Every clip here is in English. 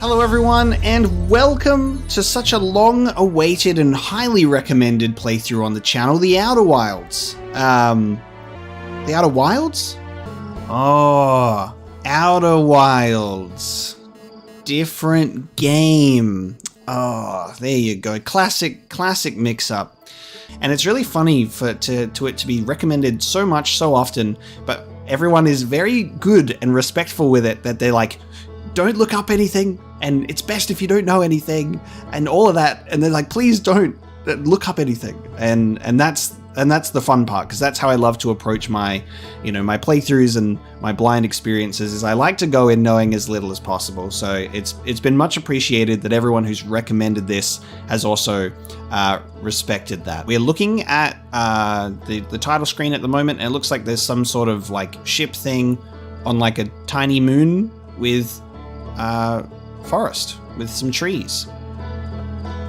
Hello everyone, and welcome to such a long-awaited and highly recommended playthrough on the channel, The Outer Wilds. The Outer Wilds? Oh, Outer Wilds. Different game. Oh, there you go. Classic mix-up. And it's really funny for it to be recommended so much, so often, but everyone is very good and respectful with it, that they're like, don't look up anything, and it's best if you don't know anything, and all of that, and they're like, please don't look up anything, and that's the fun part, because that's how I love to approach my, my playthroughs and my blind experiences, is I like to go in knowing as little as possible. So it's been much appreciated that everyone who's recommended this has also respected that. We're looking at the title screen at the moment, and it looks like there's some sort of like ship thing on like a tiny moon with forest with some trees.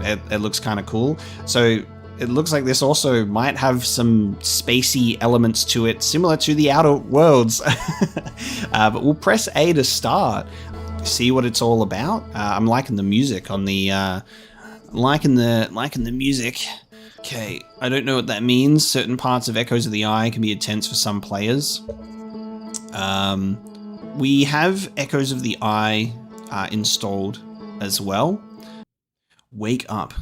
It looks kind of cool. So it looks like this also might have some spacey elements to it, similar to the Outer Worlds. But we'll press A to start, see what it's all about. I'm liking the music on the liking the music. Okay, I don't know what that means. Certain parts of Echoes of the Eye can be intense for some players. We have Echoes of the Eye installed as well. Wake up.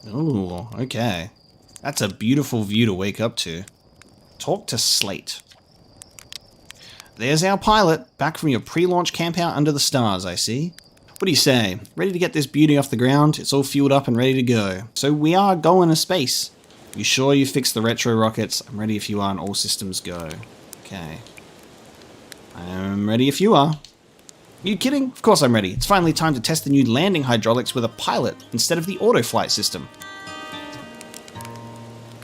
Oh, okay. That's a beautiful view to wake up to. Talk to Slate. There's our pilot, back from your pre-launch campout under the stars, I see. What do you say? Ready to get this beauty off the ground? It's all fueled up and ready to go. So we are going to space. You sure you fixed the retro rockets? I'm ready if you are, and all systems go. Okay. I'm ready if you are. You kidding? Of course I'm ready. It's finally time to test the new landing hydraulics with a pilot instead of the auto-flight system.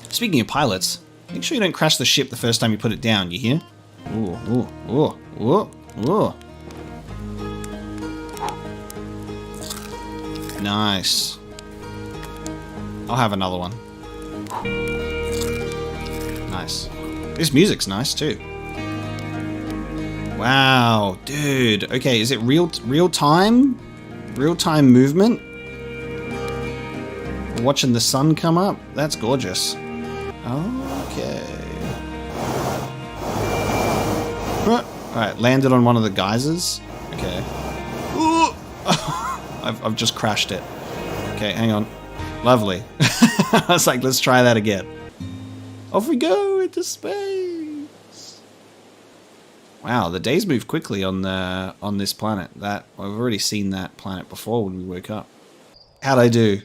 Speaking of pilots, make sure you don't crash the ship the first time you put it down, you hear? Ooh, ooh, ooh, ooh, ooh. Nice. I'll have another one. Nice. This music's nice too. Wow, dude. Okay, is it real time? Real time movement? We're watching the sun come up? That's gorgeous. Okay. Alright, landed on one of the geysers. Okay. Ooh. I've just crashed it. Okay, hang on. Lovely. I was like, let's try that again. Off we go into space. Wow, the days move quickly on this planet. I've already seen that planet before when we woke up. How'd I do?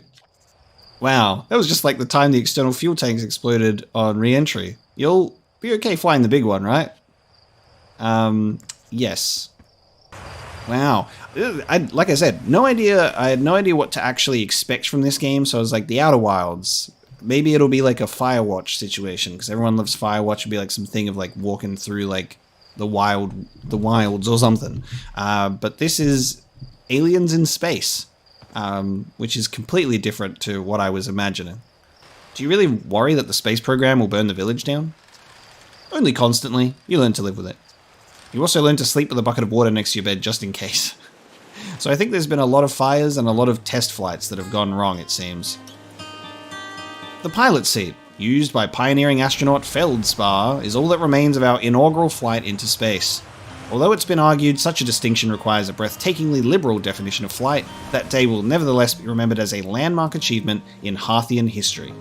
Wow, that was just like the time the external fuel tanks exploded on re-entry. You'll be okay flying the big one, right? Yes. Wow. Like I said, no idea. I had no idea what to actually expect from this game, so I was like, The Outer Wilds. Maybe it'll be like a Firewatch situation, because everyone loves Firewatch. It'll be like something of like walking through like the wilds or something. But this is aliens in space, which is completely different to what I was imagining. Do you really worry that the space program will burn the village down? Only constantly. You learn to live with it. You also learn to sleep with a bucket of water next to your bed just in case. So I think there's been a lot of fires and a lot of test flights that have gone wrong, it seems. The pilot seat, used by pioneering astronaut Feldspar, is all that remains of our inaugural flight into space. Although it's been argued such a distinction requires a breathtakingly liberal definition of flight, that day will nevertheless be remembered as a landmark achievement in Hearthian history.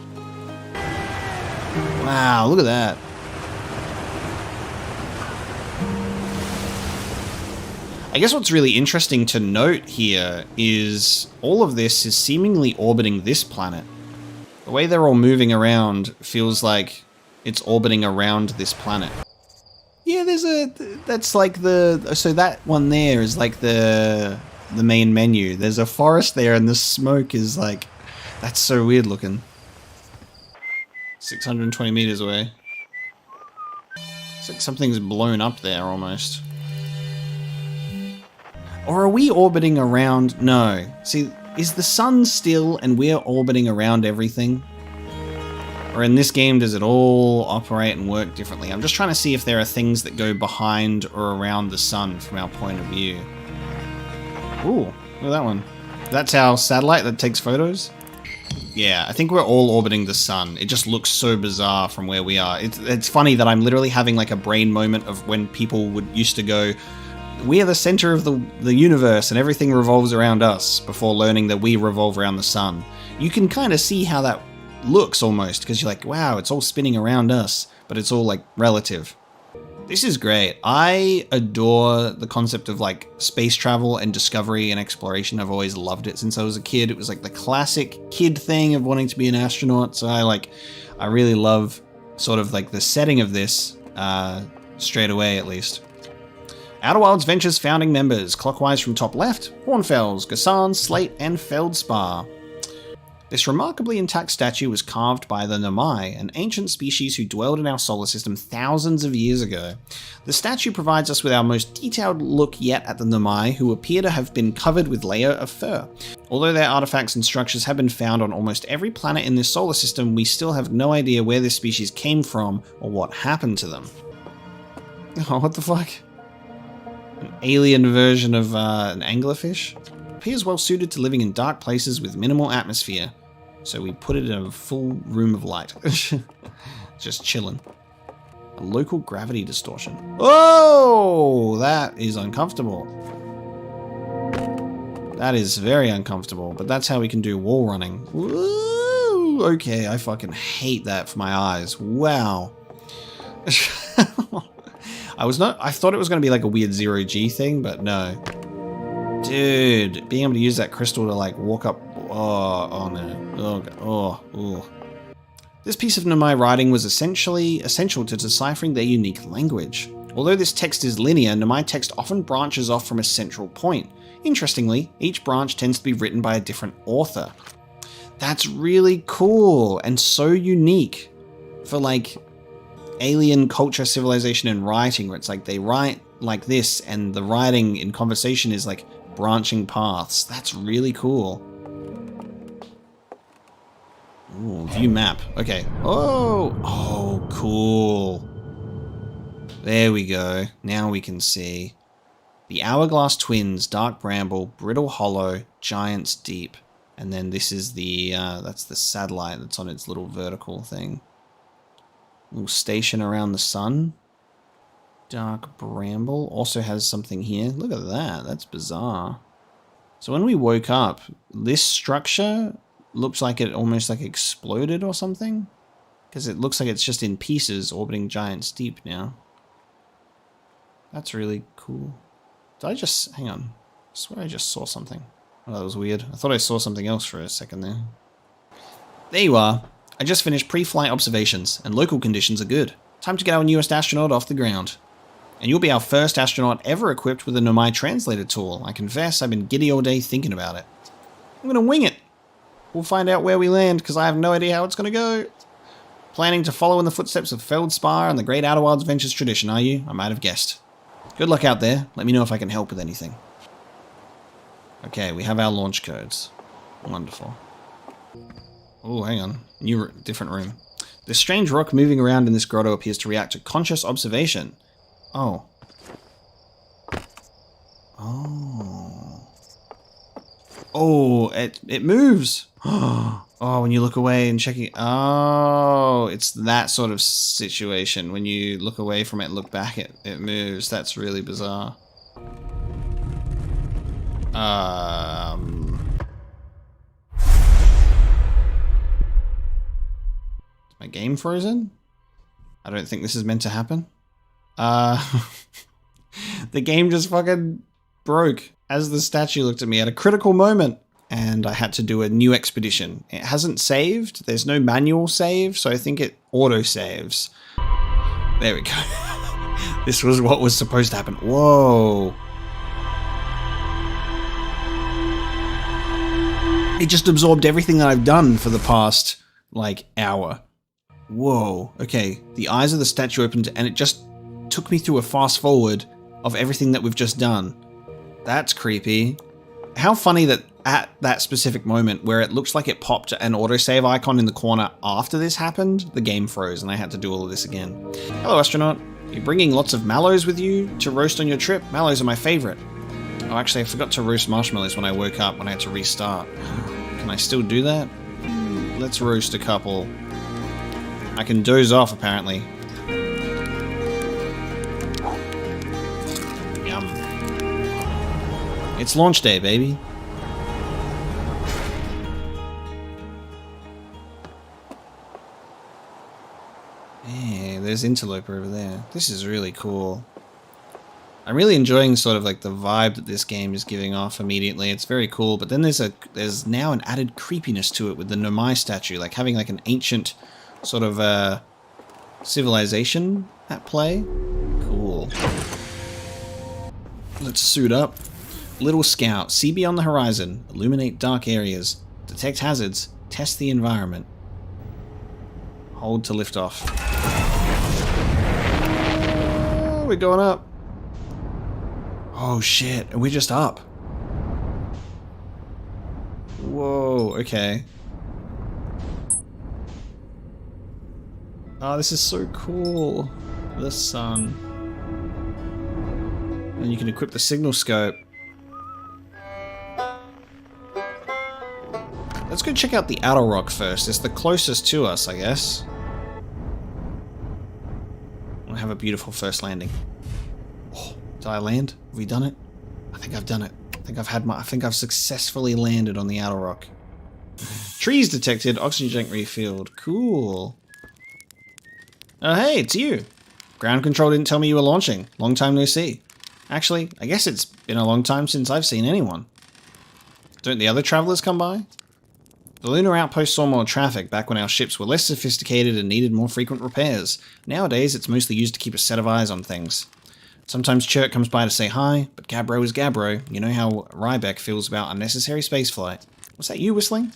Wow, look at that. I guess what's really interesting to note here is all of this is seemingly orbiting this planet. The way they're all moving around feels like it's orbiting around this planet. Yeah, that's like so that one there is like the main menu. There's a forest there and the smoke is like, that's so weird looking. 620 meters away. It's like something's blown up there almost. Or are we orbiting around? No. See, is the sun still and we're orbiting around everything? Or in this game, does it all operate and work differently? I'm just trying to see if there are things that go behind or around the sun from our point of view. Ooh, look at that one. That's our satellite that takes photos? Yeah, I think we're all orbiting the sun. It just looks so bizarre from where we are. It's funny that I'm literally having like a brain moment of when people used to go, we are the center of the universe and everything revolves around us, before learning that we revolve around the sun. You can kind of see how that looks almost, because you're like, wow, it's all spinning around us, but it's all like relative. This is great. I adore the concept of like space travel and discovery and exploration. I've always loved it since I was a kid. It was like the classic kid thing of wanting to be an astronaut. So I really love sort of like the setting of this straight away, at least. Outer Wilds Ventures founding members, clockwise from top left: Hornfells, Gassan, Slate, and Feldspar. This remarkably intact statue was carved by the Nomai, an ancient species who dwelled in our solar system thousands of years ago. The statue provides us with our most detailed look yet at the Nomai, who appear to have been covered with layer of fur. Although their artifacts and structures have been found on almost every planet in this solar system, we still have no idea where this species came from or what happened to them. Oh, what the fuck? An alien version of an anglerfish? Appears well suited to living in dark places with minimal atmosphere. So we put it in a full room of light. Just chilling. A local gravity distortion. Oh, that is uncomfortable. That is very uncomfortable, but that's how we can do wall running. Woo! Okay, I fucking hate that for my eyes. Wow. I thought it was going to be like a weird zero-G thing, but no. Dude, being able to use that crystal to like walk up. Oh no. This piece of Nomai writing was essential to deciphering their unique language. Although this text is linear, Nomai text often branches off from a central point. Interestingly, each branch tends to be written by a different author. That's really cool and so unique for like alien culture, civilization, and writing, where it's like they write like this and the writing in conversation is like branching paths. That's really cool. Ooh, view map. Okay. Oh, cool. There we go. Now we can see the Hourglass Twins, Dark Bramble, Brittle Hollow, Giants Deep, and then this is the that's the satellite that's on its little vertical thing. Little station around the sun. Dark Bramble also has something here. Look at that. That's bizarre. So when we woke up, this structure looks like it almost like exploded or something. Because it looks like it's just in pieces orbiting Giants Deep now. That's really cool. Did I just... hang on. I swear I just saw something. Oh, that was weird. I thought I saw something else for a second there. There you are. I just finished pre-flight observations, and local conditions are good. Time to get our newest astronaut off the ground. And you'll be our first astronaut ever equipped with a Nomai translator tool. I confess, I've been giddy all day thinking about it. I'm gonna wing it. We'll find out where we land, because I have no idea how it's gonna go. Planning to follow in the footsteps of Feldspar and the great Outer Wilds Ventures tradition, are you? I might have guessed. Good luck out there. Let me know if I can help with anything. Okay, we have our launch codes. Wonderful. Oh, hang on. Different room. The strange rock moving around in this grotto appears to react to conscious observation. Oh. Oh. Oh, it moves. Oh, when you look away and check it. Oh, it's that sort of situation. When you look away from it and look back, it moves. That's really bizarre. Is my game frozen? I don't think this is meant to happen. The game just fucking broke as the statue looked at me at a critical moment, and I had to do a new expedition. It hasn't saved. There's no manual save, so I think it auto saves. There we go. This was what was supposed to happen. Whoa. It just absorbed everything that I've done for the past, like, hour. Whoa. Okay, the eyes of the statue opened, and it just took me through a fast forward of everything that we've just done. That's creepy. How funny that at that specific moment where it looks like it popped an autosave icon in the corner after this happened, the game froze and I had to do all of this again. Hello, astronaut. You're bringing lots of mallows with you to roast on your trip? Mallows are my favorite. Oh, actually, I forgot to roast marshmallows when I woke up when I had to restart. Can I still do that? Let's roast a couple. I can doze off, apparently. Yum. It's launch day, baby. Yeah, there's Interloper over there. This is really cool. I'm really enjoying sort of like the vibe that this game is giving off immediately. It's very cool, but then there's now an added creepiness to it with the Nomai statue, like having like an ancient sort of civilization at play. Cool. Let's suit up. Little Scout, see beyond the horizon, illuminate dark areas, detect hazards, test the environment. Hold to lift off. Oh, we're going up. Oh shit, and we're just up. Whoa, okay. Oh, this is so cool. The sun. And you can equip the Signalscope. Let's go check out the outer rock first. It's the closest to us, I guess. We'll have a beautiful first landing. Oh, did I land? Have we done it? I think I've done it. I think I've successfully landed on the outer rock. Trees detected, oxygen tank refilled. Cool. Oh hey, it's you. Ground control didn't tell me you were launching. Long time no see. Actually, I guess it's been a long time since I've seen anyone. Don't the other travelers come by? The lunar outpost saw more traffic back when our ships were less sophisticated and needed more frequent repairs. Nowadays, it's mostly used to keep a set of eyes on things. Sometimes Chirk comes by to say hi, but Gabbro is Gabbro. You know how Rybeck feels about unnecessary spaceflight. Was that you whistling?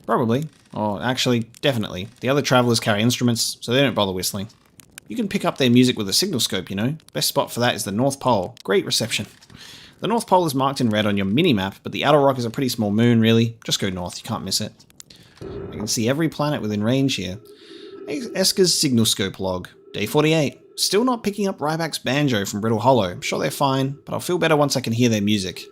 Probably. Or actually, definitely. The other travelers carry instruments, so they don't bother whistling. You can pick up their music with a Signalscope, you know. Best spot for that is the North Pole. Great reception. The North Pole is marked in red on your mini-map, but the outer rock is a pretty small moon, really. Just go north, you can't miss it. You can see every planet within range here. Esker's Signalscope log. Day 48. Still not picking up Ryback's banjo from Brittle Hollow. I'm sure they're fine, but I'll feel better once I can hear their music.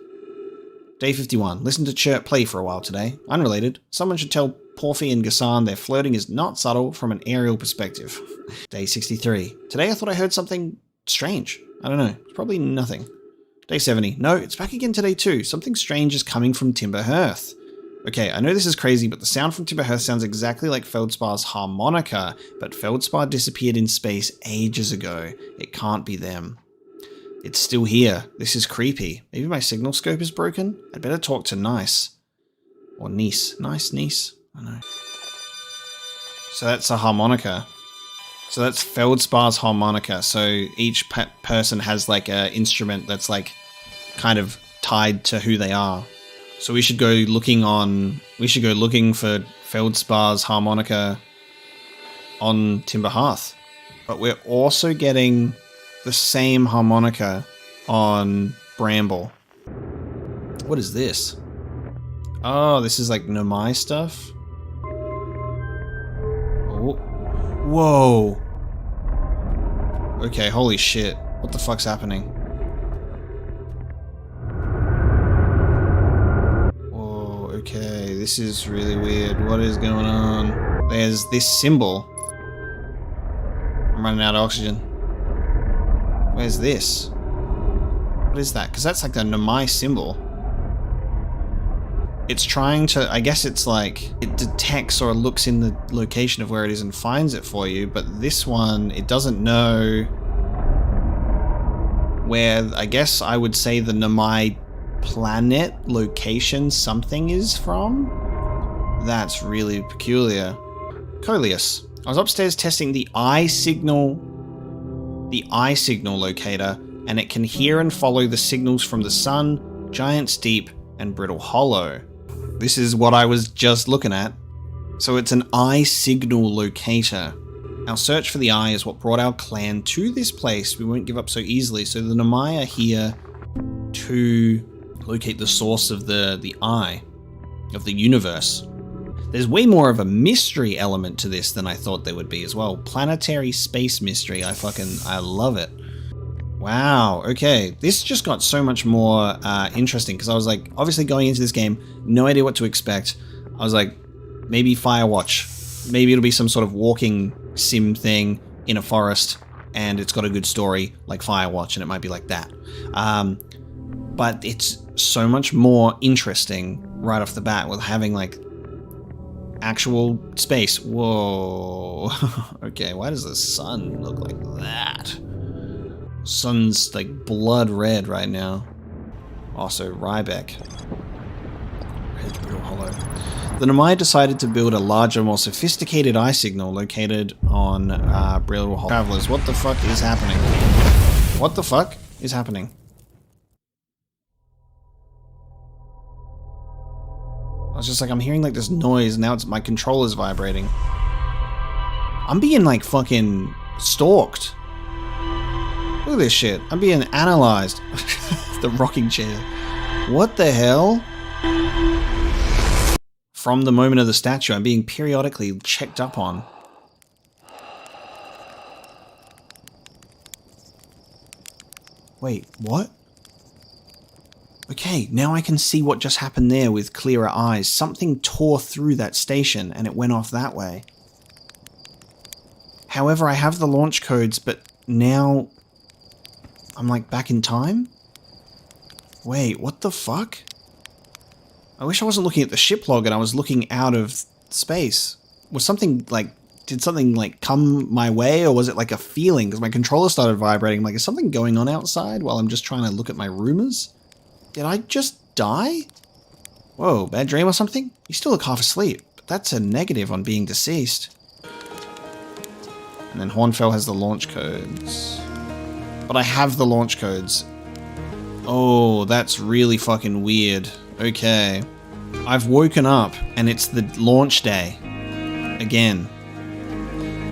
Day 51. Listen to Chirp play for a while today. Unrelated. Someone should tell Porphy and Gassan their flirting is not subtle from an aerial perspective. Day 63. Today I thought I heard something strange. I don't know. It's probably nothing. Day 70. No, it's back again today too. Something strange is coming from Timber Hearth. Okay, I know this is crazy, but the sound from Timber Hearth sounds exactly like Feldspar's harmonica, but Feldspar disappeared in space ages ago. It can't be them. It's still here. This is creepy. Maybe my Signalscope is broken? I'd better talk to Nice. Or Niece. Nice? I don't know. So that's a harmonica. So that's Feldspar's harmonica. So each person has like an instrument that's like kind of tied to who they are. So we should go looking for Feldspar's harmonica on Timber Hearth. But we're also getting the same harmonica on Bramble. What is this? Oh, this is like Nomai stuff. Oh. Whoa. Okay, holy shit. What the fuck's happening? Whoa, okay, this is really weird. What is going on? There's this symbol. I'm running out of oxygen. Where's this? What is that? Because that's like the Nomai symbol. It's trying to, I guess it's like, it detects or looks in the location of where it is and finds it for you, but this one, it doesn't know where, I guess I would say the Nomai planet location something is from? That's really peculiar. Coleus. I was upstairs testing the eye signal locator, and it can hear and follow the signals from the Sun, Giant's Deep, and Brittle Hollow. This is what I was just looking at. So it's an eye signal locator. Our search for the eye is what brought our clan to this place. We won't give up so easily. So the Nomai are here to locate the source of the eye. of the universe. There's way more of a mystery element to this than I thought there would be as well. Planetary space mystery. I love it. Wow, okay. This just got so much more interesting because I was like, obviously going into this game, no idea what to expect. I was like, maybe Firewatch. Maybe it'll be some sort of walking sim thing in a forest and it's got a good story like Firewatch and it might be like that. But it's so much more interesting right off the bat with having like actual space. Whoa. Okay, why does the sun look like that? Sun's like blood red right now. Also, Ryback. Red Brittle Hollow. The Nomai decided to build a larger, more sophisticated eye signal located on Brittle Hollow. Travelers, what the fuck is happening? What the fuck is happening? I was just like, I'm hearing like this noise, and now it's my controller's vibrating. I'm being like fucking stalked. Look at this shit. I'm being analyzed. The rocking chair. What the hell? From the moment of the statue, I'm being periodically checked up on. Wait, what? Okay, now I can see what just happened there with clearer eyes. Something tore through that station and it went off that way. However, I have the launch codes, but now I'm like back in time? Wait, what the fuck? I wish I wasn't looking at the ship log and I was looking out of space. Was something like, did something like come my way, or was it like a feeling? Because my controller started vibrating. I'm like, is something going on outside while I'm just trying to look at my rumors? Did I just die? Whoa, bad dream or something? You still look half asleep, but that's a negative on being deceased. And then Hornfell has the launch codes. But I have the launch codes. Oh, that's really fucking weird. Okay. I've woken up and it's the launch day. Again.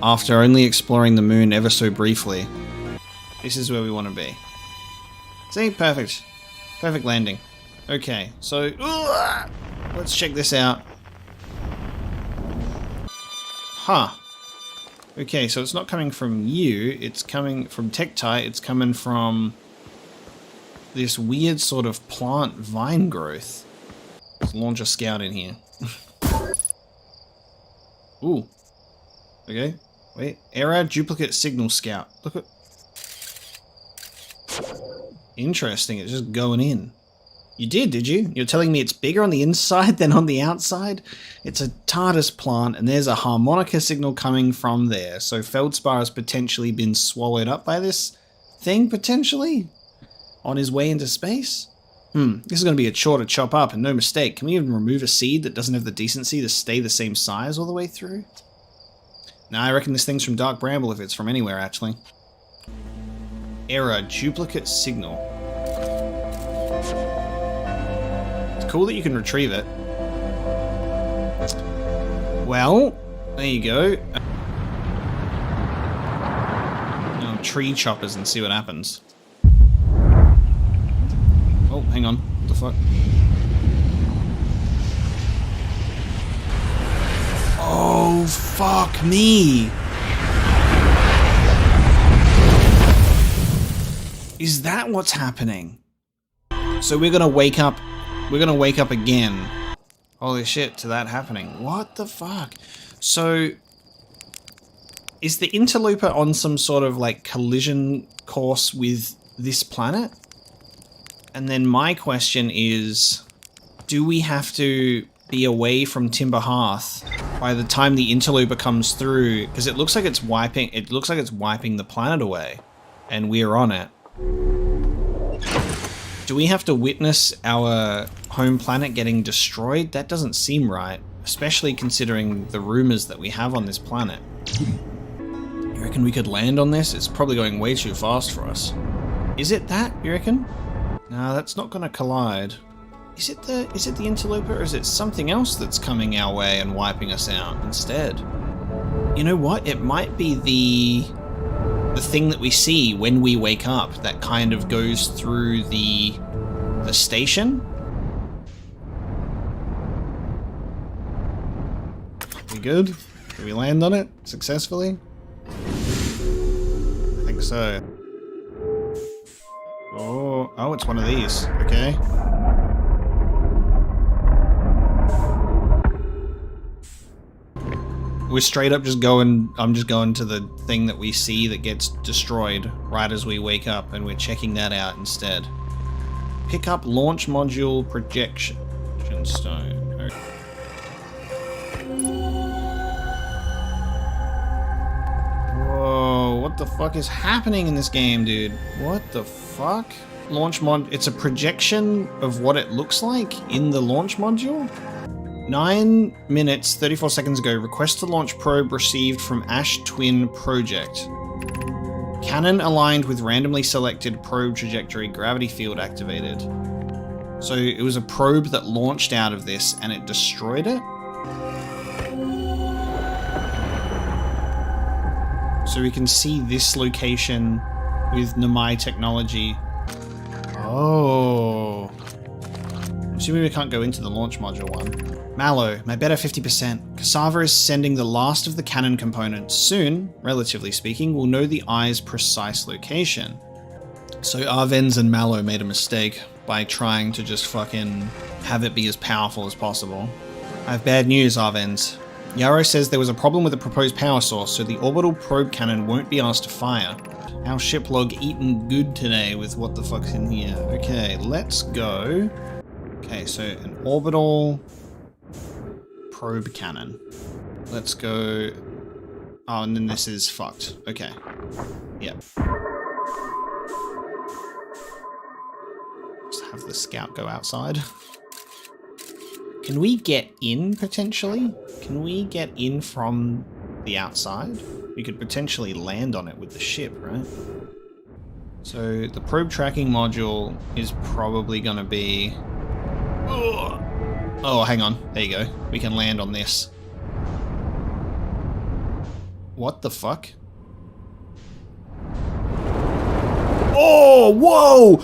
After only exploring the moon ever so briefly. This is where we want to be. See? Perfect. Perfect landing. Okay, so let's check this out. Huh. Okay, so it's not coming from you, it's coming from Tektite, it's coming from this weird sort of plant vine growth. Let's launch a scout in here. Ooh. Okay, wait. Error, duplicate signal scout. Look at... Interesting, it's just going in. You did you? You're telling me it's bigger on the inside than on the outside? It's a TARDIS plant, and there's a harmonica signal coming from there. So Feldspar has potentially been swallowed up by this thing, potentially? On his way into space? This is going to be a chore to chop up, and no mistake. Can we even remove a seed that doesn't have the decency to stay the same size all the way through? Nah, I reckon this thing's from Dark Bramble if it's from anywhere, actually. Error, duplicate signal. It's cool that you can retrieve it. Well, there you go. Now tree choppers and see what happens. Oh, hang on. What the fuck? Oh, fuck me. Is that what's happening? So we're gonna wake up. We're gonna wake up again. Holy shit, to that happening. What the fuck? So, is the Interloper on some sort of like collision course with this planet? And then my question is, do we have to be away from Timber Hearth by the time the Interloper comes through? Because it looks like it's wiping. It looks like it's wiping the planet away, and we're on it. Do we have to witness our home planet getting destroyed? That doesn't seem right, especially considering the rumors that we have on this planet. You reckon we could land on this? It's probably going way too fast for us. Is it that, you reckon? No, that's not going to collide. Is it the Interloper, or is it something else that's coming our way and wiping us out instead? You know what? It might be the thing that we see when we wake up that kind of goes through the station. good? Did we land on it successfully? I think so. Oh, it's one of these. Okay. We're straight up just going, I'm just going to the thing that we see that gets destroyed right as we wake up, and we're checking that out instead. Pick up launch module projection stone. Okay. Whoa, what the fuck is happening in this game, dude? What the fuck? Launch mod, it's a projection of what it looks like in the launch module? 9 minutes, 34 seconds ago, request to launch probe received from Ash Twin Project. Cannon aligned with randomly selected probe trajectory, gravity field activated. So it was a probe that launched out of this and it destroyed it? So we can see this location with Nomai technology. Oh. Assuming we can't go into the launch module one. Mallow, my better 50%. Cassava is sending the last of the cannon components. Soon, relatively speaking, we'll know the eye's precise location. So Arvenz and Mallow made a mistake by trying to just fucking have it be as powerful as possible. I have bad news, Arvenz. Yarrow says there was a problem with the proposed power source, so the orbital probe cannon won't be asked to fire. Our ship log eaten good today with what the fuck's in here. Okay, let's go. Okay, so an orbital probe cannon. Let's go. Oh, and then this is fucked. Okay. Yep. Just have the scout go outside. Can we get in, potentially? Can we get in from the outside? We could potentially land on it with the ship, right? So the probe tracking module is probably going to be... Oh, hang on. There you go. We can land on this. What the fuck? Oh, whoa!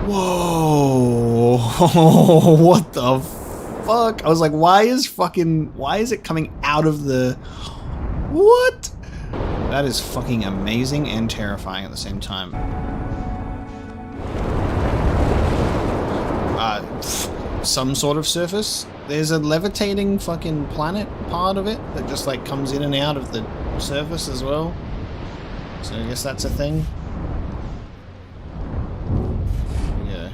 Whoa! What the fuck? I was like, why is it coming out of the... What? That is fucking amazing and terrifying at the same time. Some sort of surface. There's a levitating fucking planet part of it that just like comes in and out of the surface as well. So I guess that's a thing. Yeah.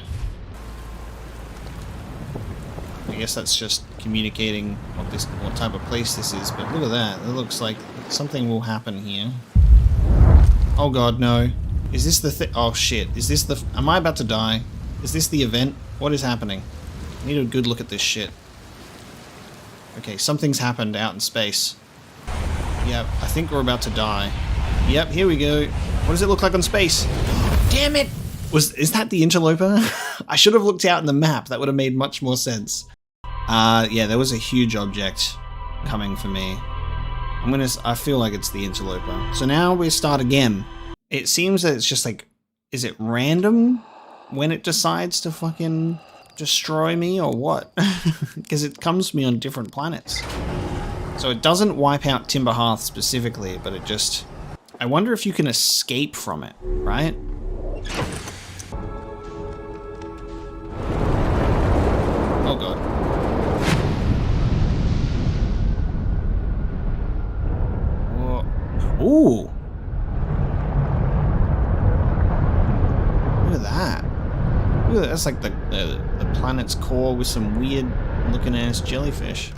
I guess that's just communicating what type of place this is, but look at that. It looks like something will happen here. Oh god, no. Is this the thing? Oh shit. Is this the... Am I about to die? Is this the event? What is happening? I need a good look at this shit. Okay, something's happened out in space. Yep, I think we're about to die. Yep, here we go. What does it look like on space? Damn it! Is that the Interloper? I should have looked out in the map. That would have made much more sense. Yeah, there was a huge object coming for me. I feel like it's the Interloper. So now we start again. It seems that it's just like, is it random when it decides to fucking destroy me or what? Because it comes to me on different planets. So it doesn't wipe out Timber Hearth specifically, but it just... I wonder if you can escape from it, right? Oh god. Whoa. Ooh! Look at that. Look at that. That's like the planet's core with some weird looking ass jellyfish.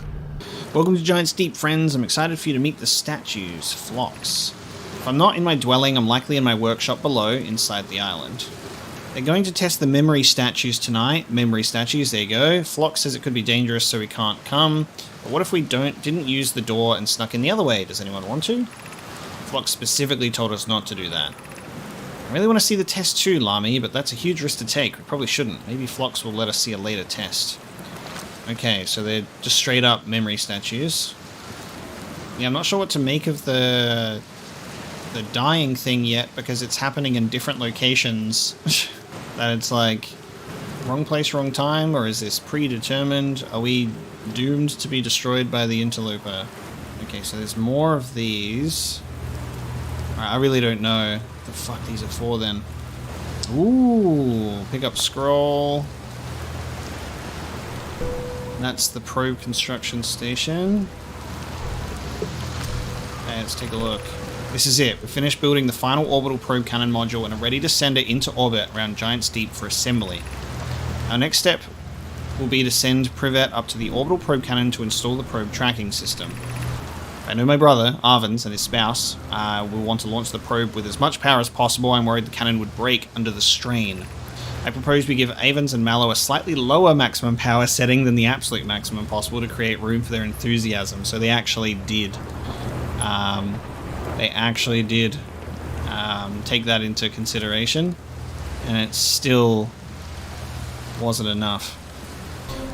Welcome to Giant Steep, friends. I'm excited for you to meet the statues, Phlox. If I'm not in my dwelling, I'm likely in my workshop below, inside the island. They're going to test the memory statues tonight. Memory statues, there you go. Phlox says it could be dangerous, so we can't come. But what if we didn't use the door and snuck in the other way? Does anyone want to? Phlox specifically told us not to do that. I really want to see the test too, Lami, but that's a huge risk to take. We probably shouldn't. Maybe Phlox will let us see a later test. Okay, so they're just straight up memory statues. Yeah, I'm not sure what to make of the dying thing yet, because it's happening in different locations. That it's like... Wrong place, wrong time, or is this predetermined? Are we doomed to be destroyed by the Interloper? Okay, so there's more of these. Alright, I really don't know what the fuck these are for then. Ooh, pick up scroll. That's the probe construction station. Okay, let's take a look. This is it. We've finished building the final orbital probe cannon module and are ready to send it into orbit around Giant's Deep for assembly. Our next step will be to send Privet up to the orbital probe cannon to install the probe tracking system. I know my brother, Arvins, and his spouse will want to launch the probe with as much power as possible. I'm worried the cannon would break under the strain. I propose we give Avens and Mallow a slightly lower maximum power setting than the absolute maximum possible to create room for their enthusiasm. So they actually did. Take that into consideration, and it still wasn't enough.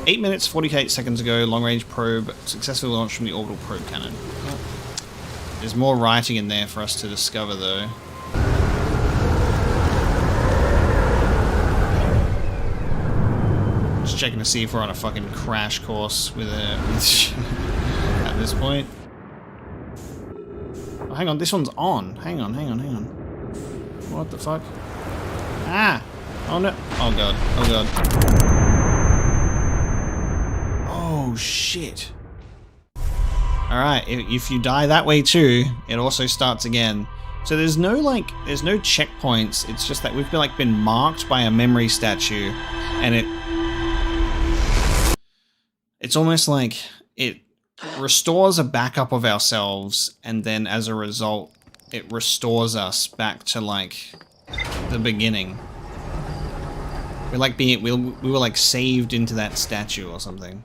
8 minutes 48 seconds ago, long-range probe successfully launched from the orbital probe cannon. There's more writing in there for us to discover, though. Just checking to see if we're on a fucking crash course with at this point. Oh, hang on, this one's on. Hang on. What the fuck? Ah! Oh no. Oh god. Oh god. Oh shit. Alright, if you die that way too, it also starts again. So there's no checkpoints, it's just that we've been marked by a memory statue, and it's almost like it restores a backup of ourselves, and then as a result, it restores us back to like the beginning. We were like saved into that statue or something.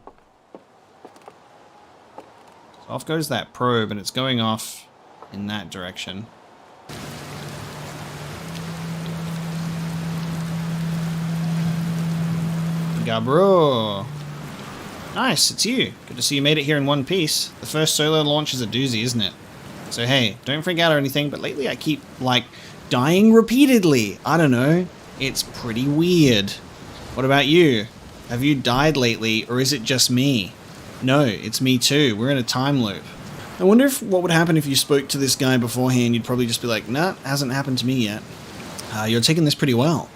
So off goes that probe, and it's going off in that direction. Gabbro! Nice, it's you. Good to see you made it here in one piece. The first solo launch is a doozy, isn't it? So hey, don't freak out or anything, but lately I keep, like, dying repeatedly. I don't know. It's pretty weird. What about you? Have you died lately, or is it just me? No, it's me too. We're in a time loop. I wonder what would happen if you spoke to this guy beforehand. You'd probably just be like, nah, hasn't happened to me yet. You're taking this pretty well.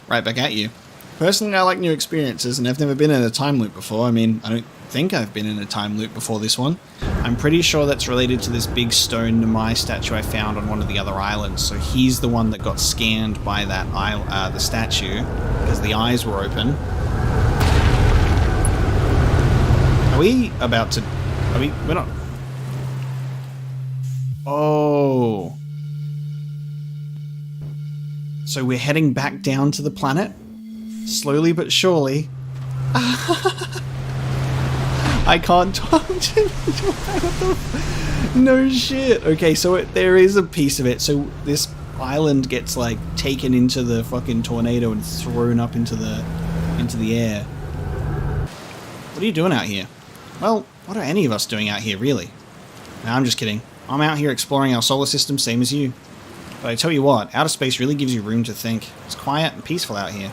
Right back at you. Personally, I like new experiences, and I've never been in a time loop before. I mean, I don't think I've been in a time loop before this one. I'm pretty sure that's related to this big stone Nomai statue I found on one of the other islands. So he's the one that got scanned by that the statue, because the eyes were open. Are we about to... we're not... Oh. So we're heading back down to the planet? Slowly but surely. I can't talk to no shit. Okay, so there is a piece of it. So this island gets like taken into the fucking tornado and thrown up into the air. What are you doing out here? Well, what are any of us doing out here, really? No, I'm just kidding. I'm out here exploring our solar system, same as you. But I tell you what, outer space really gives you room to think. It's quiet and peaceful out here.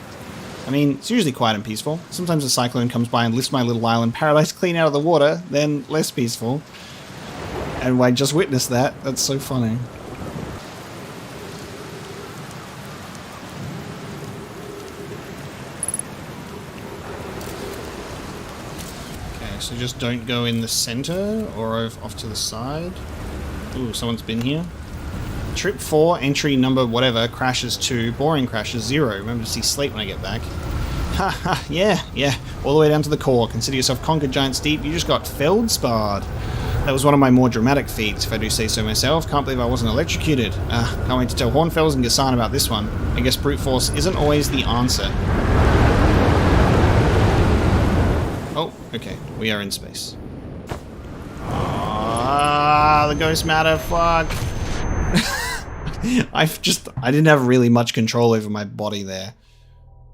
I mean, it's usually quiet and peaceful. Sometimes a cyclone comes by and lifts my little island paradise clean out of the water, then less peaceful. And I just witnessed that. That's so funny. Okay, so just don't go in the center or off to the side. Ooh, someone's been here. Trip 4, entry number whatever, crashes 2, boring crashes 0. Remember to see Slate when I get back. Haha, yeah, all the way down to the core. Consider yourself conquered Giant's Deep. You just got Feldsparred. That was one of my more dramatic feats, if I do say so myself. Can't believe I wasn't electrocuted. Can't wait to tell Hornfells and Gassan about this one. I guess brute force isn't always the answer. Oh, okay, we are in space. The ghost matter, fuck. I didn't have really much control over my body there.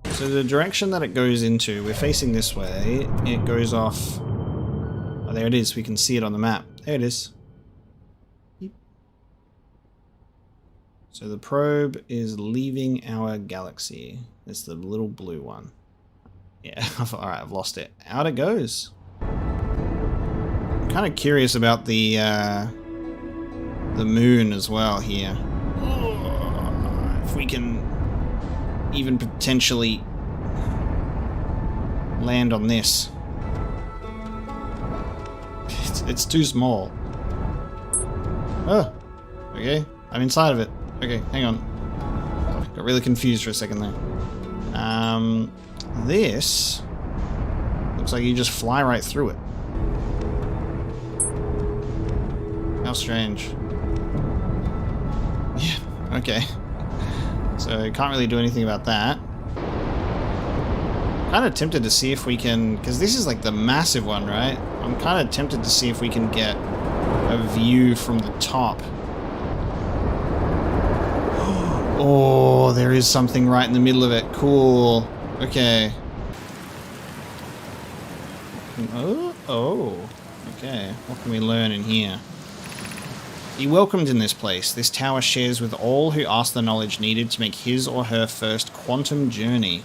So the direction that it goes into, we're facing this way. It goes off. Oh, there it is. We can see it on the map. There it is. So the probe is leaving our galaxy. It's the little blue one. Yeah, alright, I've lost it. Out it goes. I'm kind of curious about the moon as well here. If we can even potentially land on this. It's too small. Oh, okay. I'm inside of it. Okay, hang on. Got really confused for a second there. This looks like you just fly right through it. How strange. Yeah, okay. So you can't really do anything about that. I'm kind of tempted to see if we can, because this is like the massive one, right? I'm kind of tempted to see if we can get a view from the top. Oh, there is something right in the middle of it. Cool. Okay. Oh. Okay. What can we learn in here? Be welcomed in this place. This tower shares with all who ask the knowledge needed to make his or her first quantum journey.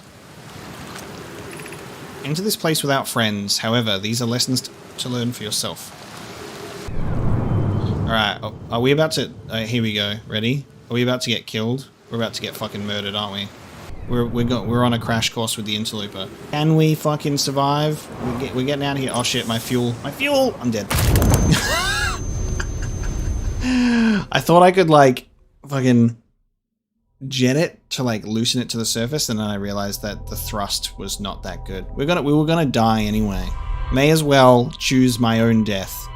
Enter this place without friends. However, these are lessons to learn for yourself. Alright, are we about to... here we go. Ready? Are we about to get killed? We're about to get fucking murdered, aren't we? We're on a crash course with the Interloper. Can we fucking survive? We're getting out of here. Oh shit, my fuel. My fuel! I'm dead. I thought I could, like, fucking jet it to, like, loosen it to the surface, and then I realized that the thrust was not that good. We were gonna die anyway. May as well choose my own death.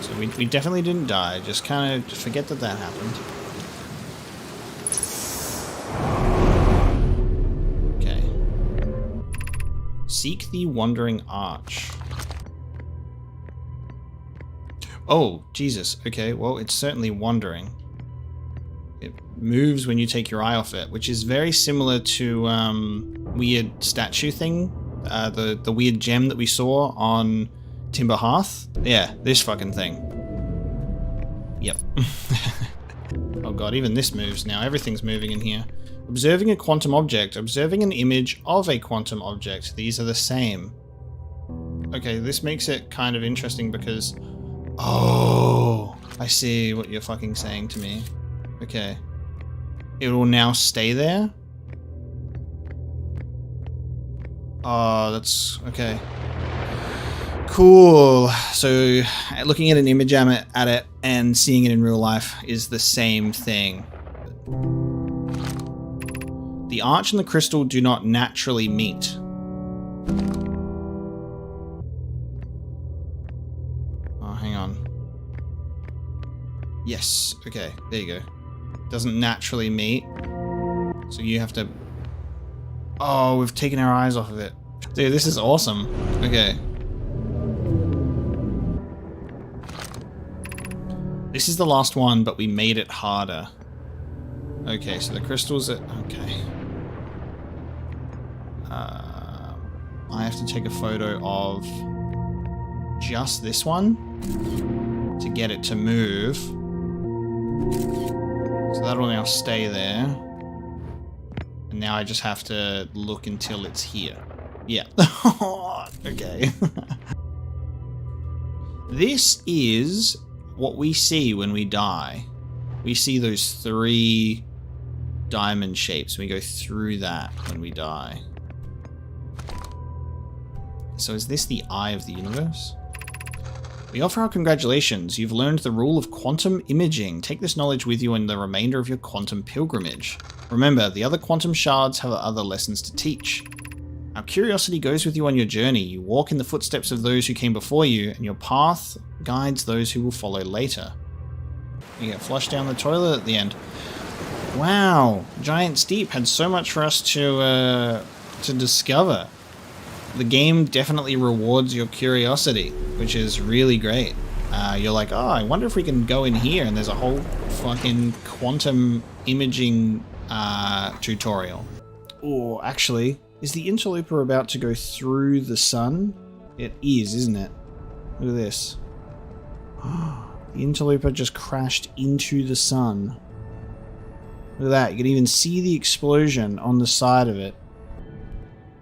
So we definitely didn't die. Just kind of forget that happened. Okay. Seek the Wandering Arch. Oh, Jesus. Okay, well, it's certainly wandering. It moves when you take your eye off it, which is very similar to weird statue thing. The weird gem that we saw on Timber Hearth. Yeah, this fucking thing. Yep. Oh god, even this moves now. Everything's moving in here. Observing a quantum object. Observing an image of a quantum object. These are the same. Okay, this makes it kind of interesting because... Oh, I see what you're fucking saying to me. Okay. It will now stay there? Oh, that's... okay. Cool. So, looking at an image at it and seeing it in real life is the same thing. The arch and the crystal do not naturally meet. Yes, okay, there you go. Doesn't naturally meet. So you have to... Oh, we've taken our eyes off of it. Dude, this is awesome. Okay. This is the last one, but we made it harder. Okay, so the crystals are... Okay. I have to take a photo of just this one to get it to move. So that'll now stay there. And now I just have to look until it's here. Yeah. Okay. This is what we see when we die. We see those 3 diamond shapes. We go through that when we die. So is this the eye of the universe? We offer our congratulations. You've learned the rule of quantum imaging. Take this knowledge with you in the remainder of your quantum pilgrimage. Remember, the other quantum shards have other lessons to teach. Our curiosity goes with you on your journey. You walk in the footsteps of those who came before you, and your path guides those who will follow later. You get flushed down the toilet at the end. Wow, Giant Steep had so much for us to discover. The game definitely rewards your curiosity, which is really great. You're like, oh, I wonder if we can go in here, and there's a whole fucking quantum imaging tutorial. Oh, actually, is the Interloper about to go through the sun? It is, isn't it? Look at this. The Interloper just crashed into the sun. Look at that, you can even see the explosion on the side of it.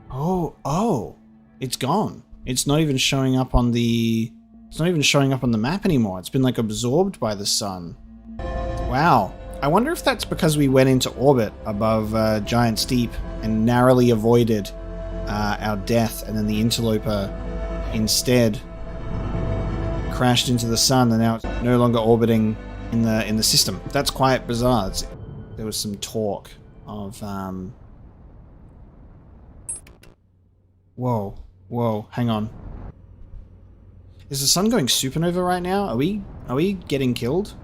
Oh. It's gone. It's not even showing up on the... It's not even showing up on the map anymore. It's been like absorbed by the sun. Wow. I wonder if that's because we went into orbit above Giant Steep and narrowly avoided our death, and then the Interloper instead crashed into the sun, and now it's no longer orbiting in the system. That's quite bizarre. There was some talk of whoa, hang on. Is the sun going supernova right now? Are we getting killed?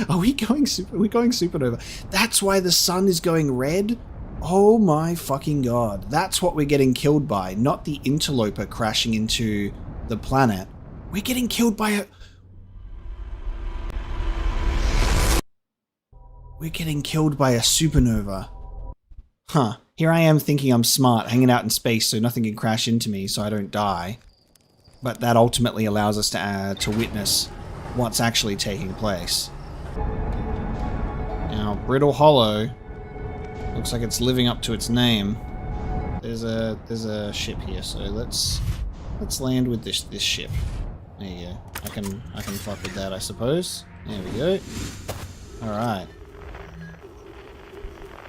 Are we going supernova? That's why the sun is going red? Oh my fucking god. That's what we're getting killed by, not the Interloper crashing into the planet. We're getting killed by a... We're getting killed by a supernova. Huh. Here I am thinking I'm smart, hanging out in space so nothing can crash into me so I don't die. But that ultimately allows us to witness what's actually taking place. Now, Brittle Hollow looks like it's living up to its name. There's a ship here, so let's land with this ship. There you go. I can fuck with that, I suppose. There we go. All right.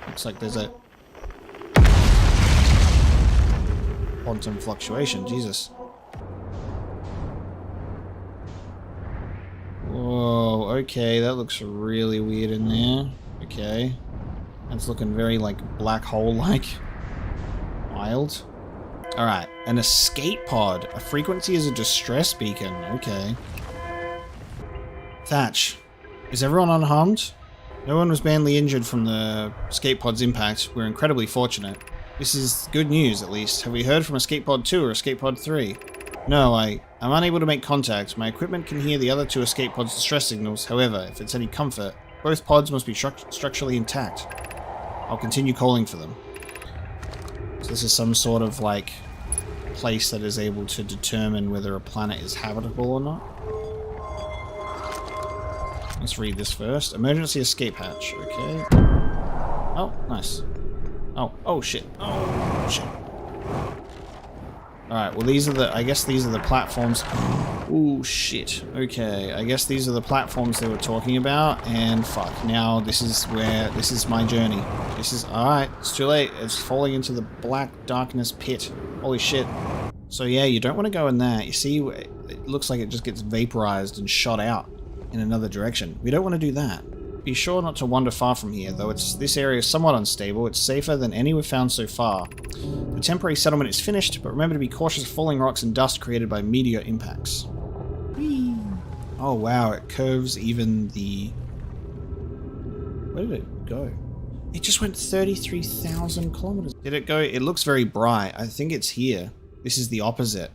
Looks like there's a quantum fluctuation. Jesus. Whoa, okay, that looks really weird in there. Okay. That's looking very, like, black hole-like. Wild. Alright, an escape pod. A frequency is a distress beacon. Okay. Thatch. Is everyone unharmed? No one was badly injured from the escape pod's impact. We're incredibly fortunate. This is good news, at least. Have we heard from escape pod 2 or escape pod 3? No, I'm unable to make contact. My equipment can hear the other two escape pods' distress signals. However, if it's any comfort, both pods must be structurally intact. I'll continue calling for them. So this is some sort of, like, place that is able to determine whether a planet is habitable or not. Let's read this first. Emergency escape hatch. Okay. Oh, nice. Oh shit. Oh, shit. Alright, well these are the... I guess these are the platforms... Ooh, shit. Okay, I guess these are the platforms they were talking about, and fuck, now this is where... This is my journey. This is... Alright, it's too late. It's falling into the black darkness pit. Holy shit. So yeah, you don't want to go in there. You see, it looks like it just gets vaporized and shot out in another direction. We don't want to do that. Be sure not to wander far from here, though this area is somewhat unstable. It's safer than any we've found so far. The temporary settlement is finished, but remember to be cautious of falling rocks and dust created by meteor impacts. Whee! Oh wow, it curves even the... Where did it go? It just went 33,000 kilometers. Did it go? It looks very bright. I think it's here. This is the opposite.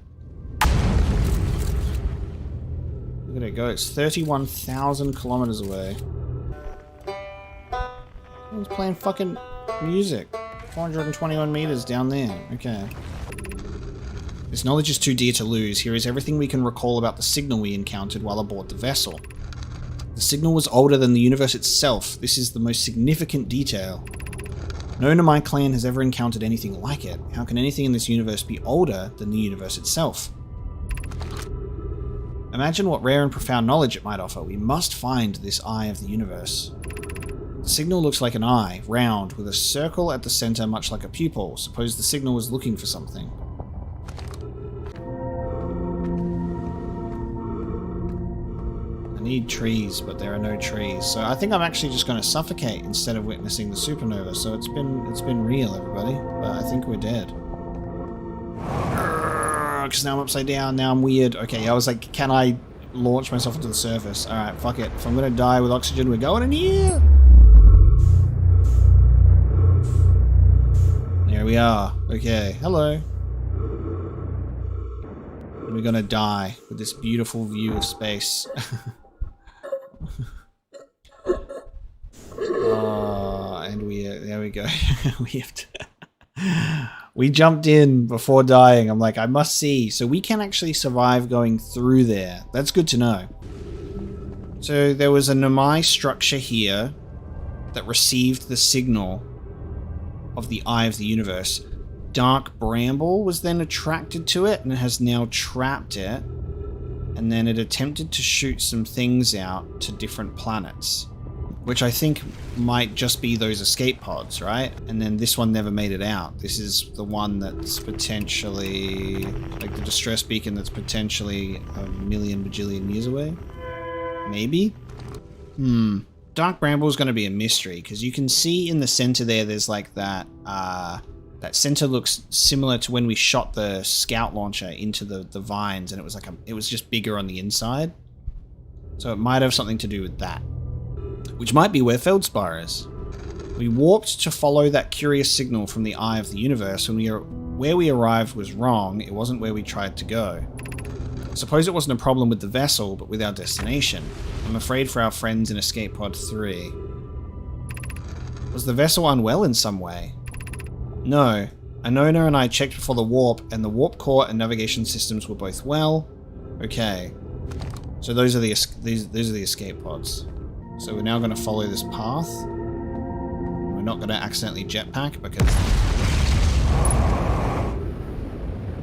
Look at it go. It's 31,000 kilometers away. Someone's playing fucking music. 421 meters down there. Okay. This knowledge is too dear to lose. Here is everything we can recall about the signal we encountered while aboard the vessel. The signal was older than the universe itself. This is the most significant detail. No Nomai clan has ever encountered anything like it. How can anything in this universe be older than the universe itself? Imagine what rare and profound knowledge it might offer. We must find this eye of the universe. The signal looks like an eye, round, with a circle at the center much like a pupil. Suppose the signal was looking for something. I need trees, but there are no trees. So I think I'm actually just going to suffocate instead of witnessing the supernova. So it's been real, everybody. But I think we're dead. Because now I'm upside down, now I'm weird. Okay, I was like, can I launch myself into the surface? Alright, fuck it. If I'm going to die with oxygen, we're going in here! There we are. Okay, hello. And we're gonna die with this beautiful view of space. Oh, and there we go. We jumped in before dying. I'm like, I must see. So we can actually survive going through there. That's good to know. So there was a Nomai structure here that received the signal of the eye of the universe. dark bramble was then attracted to it and has now trapped it. And then it attempted to shoot some things out to different planets, which I think might just be those escape pods, right? And then this one never made it out. This is the one that's potentially, like the distress beacon that's potentially a million bajillion years away. Maybe? Dark Bramble is going to be a mystery, because you can see in the center there's like that, that center looks similar to when we shot the scout launcher into the vines, and it was like it was just bigger on the inside. So it might have something to do with that, which might be where Feldspar is. We warped to follow that curious signal from the eye of the universe, and where we arrived was wrong. It wasn't where we tried to go. I suppose it wasn't a problem with the vessel, but with our destination. I'm afraid for our friends in Escape Pod 3. Was the vessel unwell in some way? No. Anona and I checked before the warp, and the warp core and navigation systems were both well. Okay. So those are the escape pods. So we're now going to follow this path. We're not going to accidentally jetpack because...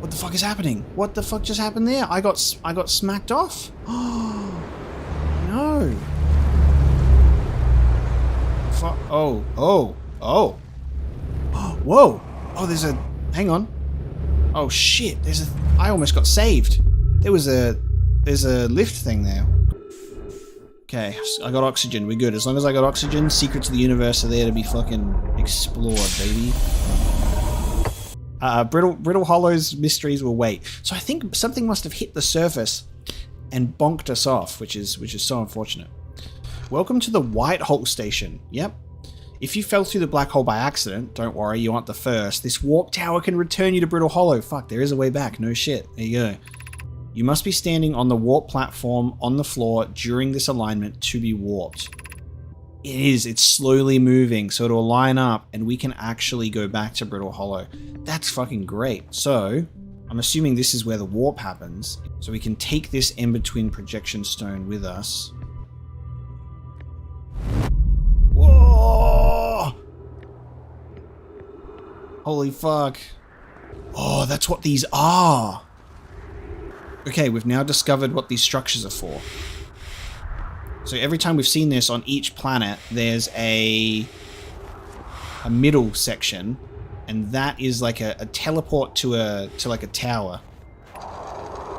What the fuck is happening? What the fuck just happened there? I got smacked off. Oh no. Oh. Whoa. Oh, there's a... Hang on. Oh shit. I almost got saved. There's a lift thing there. Okay, I got oxygen. We're good. As long as I got oxygen, secrets of the universe are there to be fucking explored, baby. Brittle Hollow's mysteries will wait. So I think something must have hit the surface and bonked us off, which is so unfortunate. Welcome to the White Hole Station. Yep. If you fell through the black hole by accident, don't worry, you aren't the first. This warp tower can return you to Brittle Hollow. Fuck, there is a way back. No shit. There you go. You must be standing on the warp platform on the floor during this alignment to be warped. It is. It's slowly moving, so it'll line up and we can actually go back to Brittle Hollow. That's fucking great. So, I'm assuming this is where the warp happens, so we can take this in-between projection stone with us. Whoa! Holy fuck. Oh, that's what these are. Okay, we've now discovered what these structures are for. So every time we've seen this on each planet, there's a middle section, and that is like a teleport to like a tower.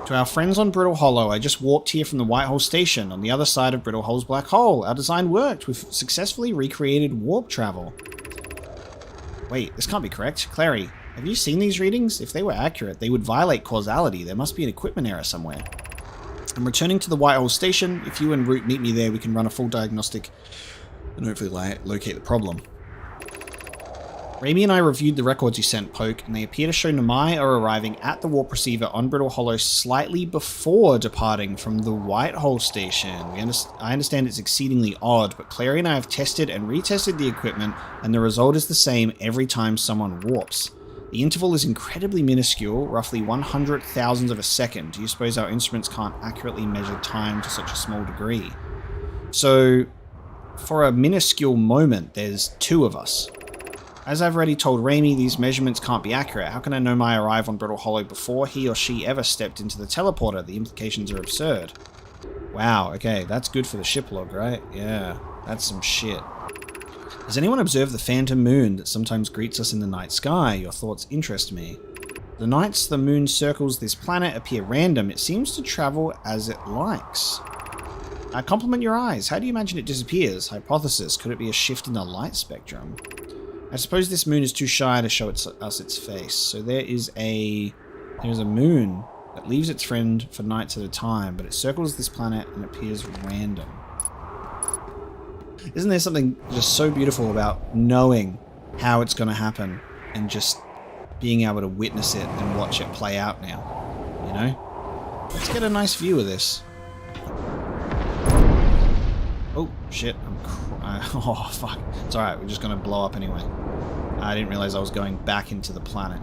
To our friends on Brittle Hollow, I just warped here from the White Hole Station on the other side of Brittle Hole's black hole. Our design worked. We've successfully recreated warp travel. Wait, this can't be correct. Clary, have you seen these readings? If they were accurate, they would violate causality. There must be an equipment error somewhere. I'm returning to the White Hole Station. If you and Root meet me there, we can run a full diagnostic and hopefully locate the problem. Raimi and I reviewed the records you sent, Poke, and they appear to show Nomai are arriving at the warp receiver on Brittle Hollow slightly before departing from the White Hole Station. I understand it's exceedingly odd, but Clary and I have tested and retested the equipment, and the result is the same every time someone warps. The interval is incredibly minuscule, roughly 100,000th of a second. Do you suppose our instruments can't accurately measure time to such a small degree? So, for a minuscule moment, there's two of us. As I've already told Raimi, these measurements can't be accurate. How can I know Nomai arrive on Brittle Hollow before he or she ever stepped into the teleporter? The implications are absurd. Wow, okay, that's good for the ship log, right? Yeah, that's some shit. Has anyone observed the phantom moon that sometimes greets us in the night sky? Your thoughts interest me. The nights the moon circles this planet appear random. It seems to travel as it likes. Compliment your eyes. How do you imagine it disappears? Hypothesis. Could it be a shift in the light spectrum? I suppose this moon is too shy to show us its face. So there's a moon that leaves its friend for nights at a time, but it circles this planet and appears random. Isn't there something just so beautiful about knowing how it's going to happen and just being able to witness it and watch it play out now? You know? Let's get a nice view of this. Oh, shit. Oh, fuck. It's alright. We're just going to blow up anyway. I didn't realize I was going back into the planet.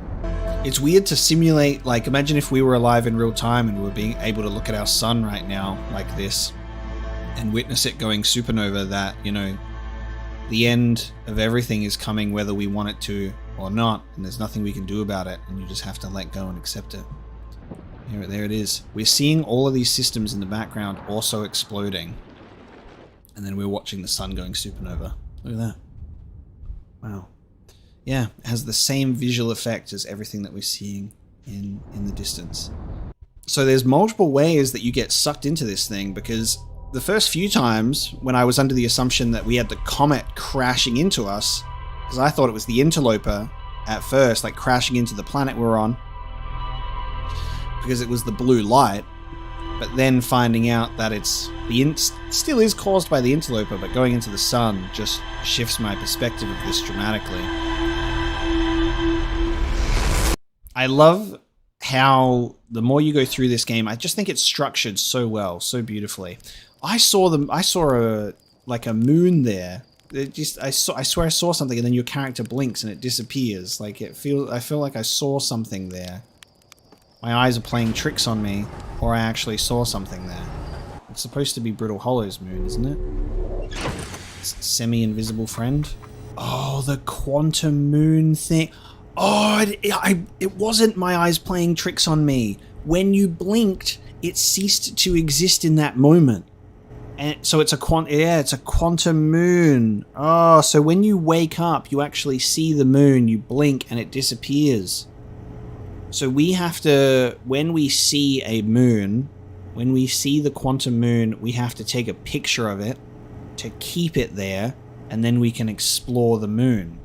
It's weird to simulate, like, imagine if we were alive in real time and we were being able to look at our sun right now like this and witness it going supernova, that, you know, the end of everything is coming whether we want it to or not, and there's nothing we can do about it, and you just have to let go and accept it. There it is. We're seeing all of these systems in the background also exploding, and then we're watching the sun going supernova. Look at that. Wow. Yeah, it has the same visual effect as everything that we're seeing in the distance. So there's multiple ways that you get sucked into this thing, because the first few times when I was under the assumption that we had the comet crashing into us, because I thought it was the Interloper at first, like crashing into the planet we're on, because it was the blue light, but then finding out that it's still is caused by the Interloper, but going into the sun just shifts my perspective of this dramatically. I love how the more you go through this game, I just think it's structured so well, so beautifully. I saw a moon there. I swear I saw something, and then your character blinks and it disappears. Like I feel like I saw something there. My eyes are playing tricks on me, or I actually saw something there. It's supposed to be Brittle Hollow's moon, isn't it? Semi-invisible friend. Oh, the quantum moon thing. Oh, it wasn't my eyes playing tricks on me. When you blinked, it ceased to exist in that moment. And so it's a quantum moon. Oh, so when you wake up, you actually see the moon, you blink, and it disappears. So we have to, when we see a moon, when we see the quantum moon, we have to take a picture of it to keep it there, and then we can explore the moon.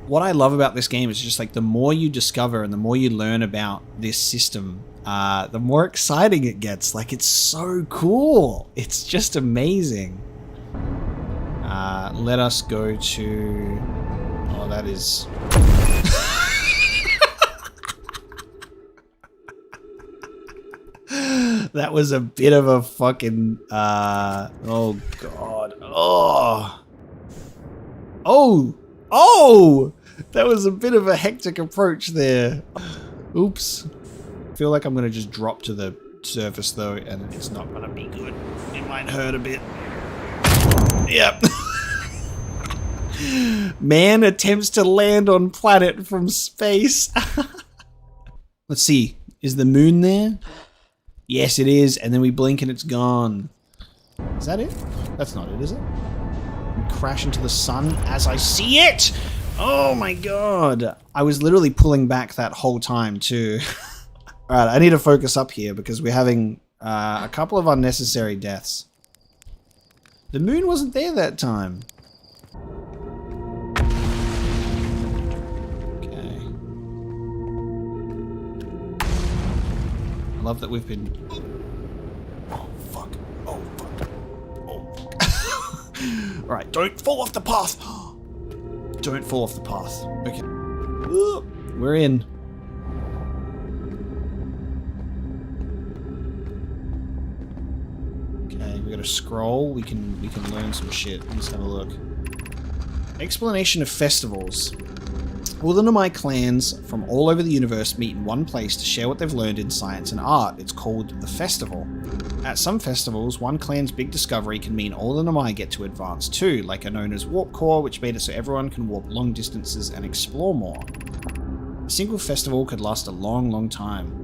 What I love about this game is just like the more you discover and the more you learn about this system, the more exciting it gets. Like, it's so cool. It's just amazing. Let us go to... Oh, that is... That was a bit of a fucking... Oh, God. Oh! Oh! Oh! That was a bit of a hectic approach there. Oops. I feel like I'm going to just drop to the surface, though, and it's not going to be good. It might hurt a bit. Yep. Man attempts to land on planet from space. Let's see. Is the moon there? Yes, it is. And then we blink and it's gone. Is that it? That's not it, is it? We crash into the sun as I see it. Oh my god. I was literally pulling back that whole time too. Alright, I need to focus up here because we're having a couple of unnecessary deaths. The moon wasn't there that time. Okay. I love that we've been... Oh, fuck. Oh, fuck. Oh, fuck. Alright, don't fall off the path. Don't fall off the path. Okay. We're in. Okay, we got a scroll. We can learn some shit. Let's have a look. Explanation of festivals. All the Nomai clans from all over the universe meet in one place to share what they've learned in science and art. It's called the festival. At some festivals, one clan's big discovery can mean all the Nomai get to advance too, like Anona's warp core, which made it so everyone can warp long distances and explore more. A single festival could last a long, long time.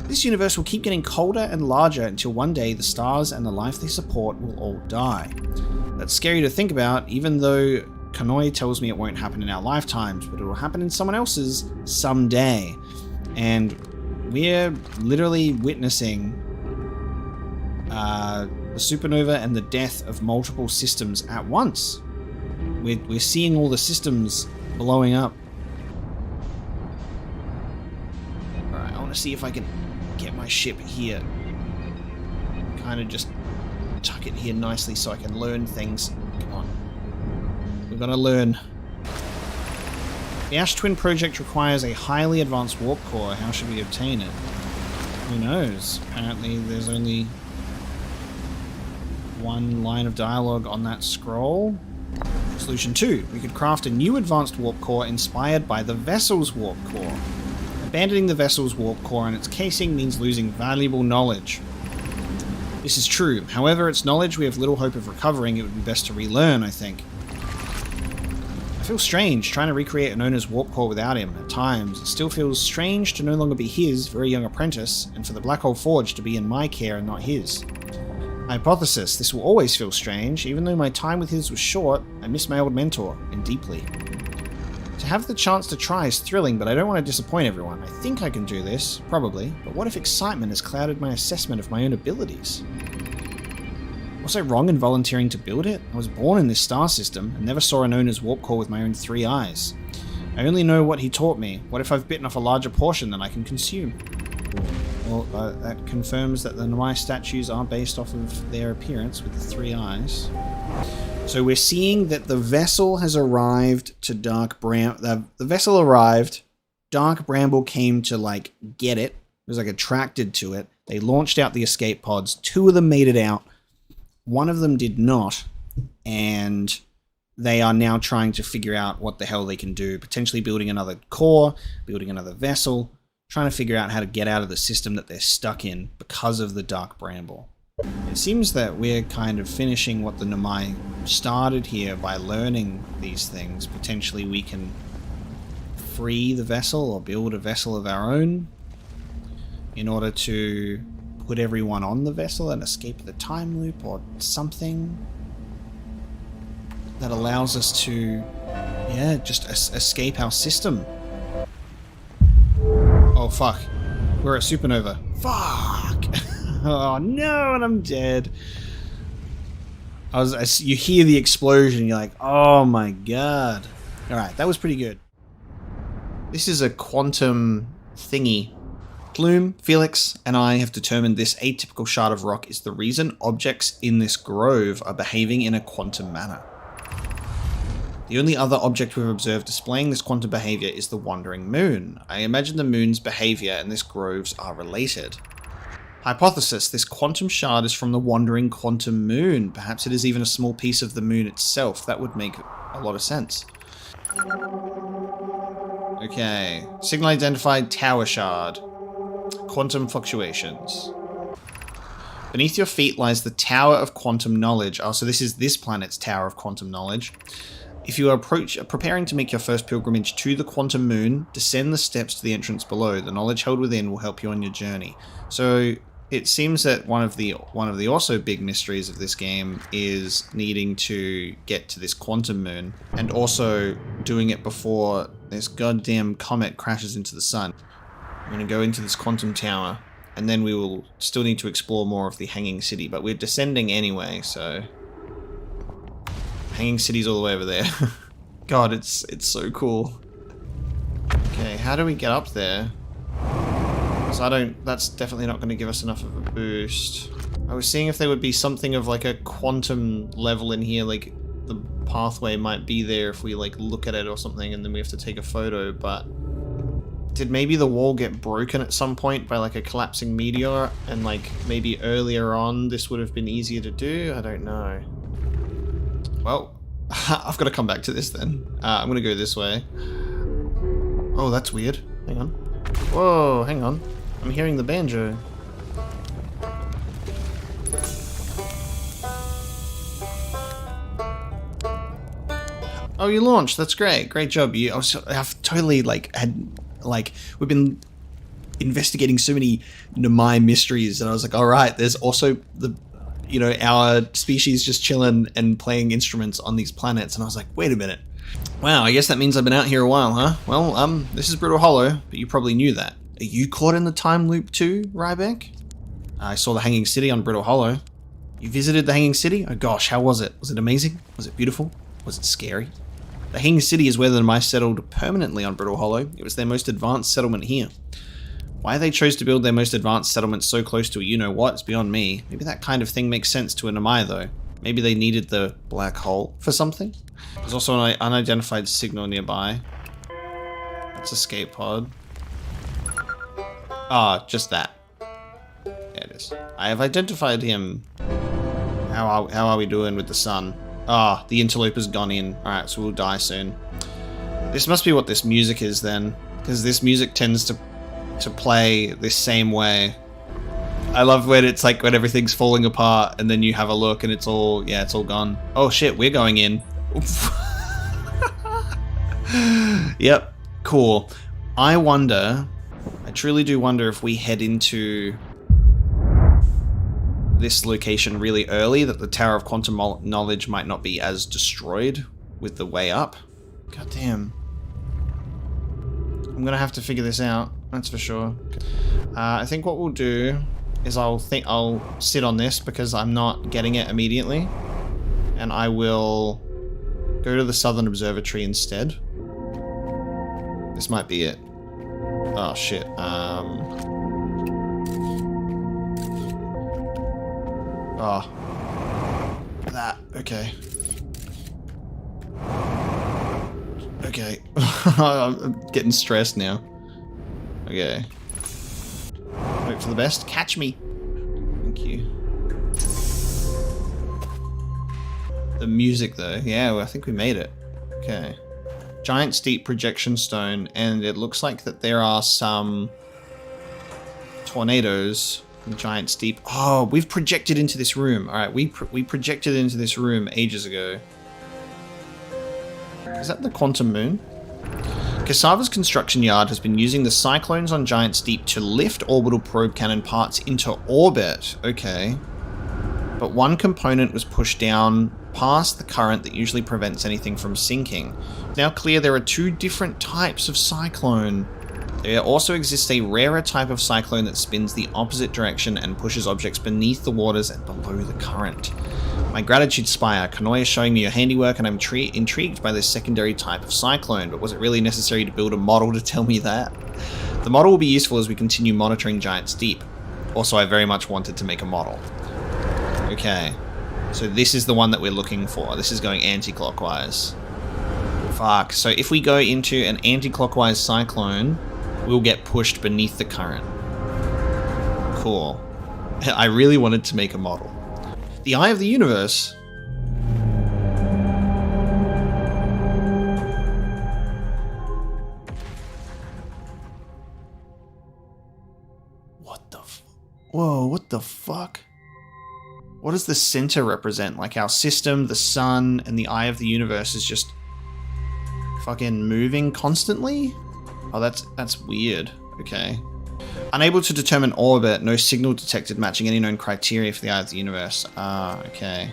This universe will keep getting colder and larger until one day the stars and the life they support will all die. That's scary to think about, even though Kanoi tells me it won't happen in our lifetimes, but it will happen in someone else's someday. And we're literally witnessing the supernova and the death of multiple systems at once. We're seeing all the systems blowing up. Alright, I want to see if I can get my ship here. Kind of just tuck it here nicely so I can learn things. Come on. We're gonna learn. The Ash Twin project requires a highly advanced warp core. How should we obtain it? Who knows? Apparently there's only one line of dialogue on that scroll. Solution 2. We could craft a new advanced warp core inspired by the vessel's warp core. Abandoning the vessel's warp core and its casing means losing valuable knowledge. This is true. However, it's knowledge we have little hope of recovering. It would be best to relearn, I think. I feels strange trying to recreate an owner's warp core without him. At times, it still feels strange to no longer be his very young apprentice, and for the Black Hole Forge to be in my care and not his. Hypothesis, this will always feel strange. Even though my time with his was short, I miss my old mentor, and deeply. To have the chance to try is thrilling, but I don't want to disappoint everyone. I think I can do this, probably, but what if excitement has clouded my assessment of my own abilities? Was I wrong in volunteering to build it? I was born in this star system, and never saw an owner's warp core with my own 3 eyes. I only know what he taught me. What if I've bitten off a larger portion than I can consume? Well, that confirms that the Nomai statues are based off of their appearance with the 3 eyes. So we're seeing that the vessel has arrived to Dark Bramble. The vessel arrived. Dark Bramble came to, like, get it. It was, like, attracted to it. They launched out the escape pods. 2 of them made it out. 1 of them did not. And they are now trying to figure out what the hell they can do. Potentially building another core, building another vessel. Trying to figure out how to get out of the system that they're stuck in because of the Dark Bramble. It seems that we're kind of finishing what the Nomai started here by learning these things. Potentially we can free the vessel or build a vessel of our own in order to put everyone on the vessel and escape the time loop or something that allows us to, yeah, just escape our system. Oh, fuck. We're at Supernova. Fuck! Oh, no, and I'm dead. You hear the explosion, you're like, oh my god. Alright, that was pretty good. This is a quantum thingy. Plume, Felix, and I have determined this atypical shard of rock is the reason objects in this grove are behaving in a quantum manner. The only other object we've observed displaying this quantum behavior is the wandering moon. I imagine the moon's behavior and this groves are related. Hypothesis, this quantum shard is from the wandering quantum moon. Perhaps it is even a small piece of the moon itself. That would make a lot of sense. Okay. Signal identified tower shard. Quantum fluctuations. Beneath your feet lies the Tower of Quantum Knowledge. Oh, so this is this planet's Tower of Quantum Knowledge. If you are preparing to make your first pilgrimage to the quantum moon, descend the steps to the entrance below. The knowledge held within will help you on your journey. So it seems that one of the also big mysteries of this game is needing to get to this quantum moon and also doing it before this goddamn comet crashes into the sun. I'm going to go into this quantum tower and then we will still need to explore more of the Hanging City, but we're descending anyway, so Hanging City's all the way over there. God, it's so cool. Okay, how do we get up there? Because that's definitely not going to give us enough of a boost. I was seeing if there would be something of like a quantum level in here, like the pathway might be there if we like look at it or something and then we have to take a photo, but did maybe the wall get broken at some point by like a collapsing meteor and like maybe earlier on this would have been easier to do? I don't know. Well, I've got to come back to this then. I'm going to go this way. Oh, that's weird. Hang on. Whoa, hang on. I'm hearing the banjo. Oh, you launched. That's great. Great job. I've totally we've been investigating so many Nomai mysteries and I was like, all right, there's also our species just chilling and playing instruments on these planets. And I was like, wait a minute. Wow, I guess that means I've been out here a while, huh? Well, this is Brittle Hollow, but you probably knew that. Are you caught in the time loop too, Rybeck? I saw the Hanging City on Brittle Hollow. You visited the Hanging City? Oh gosh, how was it? Was it amazing? Was it beautiful? Was it scary? The Hanging City is where the Nomai settled permanently on Brittle Hollow. It was their most advanced settlement here. Why they chose to build their most advanced settlement so close to a you-know-what is beyond me. Maybe that kind of thing makes sense to a Nomai, though. Maybe they needed the black hole for something? There's also an unidentified signal nearby. That's escape pod. Ah, just that. There it is. I have identified him. How are we doing with the sun? Ah, the interloper's gone in. Alright, so we'll die soon. This must be what this music is then. Because this music tends to play this same way. I love when it's like when everything's falling apart and then you have a look and it's all gone. Oh shit, we're going in. Yep, cool. I truly do wonder if we head into this location really early, that the Tower of Quantum Knowledge might not be as destroyed with the way up. God damn. I'm gonna have to figure this out, that's for sure. I think what we'll do is I'll sit on this because I'm not getting it immediately, and I will go to the Southern Observatory instead. This might be it. Oh shit. Oh. That. Okay. Okay. I'm getting stressed now. Okay. Hope for the best. Catch me. Thank you. The music though. Yeah, well, I think we made it. Okay. Giant steep projection stone, and it looks like that there are some tornadoes from giant steep. Oh, we've projected into this room. All right, we projected into this room ages ago. Is that the quantum moon? Cassava's construction yard has been using the cyclones on Giant Steep to lift orbital probe cannon parts into orbit. Okay. But one component was pushed down past the current that usually prevents anything from sinking. It's now clear there are two different types of cyclone. There also exists a rarer type of cyclone that spins the opposite direction and pushes objects beneath the waters and below the current. My gratitude, Spire. Kanoi is showing me your handiwork, and I'm intrigued by this secondary type of cyclone, but was it really necessary to build a model to tell me that? The model will be useful as we continue monitoring Giant Steep. Also, I very much wanted to make a model. Okay. So this is the one that we're looking for. This is going anti-clockwise. Fuck. So if we go into an anti-clockwise cyclone, we'll get pushed beneath the current. Cool. I really wanted to make a model. The Eye of the Universe. What the whoa, what the fuck? What does the center represent? Like our system, the sun, and the Eye of the Universe is just fucking moving constantly? Oh, that's weird. Okay. Unable to determine orbit, no signal detected matching any known criteria for the Eye of the Universe. Ah, okay.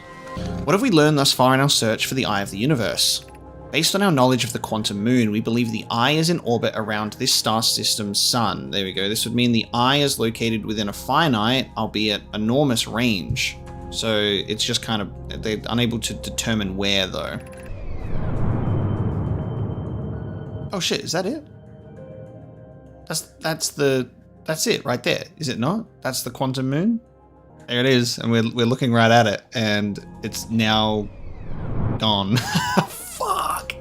What have we learned thus far in our search for the Eye of the Universe? Based on our knowledge of the quantum moon, we believe the Eye is in orbit around this star system's sun. There we go. This would mean the Eye is located within a finite, albeit enormous range. So it's just kind of, they're unable to determine where though. Oh shit, is that it? That's it right there, is it not? That's the quantum moon? There it is, and we're looking right at it, and it's now gone. Fuck!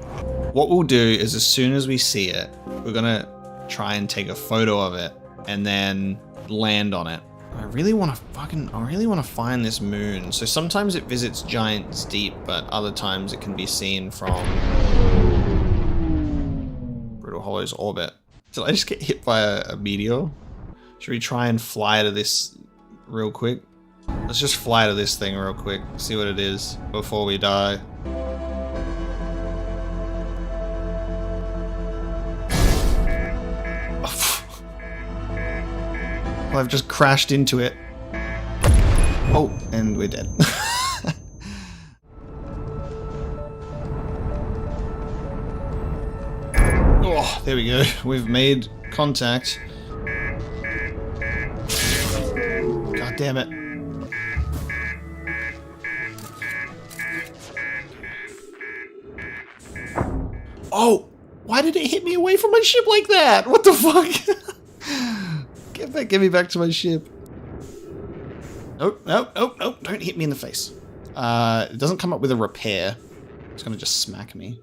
What we'll do is as soon as we see it, we're gonna try and take a photo of it, and then land on it. I really want to find this moon. So sometimes it visits Giant Steep, but other times it can be seen from Brittle Hollow's orbit. Did I just get hit by a meteor? Should we try and fly to this real quick? Let's just fly to this thing real quick, see what it is before we die. Well, I've just crashed into it. Oh, and we're dead. Oh, there we go. We've made contact. God damn it. Oh, why did it hit me away from my ship like that? What the fuck? Get me back to my ship. Nope, nope, nope, nope. Don't hit me in the face. It doesn't come up with a repair. It's gonna just smack me.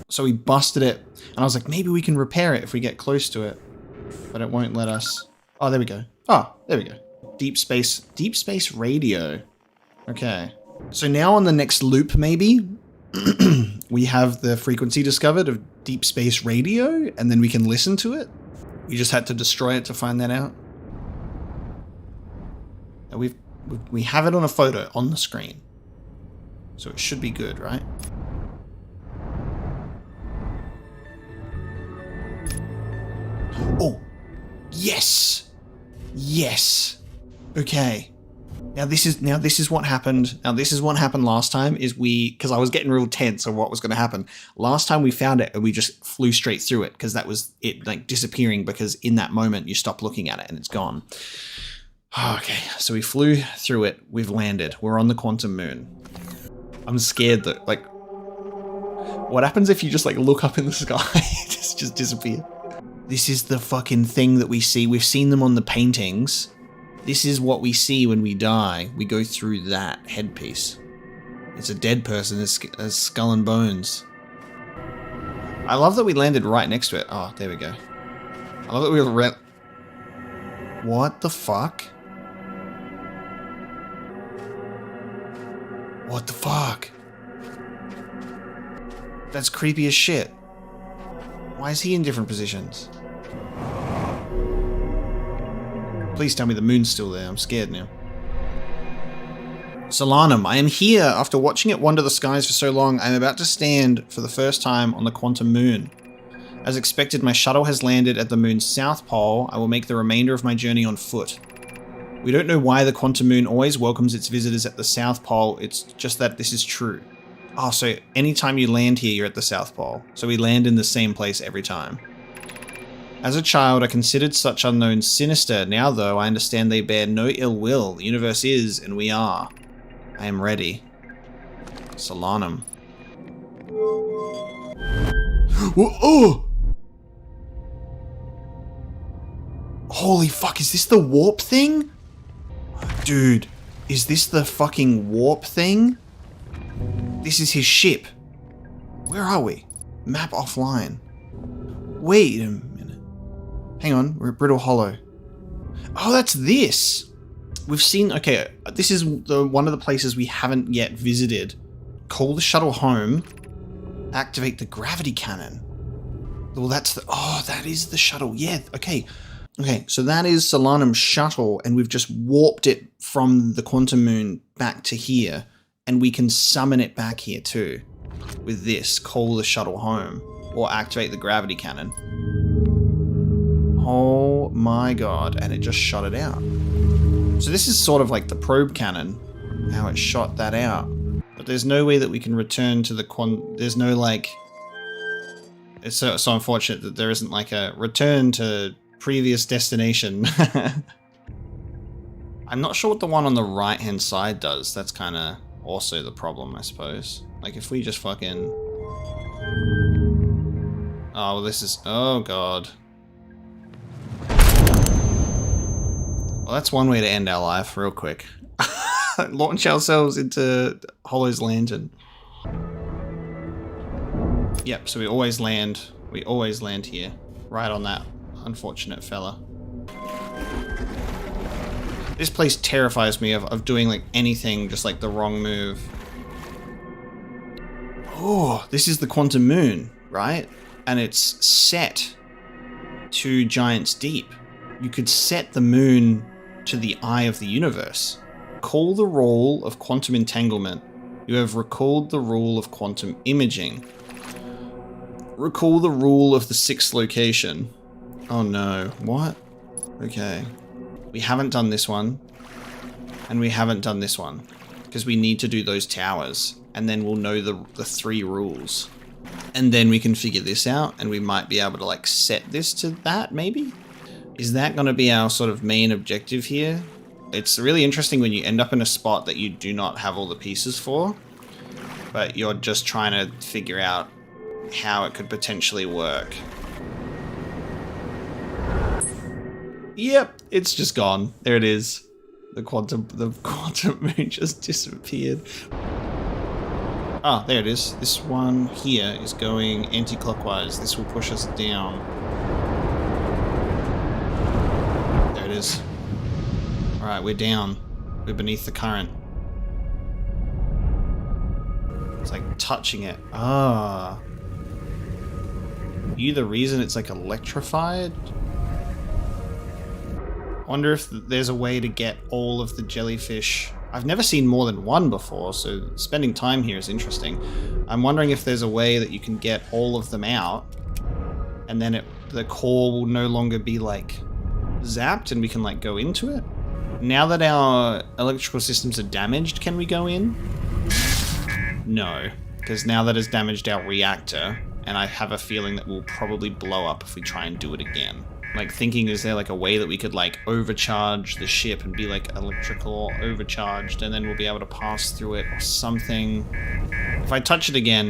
So we busted it, and I was like, maybe we can repair it if we get close to it. But it won't let us. Oh, there we go. Oh, there we go. Deep space radio. Okay. So now on the next loop, maybe, we have the frequency discovered of deep space radio, and then we can listen to it. We just had to destroy it to find that out. And we have it on a photo on the screen. So it should be good, right? Yes! Yes! Okay. Now this is what happened. Now this is what happened last time, is because I was getting real tense on what was going to happen. Last time we found it and we just flew straight through it, because that was it, like disappearing, because in that moment you stop looking at it and it's gone. Okay, so we flew through it. We've landed. We're on the quantum moon. I'm scared though. Like, what happens if you just like look up in the sky? just disappear. This is the fucking thing that we see. We've seen them on the paintings. This is what we see when we die. We go through that headpiece. It's a dead person, a skull and bones. I love that we landed right next to it. Oh, there we go. I love that we were... What the fuck? What the fuck? That's creepy as shit. Why is he in different positions? Please tell me the moon's still there. I'm scared now. Solanum, I am here. After watching it wander the skies for so long, I am about to stand for the first time on the quantum moon. As expected, my shuttle has landed at the moon's south pole. I will make the remainder of my journey on foot. We don't know why the quantum moon always welcomes its visitors at the South Pole, it's just that this is true. Oh, so anytime you land here, you're at the South Pole. So we land in the same place every time. As a child, I considered such unknowns sinister. Now, though, I understand they bear no ill will. The universe is, and we are. I am ready. Solanum. Oh! Holy fuck, is this the warp thing? Dude, is this the fucking warp thing? This is his ship. Where are we? Map offline. Wait a minute. Hang on, we're at Brittle Hollow. Oh, that's this. We've seen, okay, this is one of the places we haven't yet visited. Call the shuttle home. Activate the gravity cannon. Well, that's the, oh, that is the shuttle. Yeah, okay. Okay, so that is Solanum's shuttle, and we've just warped it from the quantum moon back to here, and we can summon it back here too. With this, call the shuttle home, or activate the gravity cannon. Oh my god, and it just shot it out. So this is sort of like the probe cannon, how it shot that out. But there's no way that we can return to the there's no like... It's so unfortunate that there isn't like a return to previous destination. I'm not sure what the one on the right hand side does. That's kind of also the problem, I suppose. Like if we just fucking... Oh, well, this is... Oh god. Well, that's one way to end our life real quick. Launch ourselves into Hollow's Lantern. Yep, so we always land here. Right on that unfortunate fella. This place terrifies me of doing like anything, just like the wrong move. Oh, this is the quantum moon, right? And it's set to Giants Deep. You could set the moon to the eye of the universe. Call the rule of quantum entanglement. You have recalled the rule of quantum imaging. Recall the rule of the sixth location. Oh no, what? Okay. We haven't done this one. And we haven't done this one. Because we need to do those towers. And then we'll know the three rules. And then we can figure this out. And we might be able to like set this to that, maybe? Is that going to be our sort of main objective here? It's really interesting when you end up in a spot that you do not have all the pieces for. But you're just trying to figure out how it could potentially work. Yep, it's just gone. There it is. The quantum moon just disappeared. Ah, there it is. This one here is going anti-clockwise. This will push us down. There it is. Alright, we're down. We're beneath the current. It's like touching it. Ah. You the reason it's like electrified? I wonder if there's a way to get all of the jellyfish. I've never seen more than one before, so spending time here is interesting. I'm wondering if there's a way that you can get all of them out, and then the core will no longer be like zapped and we can like go into it. Now that our electrical systems are damaged, can we go in? No, because now that has damaged our reactor, and I have a feeling that we'll probably blow up if we try and do it again. Like thinking, is there like a way that we could like overcharge the ship and be like electrical overcharged, and then we'll be able to pass through it or something. If I touch it again,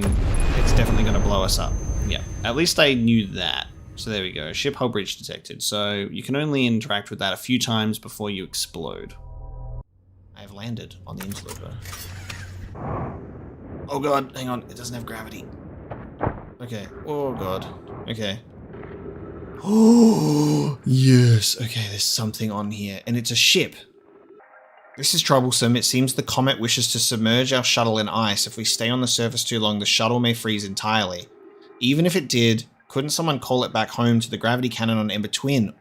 it's definitely going to blow us up. Yeah, at least I knew that. So there we go, ship hull breach detected. So you can only interact with that a few times before you explode. I have landed on the Interloper. Oh god, hang on, it doesn't have gravity. Okay, oh god, okay. Oh, yes. Okay, there's something on here. And it's a ship. This is troublesome. It seems the comet wishes to submerge our shuttle in ice. If we stay on the surface too long, the shuttle may freeze entirely. Even if it did, couldn't someone call it back home to the gravity cannon on Ember Twin?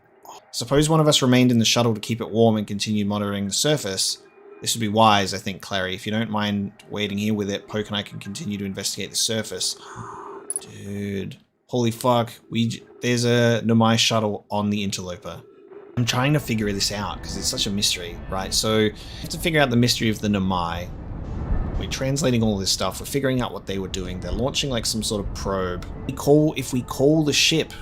Suppose one of us remained in the shuttle to keep it warm and continued monitoring the surface. This would be wise, I think, Clary. If you don't mind waiting here with it, Poke and I can continue to investigate the surface. Dude. Holy fuck, there's a Nomai shuttle on the Interloper. I'm trying to figure this out because it's such a mystery, right? So we have to figure out the mystery of the Nomai. We're translating all this stuff. We're figuring out what they were doing. They're launching like some sort of probe. If we call the ship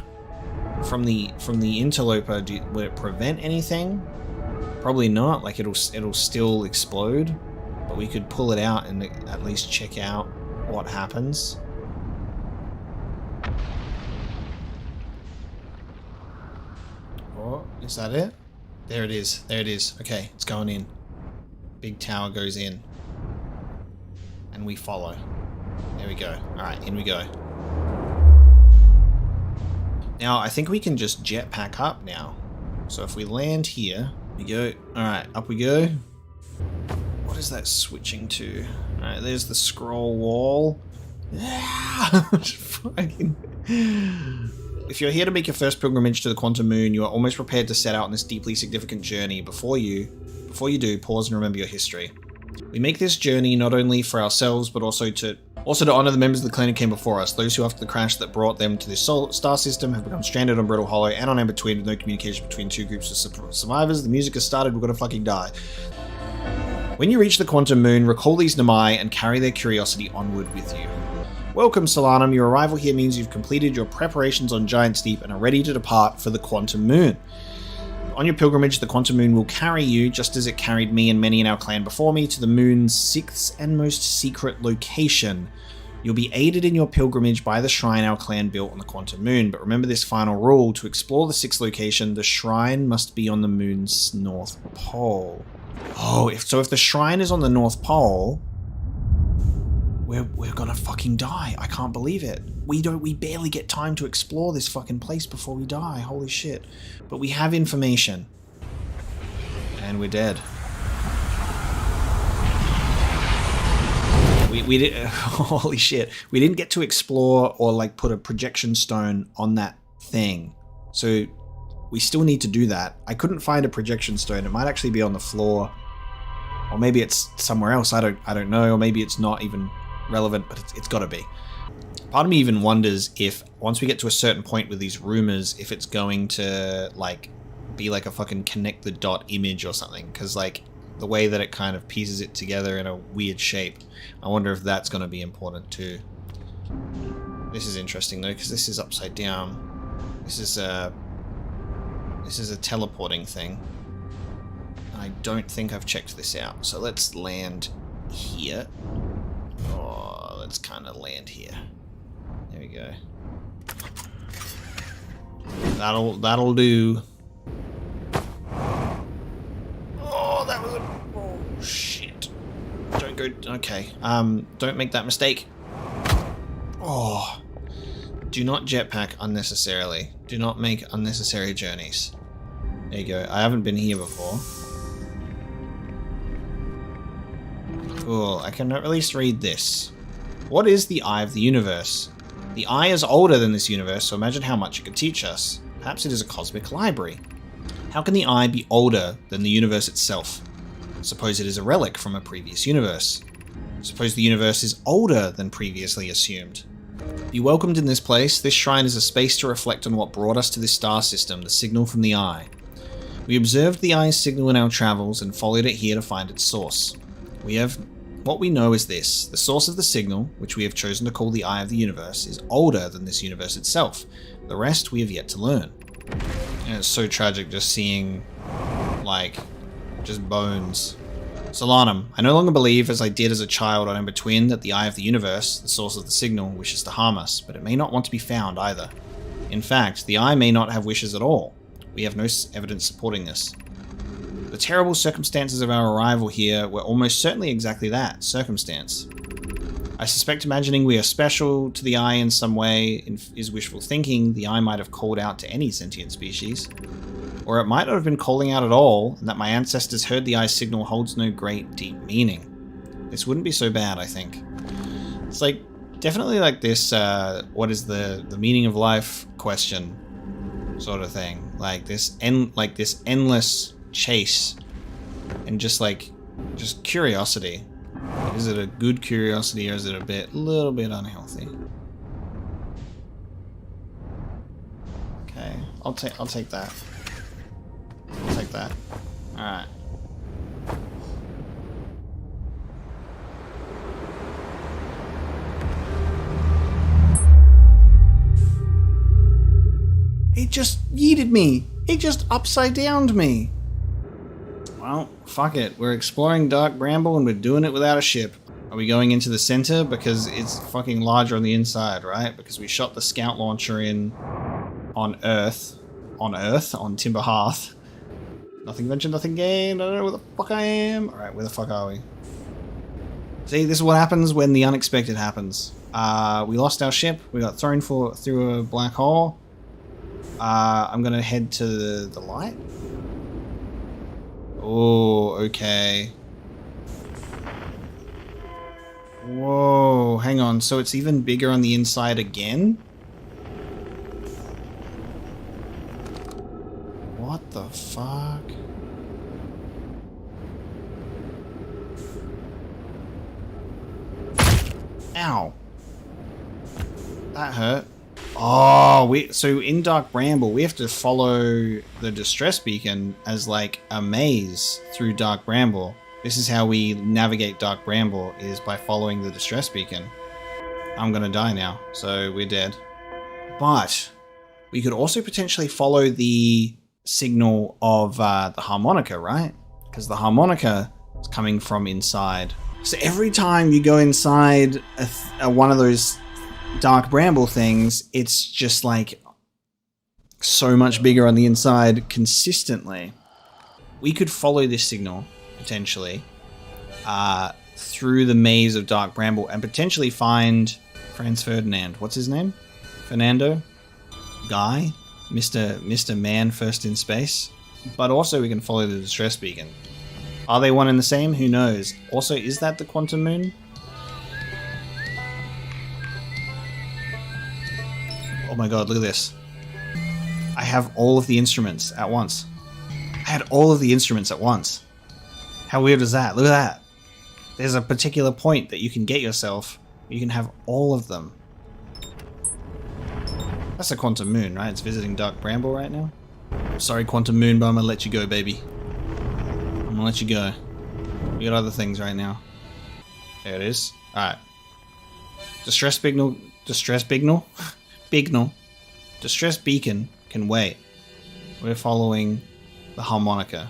from the Interloper, will it prevent anything? Probably not. Like it'll still explode, but we could pull it out and at least check out what happens. Is that it? There it is. There it is. Okay, it's going in. Big tower goes in. And we follow. There we go. Alright, in we go. Now, I think we can just jetpack up now. So if we land here, we go. Alright, up we go. What is that switching to? Alright, there's the scroll wall. Fucking... If you're here to make your first pilgrimage to the Quantum Moon, you are almost prepared to set out on this deeply significant journey. Before you do, pause and remember your history. We make this journey not only for ourselves, but also to honor the members of the clan who came before us, those who after the crash that brought them to this star system have become stranded on Brittle Hollow and on Ember Twin with no communication between two groups of survivors. The music has started, we're gonna fucking die. When you reach the Quantum Moon, recall these Nomai and carry their curiosity onward with you. Welcome, Solanum. Your arrival here means you've completed your preparations on Giant's Deep and are ready to depart for the Quantum Moon. On your pilgrimage, the Quantum Moon will carry you, just as it carried me and many in our clan before me, to the moon's sixth and most secret location. You'll be aided in your pilgrimage by the shrine our clan built on the Quantum Moon, but remember this final rule: to explore the sixth location, the shrine must be on the moon's north pole. Oh, if the shrine is on the North Pole, we're gonna fucking die. I can't believe it. We barely get time to explore this fucking place before we die. Holy shit. But we have information. And we're dead. We did, holy shit. We didn't get to explore or like put a projection stone on that thing. So we still need to do that. I couldn't find a projection stone. It might actually be on the floor. Or maybe it's somewhere else. I don't know. Or maybe it's not even relevant, but it's got to be. Part of me even wonders if once we get to a certain point with these rumors, if it's going to like be like a fucking connect the dot image or something, because like the way that it kind of pieces it together in a weird shape, I wonder if that's going to be important too. This is interesting though, because this is upside down. This is a teleporting thing. I don't think I've checked this out, so let's land here. Oh, let's kind of land here. There we go. That'll do. Oh, that was oh shit. Don't go. Okay. Don't make that mistake. Oh. Do not jetpack unnecessarily. Do not make unnecessary journeys. There you go. I haven't been here before. Cool, I can at least read this. What is the Eye of the Universe? The Eye is older than this universe, so imagine how much it could teach us. Perhaps it is a cosmic library. How can the Eye be older than the universe itself? Suppose it is a relic from a previous universe. Suppose the universe is older than previously assumed. Be welcomed in this place. This shrine is a space to reflect on what brought us to this star system, the signal from the Eye. We observed the eye's signal in our travels and followed it here to find its source. What we know is this. The source of the signal, which we have chosen to call the Eye of the Universe, is older than this universe itself. The rest we have yet to learn. And it's so tragic just seeing, like, just bones. Solanum, I no longer believe, as I did as a child or number twin, that the Eye of the Universe, the source of the signal, wishes to harm us, but it may not want to be found either. In fact, the Eye may not have wishes at all. We have no evidence supporting this. The terrible circumstances of our arrival here were almost certainly exactly that, circumstance. I suspect imagining we are special to the Eye in some way is wishful thinking. The Eye might have called out to any sentient species. Or it might not have been calling out at all, and that my ancestors heard the Eye's signal holds no great, deep meaning. This wouldn't be so bad, I think. It's like, definitely like this, what is the meaning of life question sort of thing. Like this endless chase and just curiosity. Is it a good curiosity or is it a little bit unhealthy? Okay, I'll take that. I'll take that. Alright. It just yeeted me. It just upside downed me. Well, fuck it. We're exploring Dark Bramble and we're doing it without a ship. Are we going into the center? Because it's fucking larger on the inside, right? Because we shot the scout launcher in on Earth, on Timber Hearth. Nothing ventured, nothing gained. I don't know where the fuck I am. Alright, where the fuck are we? See, this is what happens when the unexpected happens. We lost our ship. We got thrown through a black hole. I'm gonna head to the light. Oh, okay. Whoa, hang on. So it's even bigger on the inside again? What the fuck? Ow. That hurt. Oh, so in Dark Bramble, we have to follow the distress beacon as like a maze through Dark Bramble. This is how we navigate Dark Bramble, is by following the distress beacon. I'm gonna die now, so we're dead. But we could also potentially follow the signal of the harmonica, right? Because the harmonica is coming from inside. So every time you go inside one of those Dark Bramble things, it's just like so much bigger on the inside consistently. We could follow this signal potentially through the maze of Dark Bramble and potentially find Franz Ferdinand. What's his name? Fernando? Guy? Mr. Man First in Space? But also we can follow the distress beacon. Are they one and the same? Who knows? Also, is that the quantum moon? Oh my god, look at this. I have all of the instruments at once. I had all of the instruments at once. How weird is that? Look at that. There's a particular point that you can get yourself. You can have all of them. That's a quantum moon, right? It's visiting Dark Bramble right now. Sorry, quantum moon, but I'm gonna let you go, baby. I'm gonna let you go. We got other things right now. There it is. Alright. Distress signal. Distress signal? Bignal. Distress beacon can wait. We're following the harmonica.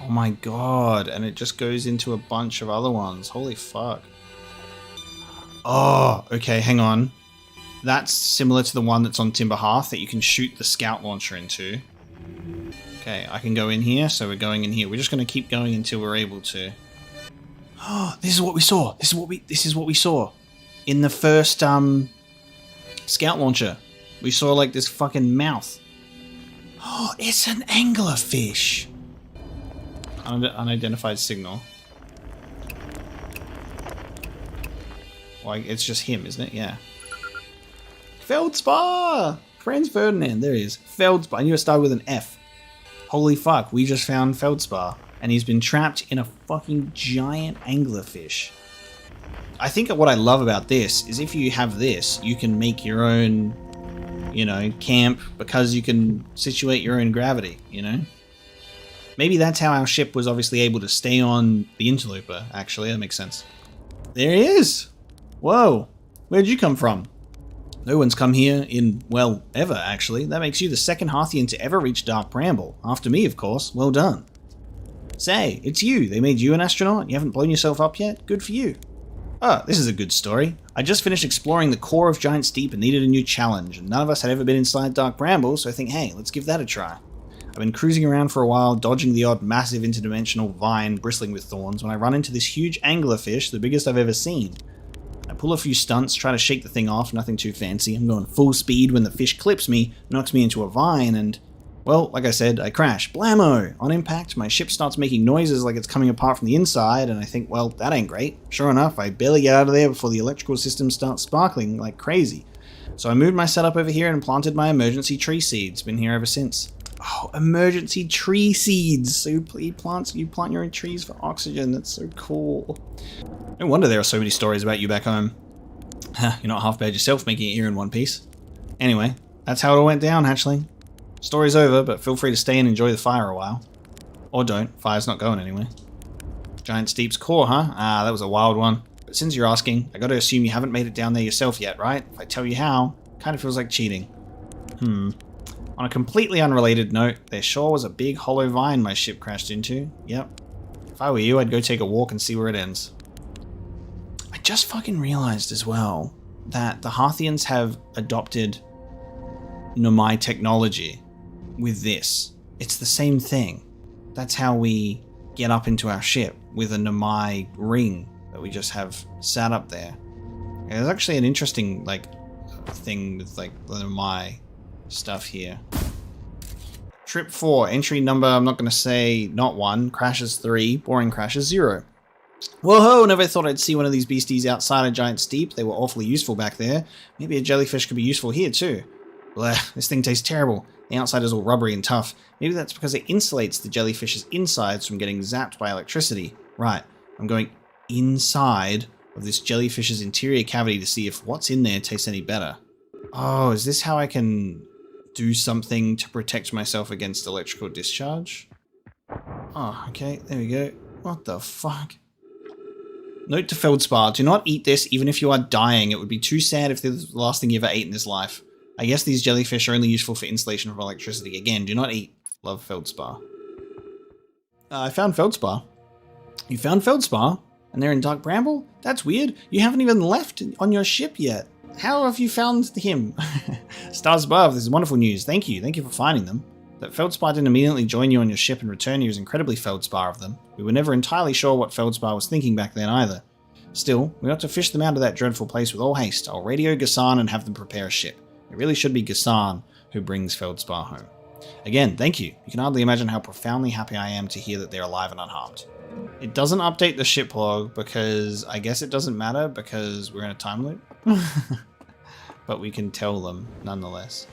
Oh my god, and it just goes into a bunch of other ones. Holy fuck. Oh, okay, hang on. That's similar to the one that's on Timber Hearth that you can shoot the scout launcher into. Okay, I can go in here, so we're going in here. We're just going to keep going until we're able to. Oh, this is what we saw. This is what we saw in the first scout launcher. We saw like this fucking mouth. Oh, it's an anglerfish. Unidentified signal. Like, it's just him, isn't it? Yeah. Feldspar! Franz Ferdinand, there he is. Feldspar. I knew it started with an F. Holy fuck, we just found Feldspar. And he's been trapped in a fucking giant anglerfish. I think what I love about this is if you have this, you can make your own, you know, camp because you can situate your own gravity, you know? Maybe that's how our ship was obviously able to stay on the Interloper, actually. That makes sense. There he is! Whoa! Where'd you come from? No one's come here in, well, ever, actually. That makes you the second Hearthian to ever reach Dark Bramble. After me, of course. Well done. Say, it's you. They made you an astronaut? You haven't blown yourself up yet? Good for you. Oh, this is a good story. I just finished exploring the core of Giant's Deep and needed a new challenge, and none of us had ever been inside Dark Bramble, so I think, hey, let's give that a try. I've been cruising around for a while, dodging the odd massive interdimensional vine bristling with thorns, when I run into this huge anglerfish, the biggest I've ever seen. I pull a few stunts, try to shake the thing off, nothing too fancy. I'm going full speed when the fish clips me, knocks me into a vine, and, well, like I said, I crash. Blammo! On impact, my ship starts making noises like it's coming apart from the inside, and I think, well, that ain't great. Sure enough, I barely get out of there before the electrical system starts sparkling like crazy. So I moved my setup over here and planted my emergency tree seeds. Been here ever since. Oh, emergency tree seeds! So you plant your own trees for oxygen. That's so cool. No wonder there are so many stories about you back home. You're not half bad yourself making it here in one piece. Anyway, that's how it all went down, actually. Story's over, but feel free to stay and enjoy the fire a while. Or don't. Fire's not going anywhere. Giant's Deep's core, huh? Ah, that was a wild one. But since you're asking, I gotta assume you haven't made it down there yourself yet, right? If I tell you how, kind of feels like cheating. On a completely unrelated note, there sure was a big hollow vine my ship crashed into. Yep. If I were you, I'd go take a walk and see where it ends. I just fucking realized as well that the Hearthians have adopted Nomai technology with this. It's the same thing. That's how we get up into our ship, with a Nomai ring that we just have sat up there. Yeah, there's actually an interesting, like, thing with, like, the Nomai stuff here. Trip 4, entry number, I'm not going to say not 1, crashes 3, boring crashes 0. Whoa, never thought I'd see one of these beasties outside of Giant's Deep. They were awfully useful back there. Maybe a jellyfish could be useful here too. Blech, this thing tastes terrible. The outside is all rubbery and tough. Maybe that's because it insulates the jellyfish's insides from getting zapped by electricity. Right, I'm going inside of this jellyfish's interior cavity to see if what's in there tastes any better. Oh, is this how I can do something to protect myself against electrical discharge? Oh, okay, there we go. What the fuck? Note to Feldspar, do not eat this even if you are dying. It would be too sad if this was the last thing you ever ate in this life. I guess these jellyfish are only useful for insulation from electricity. Again, do not eat. Love Feldspar. I found Feldspar. You found Feldspar? And they're in Dark Bramble? That's weird. You haven't even left on your ship yet. How have you found him? Stars above, this is wonderful news. Thank you. Thank you for finding them. That Feldspar didn't immediately join you on your ship and return you is incredibly Feldspar of them. We were never entirely sure what Feldspar was thinking back then either. Still, we ought to fish them out of that dreadful place with all haste. I'll radio Gassan and have them prepare a ship. It really should be Gassan who brings Feldspar home. Again, thank you. You can hardly imagine how profoundly happy I am to hear that they're alive and unharmed. It doesn't update the ship log because I guess it doesn't matter because we're in a time loop. But we can tell them nonetheless.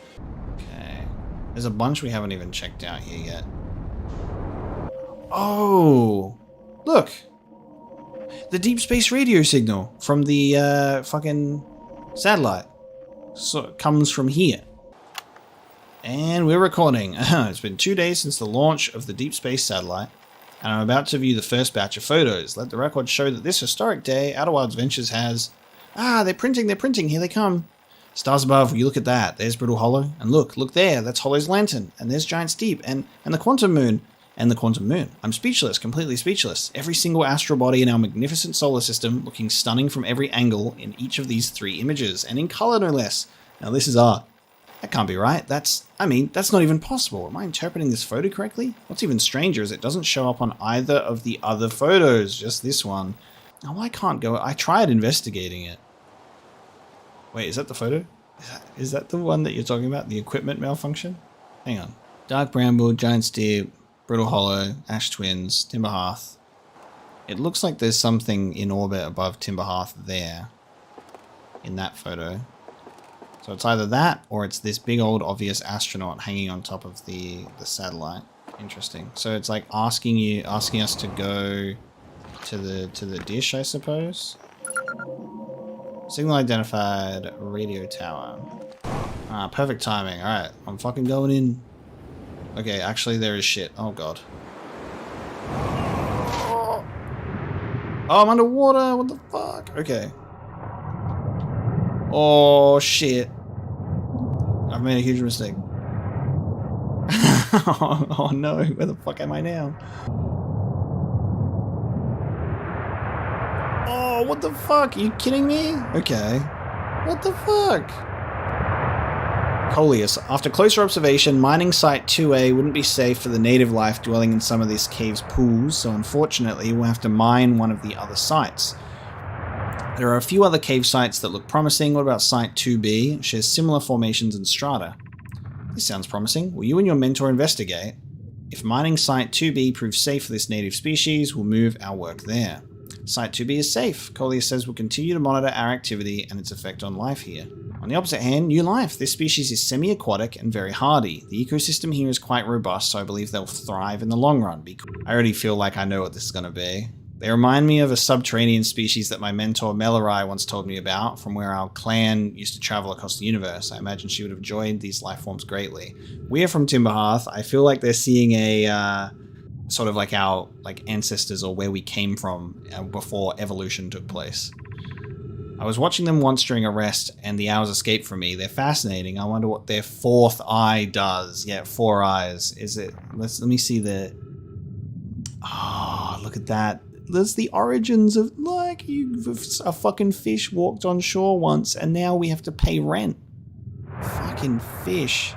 Okay. There's a bunch we haven't even checked out here yet. Oh! Look! The deep space radio signal from the fucking satellite. So it comes from here. And we're recording. It's been 2 days since the launch of the deep space satellite, and I'm about to view the first batch of photos. Let the record show that this historic day, Outer Wilds Ventures has... Ah, they're printing, here they come. Stars above, will you look at that? There's Brittle Hollow, and look there, that's Hollow's lantern, and there's Giant's Deep, and the Quantum Moon, and the Quantum Moon. I'm speechless, completely speechless. Every single astral body in our magnificent solar system looking stunning from every angle in each of these 3 images, and in color no less. Now this is art. That can't be right. That's not even possible. Am I interpreting this photo correctly? What's even stranger is it doesn't show up on either of the other photos, just this one. Now I can't go, I tried investigating it. Wait, is that the photo? Is that the one that you're talking about? The equipment malfunction? Hang on. Dark Bramble, Giant's Deep, Brittle Hollow, Ash Twins, Timber Hearth. It looks like there's something in orbit above Timber Hearth there. In that photo. So it's either that, or it's this big old obvious astronaut hanging on top of the satellite. Interesting. So it's like asking us to go to the dish, I suppose. Signal identified, radio tower. Ah, perfect timing. Alright, I'm fucking going in. Okay, actually there is shit. Oh god. Oh, I'm underwater. What the fuck? Okay. Oh, shit. I've made a huge mistake. Oh no, where the fuck am I now? Oh, what the fuck? Are you kidding me? Okay. What the fuck? Coleus, after closer observation, mining site 2A wouldn't be safe for the native life dwelling in some of this cave's pools, so unfortunately we'll have to mine one of the other sites. There are a few other cave sites that look promising. What about site 2B? It shares similar formations and strata. This sounds promising. Will you and your mentor investigate? If mining site 2B proves safe for this native species, we'll move our work there. Site 2B is safe. Coleus says we'll continue to monitor our activity and its effect on life here. On the opposite hand, new life. This species is semi-aquatic and very hardy. The ecosystem here is quite robust, so I believe they'll thrive in the long run. I already feel like I know what this is going to be. They remind me of a subterranean species that my mentor Melerai once told me about, from where our clan used to travel across the universe. I imagine she would have enjoyed these life forms greatly. We're from Timberhearth. I feel like they're seeing a sort of like our ancestors, or where we came from before evolution took place. I was watching them once during a rest, and the hours escaped from me. They're fascinating. I wonder what their fourth eye does. Yeah, 4 eyes. Is it? Let me see the. Oh, look at that. There's the origins of, like, a fucking fish walked on shore once, and now we have to pay rent. Fucking fish.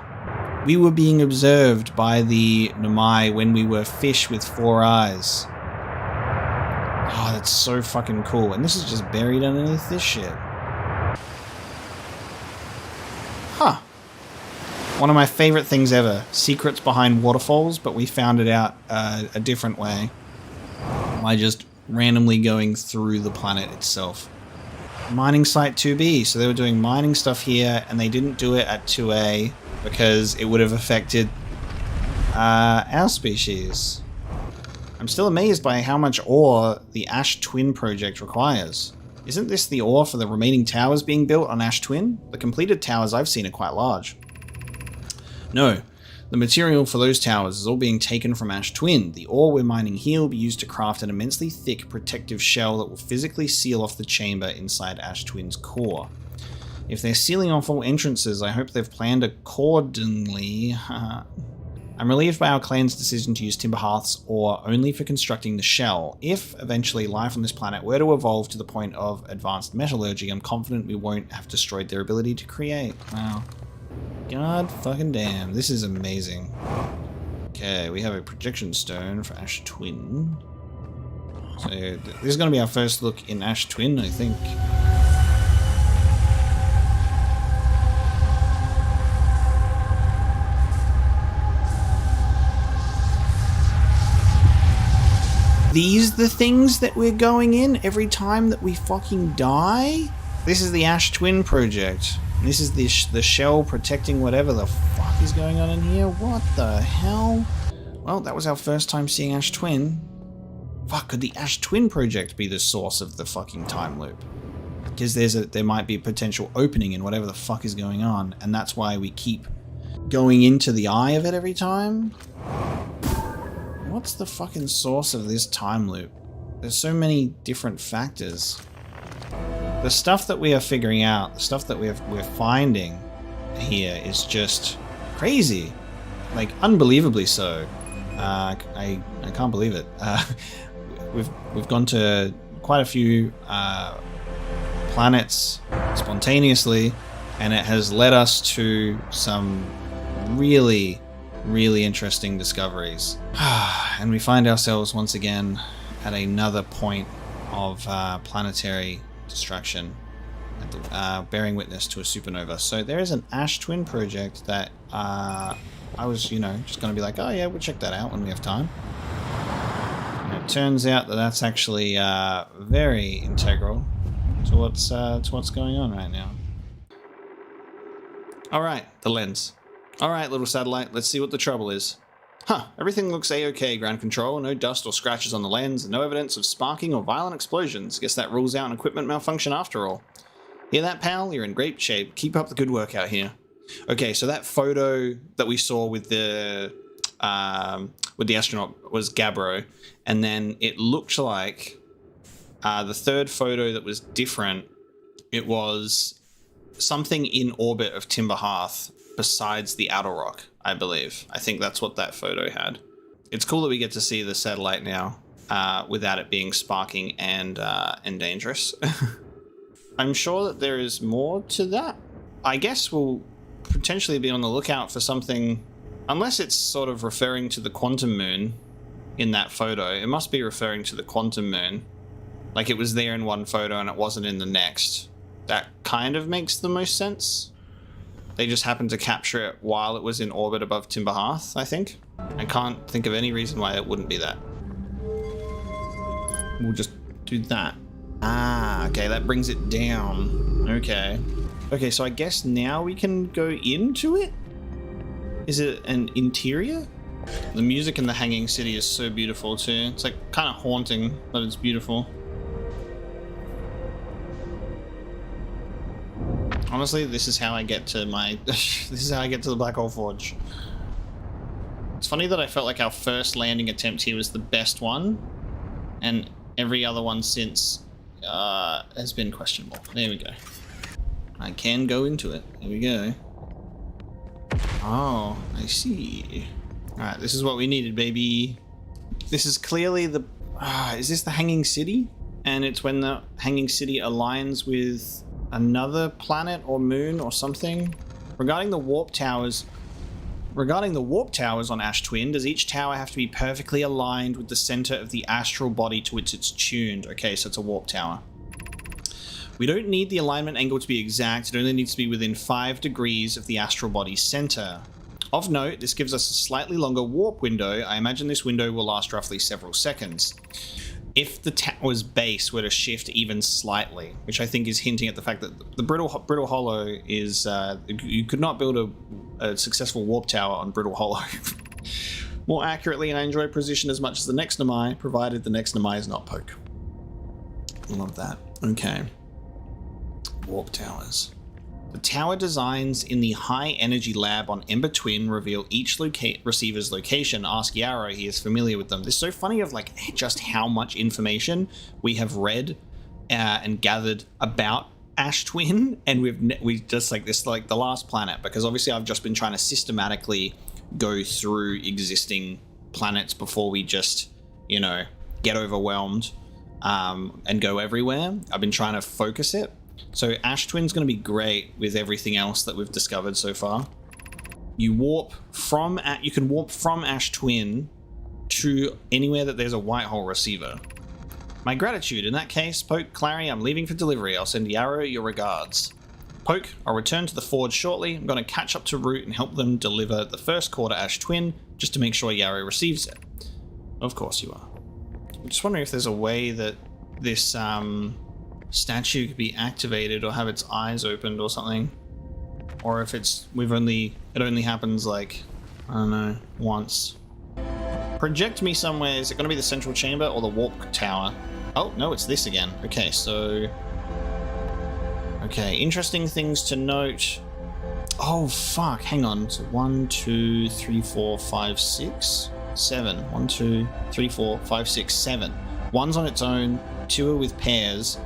We were being observed by the Nomai when we were fish with 4 eyes. Oh, that's so fucking cool. And this is just buried underneath this shit. Huh. One of my favorite things ever. Secrets behind waterfalls, but we found it out a different way. By just randomly going through the planet itself. Mining site 2B. So they were doing mining stuff here, and they didn't do it at 2A because it would have affected our species. I'm still amazed by how much ore the Ash Twin project requires. Isn't this the ore for the remaining towers being built on Ash Twin? The completed towers I've seen are quite large. No. The material for those towers is all being taken from Ash Twin. The ore we're mining here will be used to craft an immensely thick protective shell that will physically seal off the chamber inside Ash Twin's core. If they're sealing off all entrances, I hope they've planned accordingly. I'm relieved by our clan's decision to use Timberhearth's ore only for constructing the shell. If, eventually, life on this planet were to evolve to the point of advanced metallurgy, I'm confident we won't have destroyed their ability to create. Wow. God fucking damn, this is amazing. Okay, we have a projection stone for Ash Twin. So this is going to be our first look in Ash Twin, I think. These the things that we're going in every time that we fucking die? This is the Ash Twin project. This is the shell protecting whatever the fuck is going on in here. What the hell? Well, that was our first time seeing Ash Twin. Fuck, could the Ash Twin project be the source of the fucking time loop? Because there might be a potential opening in whatever the fuck is going on, and that's why we keep going into the eye of it every time? What's the fucking source of this time loop? There's so many different factors. The stuff that we are figuring out, the stuff that we're finding here is just crazy. Like, unbelievably so. I can't believe it. We've gone to quite a few planets spontaneously, and it has led us to some really, really interesting discoveries. And we find ourselves once again at another point of planetary destruction, bearing witness to a supernova. So there is an Ash Twin project that I was, just going to be like, oh yeah, we'll check that out when we have time. And it turns out that that's actually very integral to what's going on right now. All right, the lens. All right, little satellite, let's see what the trouble is. Everything looks a-okay, ground control. No dust or scratches on the lens, and no evidence of sparking or violent explosions. Guess that rules out an equipment malfunction after all. Hear that, pal? You're in great shape. Keep up the good work out here. Okay, so that photo that we saw with the astronaut was Gabbro, and then it looked like the third photo that was different. It was something in orbit of Timber Hearth besides the outer rock, I believe. I think that's what that photo had. It's cool that we get to see the satellite now without it being sparking and dangerous. I'm sure that there is more to that. I guess we'll potentially be on the lookout for something, unless it's sort of referring to the quantum moon in that photo. It must be referring to the quantum moon. Like it was there in one photo and it wasn't in the next. That kind of makes the most sense. They just happened to capture it while it was in orbit above Timber Hearth, I think. I can't think of any reason why it wouldn't be that. We'll just do that. Ah, okay, that brings it down. Okay. Okay, so I guess now we can go into it? Is it an interior? The music in the Hanging City is so beautiful too. It's like kind of haunting, but it's beautiful. Honestly, this is how I get to my... this is how I get to the Black Hole Forge. It's funny that I felt like our first landing attempt here was the best one, and every other one since has been questionable. There we go. I can go into it. Here we go. Oh, I see. Alright, this is what we needed, baby. This is clearly the... is this the Hanging City? And it's when the Hanging City aligns with another planet or moon or something. Regarding the warp towers on Ash Twin, does each tower have to be perfectly aligned with the center of the astral body to which it's tuned? Okay, so it's a warp tower. We don't need the alignment angle to be exact. It only needs to be within 5 degrees of the astral body's center. Of note, this gives us a slightly longer warp window. I imagine this window will last roughly several seconds. If the tower's base were to shift even slightly, which I think is hinting at the fact that the Brittle Hollow is... you could not build a successful warp tower on Brittle Hollow. More accurately, I enjoy position as much as the next Nomai, provided the next Nomai is not poke. Love that. Okay. Warp towers. The tower designs in the high energy lab on Ember Twin reveal each receiver's location. Ask Yarrow, he is familiar with them. This is so funny of like just how much information we have read and gathered about Ash Twin, and we just like this like the last planet, because obviously I've just been trying to systematically go through existing planets before we just, you know, get overwhelmed and go everywhere. I've been trying to focus it. So Ash Twin's going to be great with everything else that we've discovered so far. You can warp from Ash Twin to anywhere that there's a white hole receiver. My gratitude. In that case, Poke, Clary, I'm leaving for delivery. I'll send Yarrow your regards. Poke, I'll return to the Forge shortly. I'm going to catch up to Root and help them deliver the first core to Ash Twin, just to make sure Yarrow receives it. Of course you are. I'm just wondering if there's a way that this statue could be activated or have its eyes opened or something, or if it only happens like, I don't know, once. Project me somewhere. Is it going to be the central chamber or the warp tower? Oh no, it's this again. Okay, so interesting things to note. Oh fuck, hang on. So 1 2 3 4 5 6 7. 1 2 3 4 5 6 7. One's on its own, 2 are with pairs.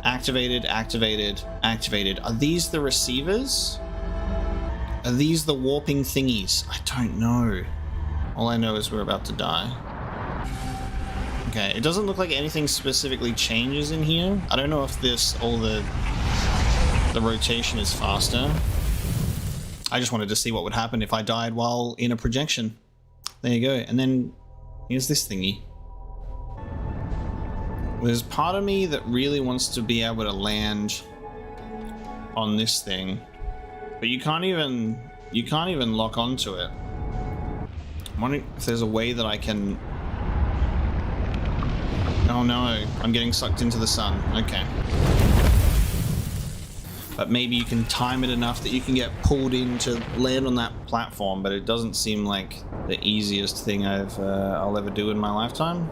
Activated, activated, activated. Are these the receivers? Are these the warping thingies? I don't know. All I know is we're about to die. Okay, it doesn't look like anything specifically changes in here. I don't know if the rotation is faster. I just wanted to see what would happen if I died while in a projection. There you go. And then here's this thingy. There's part of me that really wants to be able to land on this thing, but you can't even lock onto it. I'm wondering if there's a way that I can... Oh no, I'm getting sucked into the sun. Okay. But maybe you can time it enough that you can get pulled in to land on that platform, but it doesn't seem like the easiest thing I'll ever do in my lifetime.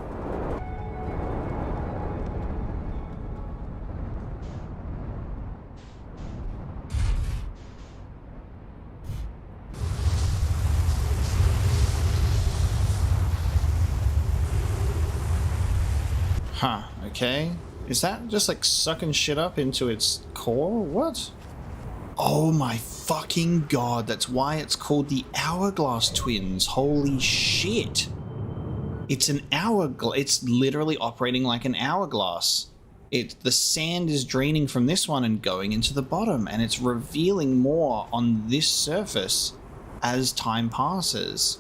Huh, okay. Is that just like sucking shit up into its core? What? Oh my fucking god, that's why it's called the Hourglass Twins. Holy shit. It's an hourglass. It's literally operating like an hourglass. The sand is draining from this one and going into the bottom, and it's revealing more on this surface as time passes.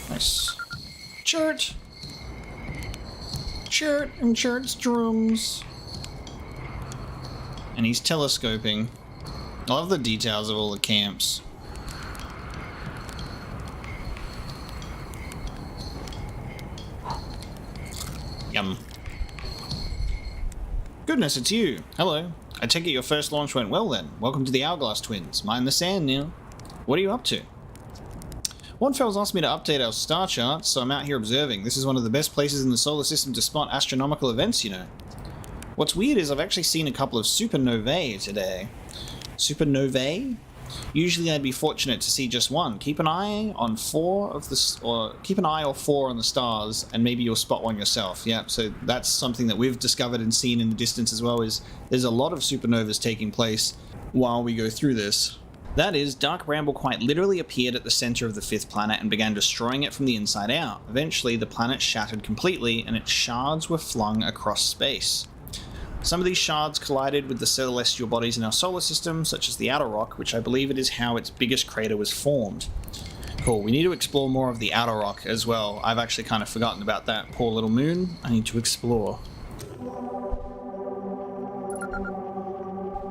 Nice. Chert! Chert and Chert's drums. And he's telescoping. I love the details of all the camps. Yum. Goodness, it's you. Hello. I take it your first launch went well then. Welcome to the Hourglass Twins. Mind the sand now. What are you up to? Onefel's asked me to update our star chart, so I'm out here observing. This is one of the best places in the solar system to spot astronomical events, you know. What's weird is I've actually seen a couple of supernovae today. Supernovae? Usually I'd be fortunate to see just one. Keep an eye on four or four on the stars, and maybe you'll spot one yourself. Yeah, so that's something that we've discovered and seen in the distance as well, is there's a lot of supernovas taking place while we go through this. That is, Dark Bramble quite literally appeared at the center of the fifth planet and began destroying it from the inside out. Eventually, the planet shattered completely, and its shards were flung across space. Some of these shards collided with the celestial bodies in our solar system, such as the outer rock, which I believe it is how its biggest crater was formed. Cool, we need to explore more of the outer rock as well. I've actually kind of forgotten about that poor little moon. I need to explore.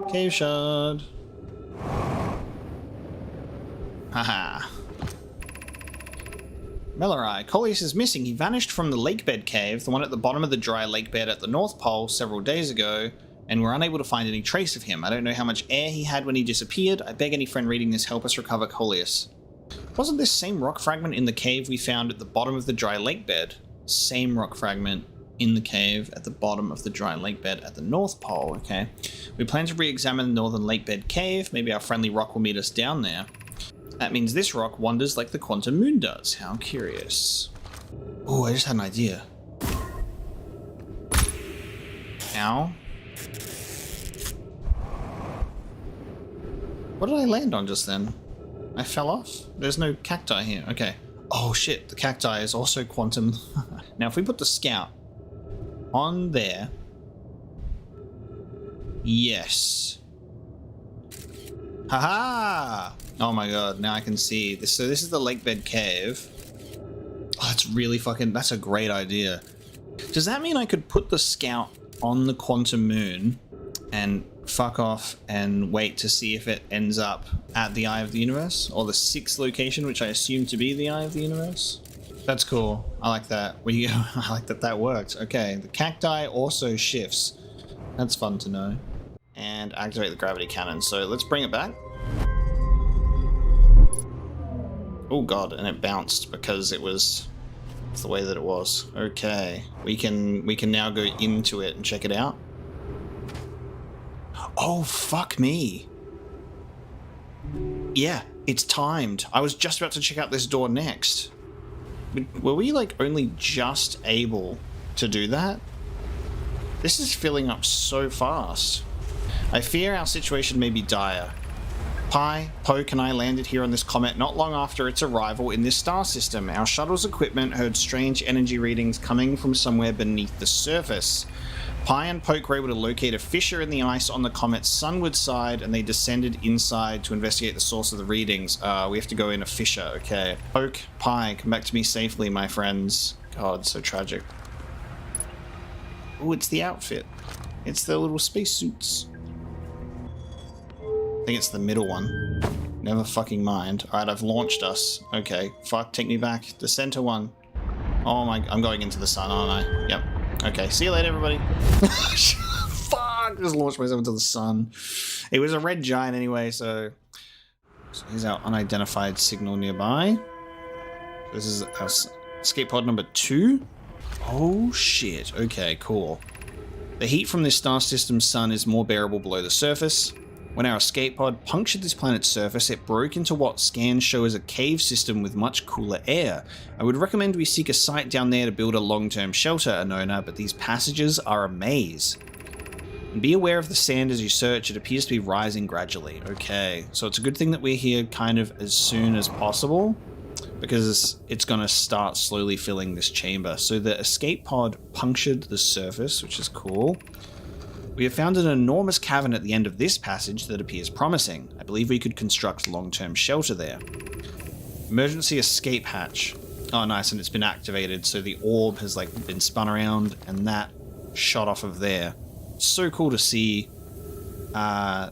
Cave shard. Haha. Mellorai. Coleus is missing. He vanished from the lakebed cave, the one at the bottom of the dry lakebed at the North Pole, several days ago, and we're unable to find any trace of him. I don't know how much air he had when he disappeared. I beg any friend reading this help us recover Coleus. Wasn't this same rock fragment in the cave we found at the bottom of the dry lakebed? Same rock fragment in the cave at the bottom of the dry lakebed at the North Pole, okay. We plan to re-examine the northern lakebed cave. Maybe our friendly rock will meet us down there. That means this rock wanders like the quantum moon does. How curious. Oh, I just had an idea. Ow. What did I land on just then? I fell off? There's no cacti here. Okay. Oh shit, the cacti is also quantum. Now if we put the scout on there. Yes. Haha! Oh my god, now I can see this. So this is the lakebed cave. Oh, that's really fucking, that's a great idea. Does that mean I could put the scout on the quantum moon and fuck off and wait to see if it ends up at the Eye of the Universe? Or the sixth location, which I assume to be the Eye of the Universe? That's cool. I like that. I like that that worked. Okay, the cacti also shifts. That's fun to know. And activate the gravity cannon. So let's bring it back. Oh god, and it bounced because it's the way that it was. Okay, we can now go into it and check it out. Oh fuck me. Yeah, it's timed. I was just about to check out this door next. Were we like only just able to do that? This is filling up so fast. I fear our situation may be dire. Pi, Poke and I landed here on this comet not long after its arrival in this star system. Our shuttle's equipment heard strange energy readings coming from somewhere beneath the surface. Pi and Poke were able to locate a fissure in the ice on the comet's sunward side, and they descended inside to investigate the source of the readings. We have to go in a fissure, okay. Poke, Pi, come back to me safely, my friends. God, so tragic. Oh, it's the outfit. It's the little spacesuits. I think it's the middle one. Never fucking mind. Alright, I've launched us. Okay, fuck, take me back. The center one. Oh my, I'm going into the sun, aren't I? Yep. Okay, see you later, everybody. Fuck, just launched myself into the sun. It was a red giant anyway, so here's our unidentified signal nearby. This is our escape pod number 2. Oh shit, okay, cool. The heat from this star system's sun is more bearable below the surface. When our escape pod punctured this planet's surface, it broke into what scans show as a cave system with much cooler air. I would recommend we seek a site down there to build a long-term shelter, Anona, but these passages are a maze. And be aware of the sand as you search, it appears to be rising gradually. Okay, so it's a good thing that we're here kind of as soon as possible, because it's going to start slowly filling this chamber. So the escape pod punctured the surface, which is cool. We have found an enormous cavern at the end of this passage that appears promising. I believe we could construct long-term shelter there. Emergency escape hatch. Oh, nice, and it's been activated, so the orb has like been spun around, and that shot off of there. So cool to see the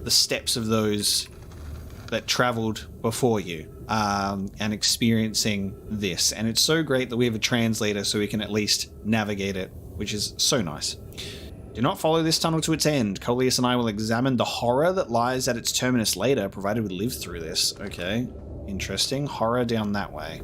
steps of those that traveled before you and experiencing this. And it's so great that we have a translator so we can at least navigate it, which is so nice. Do not follow this tunnel to its end. Coleus and I will examine the horror that lies at its terminus later, provided we live through this. Okay, interesting. Horror down that way.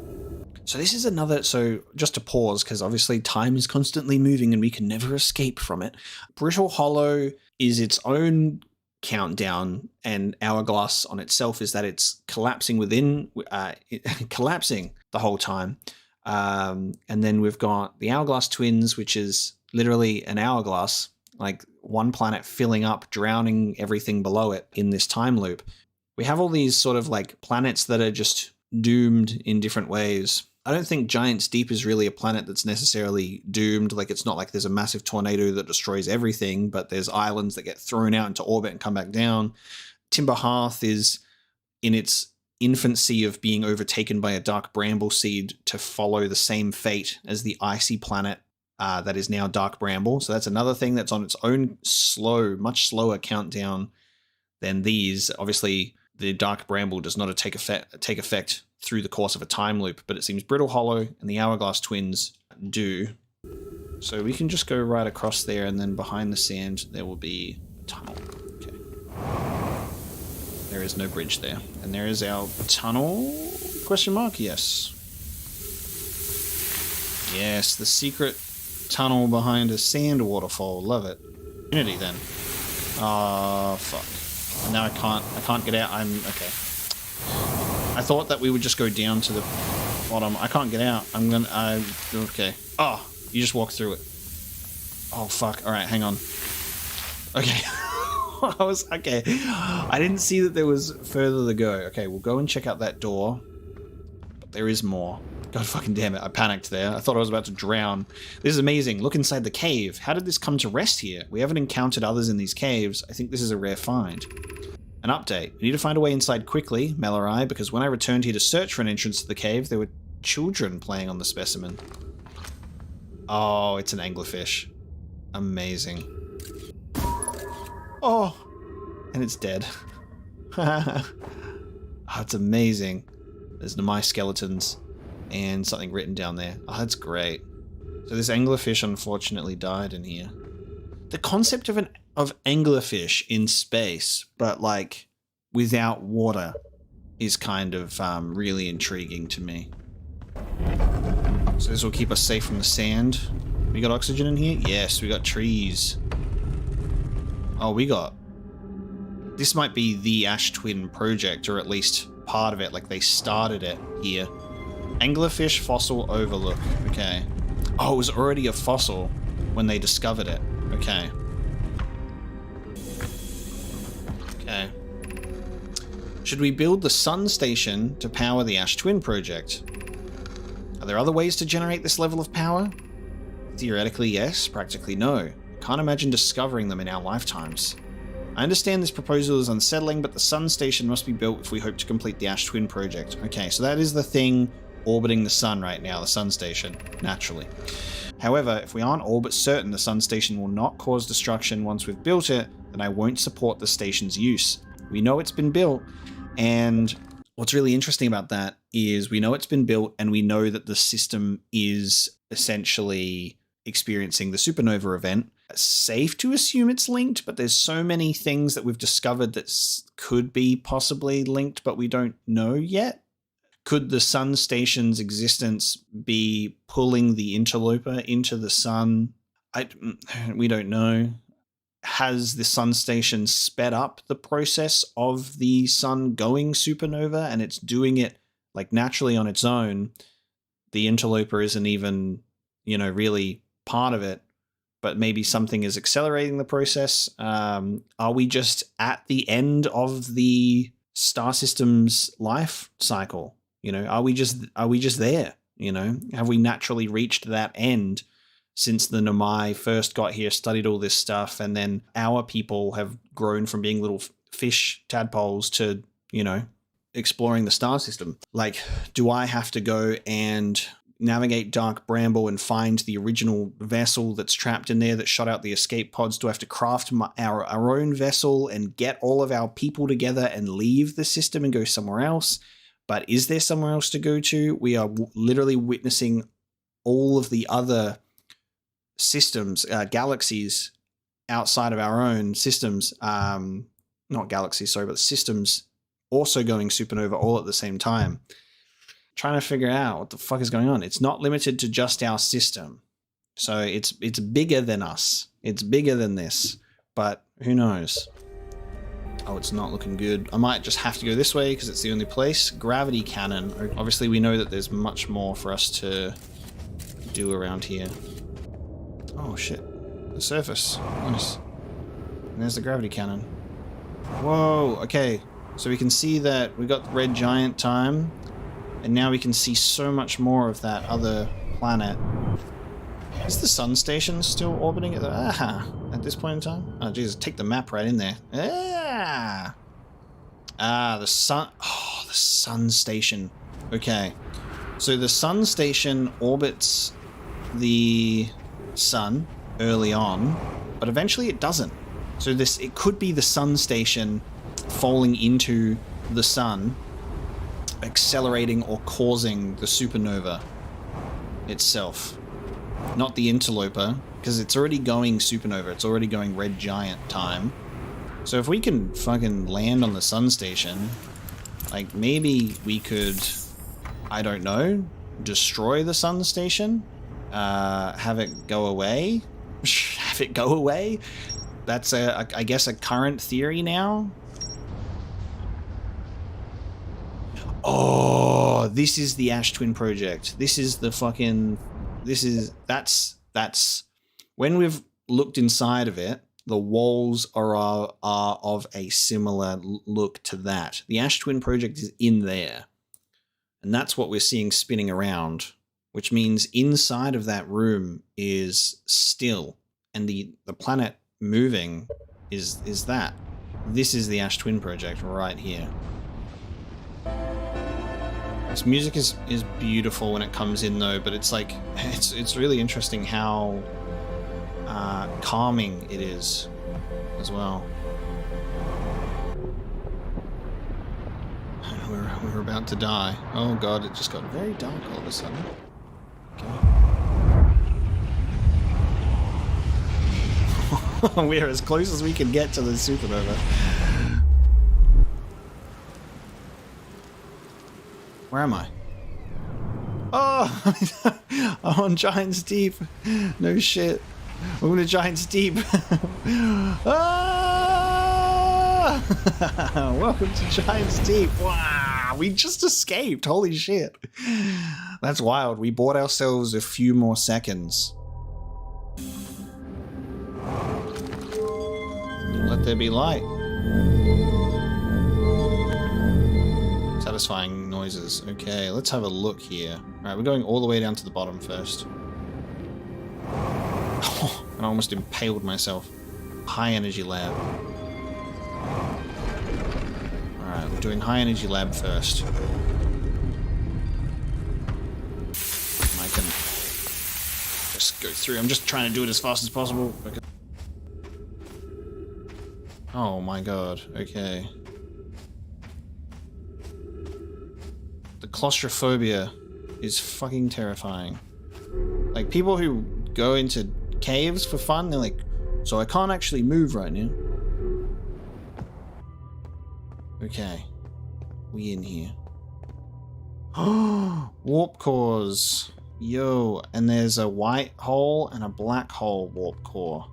So this is another, so just to pause, because obviously time is constantly moving and we can never escape from it. Brittle Hollow is its own countdown, and Hourglass on itself is that it's collapsing within, collapsing the whole time. And then we've got the Hourglass Twins, which is literally an hourglass, like one planet filling up, drowning everything below it in this time loop. We have all these sort of like planets that are just doomed in different ways. I don't think Giant's Deep is really a planet that's necessarily doomed. Like, it's not like there's a massive tornado that destroys everything, but there's islands that get thrown out into orbit and come back down. Timber Hearth is in its infancy of being overtaken by a dark bramble seed to follow the same fate as the icy planet that is now Dark Bramble. So that's another thing that's on its own slow, much slower countdown than these. Obviously, the Dark Bramble does not take effect through the course of a time loop, but it seems Brittle Hollow and the Hourglass Twins do. So we can just go right across there, and then behind the sand there will be a tunnel. Okay. There is no bridge there. And there is our tunnel? Question mark? Yes. Yes, the secret tunnel behind a sand waterfall. Love it. Unity then. Oh, fuck. Now I can't get out. Okay. I thought that we would just go down to the bottom. I can't get out. Okay. Oh, you just walk through it. Oh, fuck. All right, hang on. Okay. Okay. I didn't see that there was further to go. Okay, we'll go and check out that door. But there is more. God fucking damn it. I panicked there. I thought I was about to drown. This is amazing. Look inside the cave. How did this come to rest here? We haven't encountered others in these caves. I think this is a rare find. An update. We need to find a way inside quickly, Mallory, because when I returned here to search for an entrance to the cave, there were children playing on the specimen. Oh, it's an anglerfish. Amazing. Oh, and it's dead. Oh, it's amazing. There's Nomai skeletons and something written down there. Oh, that's great. So this anglerfish unfortunately died in here. The concept of anglerfish in space, but like without water, is kind of really intriguing to me. So this will keep us safe from the sand. We got oxygen in here? Yes, we got trees. Oh, this might be the Ash Twin project, or at least part of it, like they started it here. Anglerfish fossil overlook. Okay. Oh, it was already a fossil when they discovered it. Okay. Okay. Should we build the sun station to power the Ash Twin project? Are there other ways to generate this level of power? Theoretically, yes. Practically, no. Can't imagine discovering them in our lifetimes. I understand this proposal is unsettling, but the sun station must be built if we hope to complete the Ash Twin project. Okay, so that is the thing orbiting the sun right now, the sun station, naturally. However, if we aren't orbit certain the sun station will not cause destruction once we've built it, then I won't support the station's use. We know it's been built, and what's really interesting about that is we know it's been built, and we know that the system is essentially experiencing the supernova event. It's safe to assume it's linked, but there's so many things that we've discovered that could be possibly linked, but we don't know yet. Could the sun station's existence be pulling the interloper into the sun? We don't know. has the sun station sped up the process of the sun going supernova, and it's doing it like naturally on its own? The interloper isn't even, really part of it, but maybe something is accelerating the process. Are we just at the end of the star system's life cycle? Are we just there? Have we naturally reached that end since the Nomai first got here, studied all this stuff, and then our people have grown from being little fish tadpoles to, exploring the star system? Like, do I have to go and navigate Dark Bramble and find the original vessel that's trapped in there that shot out the escape pods? Do I have to craft our own vessel and get all of our people together and leave the system and go somewhere else? But is there somewhere else to go to? We are literally witnessing all of the other systems, galaxies outside of our own systems, not galaxies, sorry, but systems also going supernova all at the same time. Trying to figure out what the fuck is going on. It's not limited to just our system. So it's bigger than us. It's bigger than this, but who knows? Oh, it's not looking good. I might just have to go this way because it's the only place. Gravity cannon. Obviously, we know that there's much more for us to do around here. Oh, shit. The surface. Nice. And there's the gravity cannon. Whoa, okay. So we can see that we got red giant time, and now we can see so much more of that other planet. Is the sun station still orbiting at this point in time? Oh, Jesus, take the map right in there. The sun... Oh, the sun station. Okay. So the sun station orbits the sun early on, but eventually it doesn't. So it could be the sun station falling into the sun, accelerating or causing the supernova itself. Not the interloper, because it's already going supernova. It's already going red giant time. So if we can fucking land on the sun station, like maybe we could, I don't know, destroy the sun station, have it go away. Have it go away? That's I guess a current theory now. Oh, this is the Ash Twin Project. This is the fucking... That's... When we've looked inside of it, the walls are of a similar look to that. The Ash Twin Project is in there. And that's what we're seeing spinning around, which means inside of that room is still. And the planet moving is that. This is the Ash Twin Project right here. This music is beautiful when it comes in though, but it's like, it's really interesting how calming it is as well. We're about to die. Oh god, it just got very dark all of a sudden. Okay. We're as close as we can get to the supernova. Where am I? Oh, I'm on Giant's Deep. No shit. I'm going to Giant's Deep. Ah! Welcome to Giant's Deep. Wow, we just escaped. Holy shit. That's wild. We bought ourselves a few more seconds. Let there be light. Satisfying noises. Okay, let's have a look here. Alright, we're going all the way down to the bottom first. Oh, I almost impaled myself. High energy lab. Alright, we're doing high energy lab first. I can just go through. I'm just trying to do it as fast as possible. Okay. Oh my god, okay. The claustrophobia is fucking terrifying. Like, people who go into caves for fun, they're like, so I can't actually move right now. Okay. We in here. Oh, warp cores. Yo, and there's a white hole and a black hole warp core.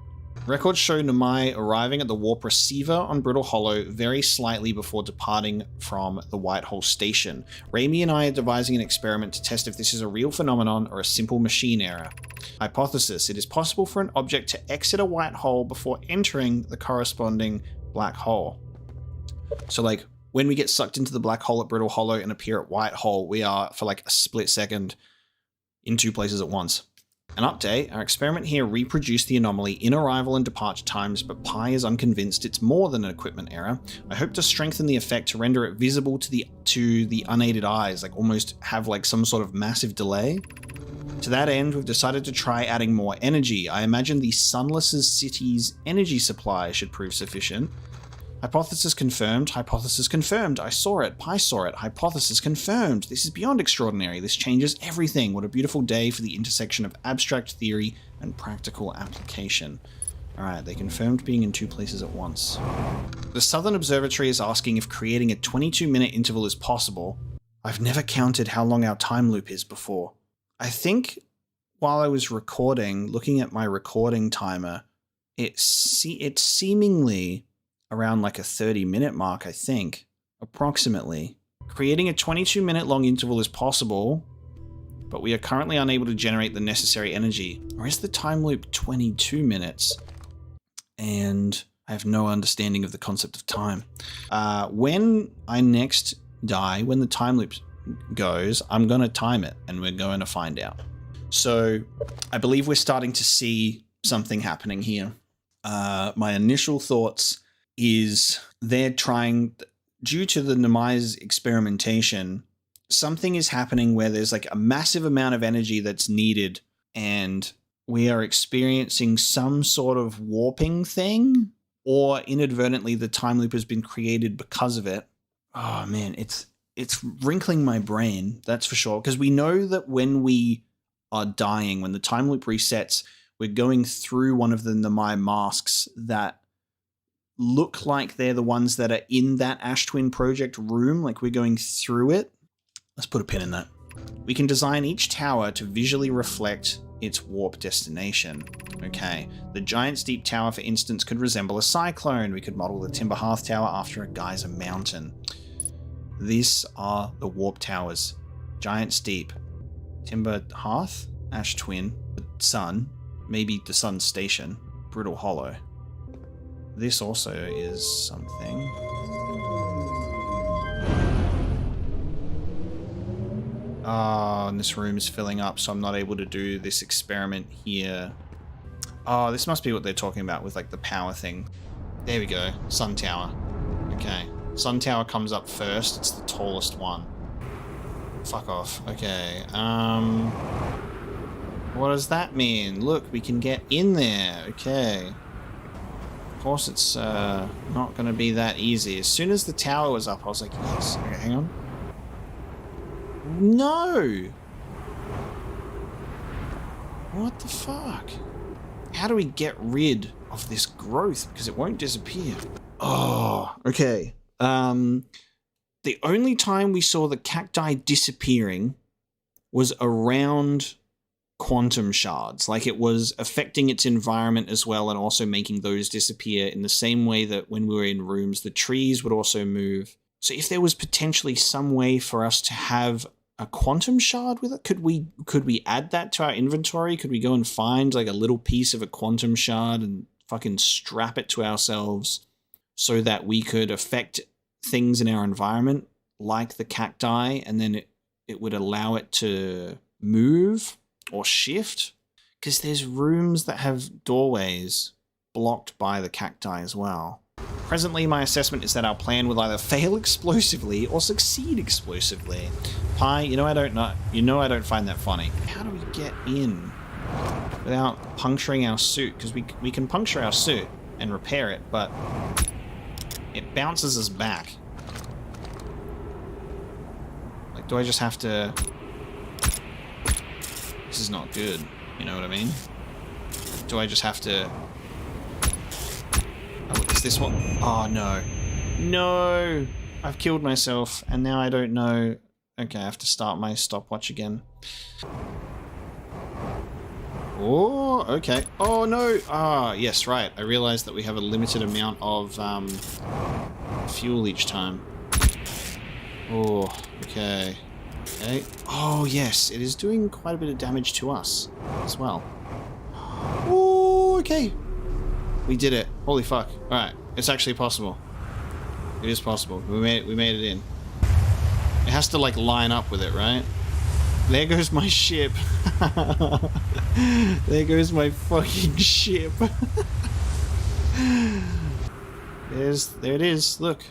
Records show Nomai arriving at the warp receiver on Brittle Hollow very slightly before departing from the White Hole station. Raimi and I are devising an experiment to test if this is a real phenomenon or a simple machine error. Hypothesis: it is possible for an object to exit a white hole before entering the corresponding black hole. So like when we get sucked into the black hole at Brittle Hollow and appear at White Hole, we are for like a split second in two places at once. An update: our experiment here reproduced the anomaly in arrival and departure times, but Pi is unconvinced it's more than an equipment error. I hope to strengthen the effect to render it visible to the unaided eyes, like almost have like some sort of massive delay. To that end, we've decided to try adding more energy. I imagine the Sunless city's energy supply should prove sufficient. Hypothesis confirmed. Hypothesis confirmed. I saw it. Pi saw it. Hypothesis confirmed. This is beyond extraordinary. This changes everything. What a beautiful day for the intersection of abstract theory and practical application. Alright, they confirmed being in two places at once. The Southern Observatory is asking if creating a 22-minute interval is possible. I've never counted how long our time loop is before. I think while I was recording, looking at my recording timer, it's seemingly around like a 30-minute mark, I think, approximately. Creating a 22-minute long interval is possible, but we are currently unable to generate the necessary energy. Or is the time loop 22 minutes? And I have no understanding of the concept of time. When I next die, when the time loop goes, I'm going to time it and we're going to find out. So I believe we're starting to see something happening here. My initial thoughts is they're trying, due to the Nomai's experimentation, something is happening where there's like a massive amount of energy that's needed and we are experiencing some sort of warping thing, or inadvertently the time loop has been created because of it. Oh man, it's wrinkling my brain, that's for sure. Because we know that when we are dying, when the time loop resets, we're going through one of the Nomai masks that look like they're the ones that are in that Ash Twin project room, like we're going through it. Let's put a pin in that. We can design each tower to visually reflect its warp destination. Okay, the Giant's Deep Tower, for instance, could resemble a cyclone. We could model the Timber Hearth Tower after a geyser mountain. These are the warp towers. Giant's Deep, Timber Hearth, Ash Twin, the Sun, maybe the Sun Station, Brittle Hollow. This also is something. Oh, and this room is filling up, so I'm not able to do this experiment here. Oh, this must be what they're talking about with like the power thing. There we go. Sun Tower. Okay. Sun Tower comes up first. It's the tallest one. Fuck off. Okay. What does that mean? Look, we can get in there. Okay. Of course, it's not going to be that easy. As soon as the tower was up, I was like, yes. Okay, hang on. No! What the fuck? How do we get rid of this growth? Because it won't disappear. Oh, okay. The only time we saw the cacti disappearing was around quantum shards. Like it was affecting its environment as well and also making those disappear in the same way that when we were in rooms, the trees would also move. So if there was potentially some way for us to have a quantum shard with it, could we add that to our inventory? Could we go and find like a little piece of a quantum shard and fucking strap it to ourselves so that we could affect things in our environment like the cacti, and then it would allow it to move or shift? Because there's rooms that have doorways blocked by the cacti as well. Presently, my assessment is that our plan will either fail explosively or succeed explosively. Pi, you know I don't find that funny. How do we get in without puncturing our suit? Because we can puncture our suit and repair it, but it bounces us back. Like, do I just have to... This is not good, you know what I mean? Do I just have to... Oh, is this what... Oh, no. No! I've killed myself, and now I don't know... Okay, I have to start my stopwatch again. Oh, okay. Oh, no. Ah, yes, right. I realized that we have a limited amount of fuel each time. Oh, okay. Okay. Oh, yes. It is doing quite a bit of damage to us as well. Oh, okay. We did it. Holy fuck. Alright. It's actually possible. It is possible. We made it in. It has to, like, line up with it, right? There goes my ship. There goes my fucking ship. There it is. Look.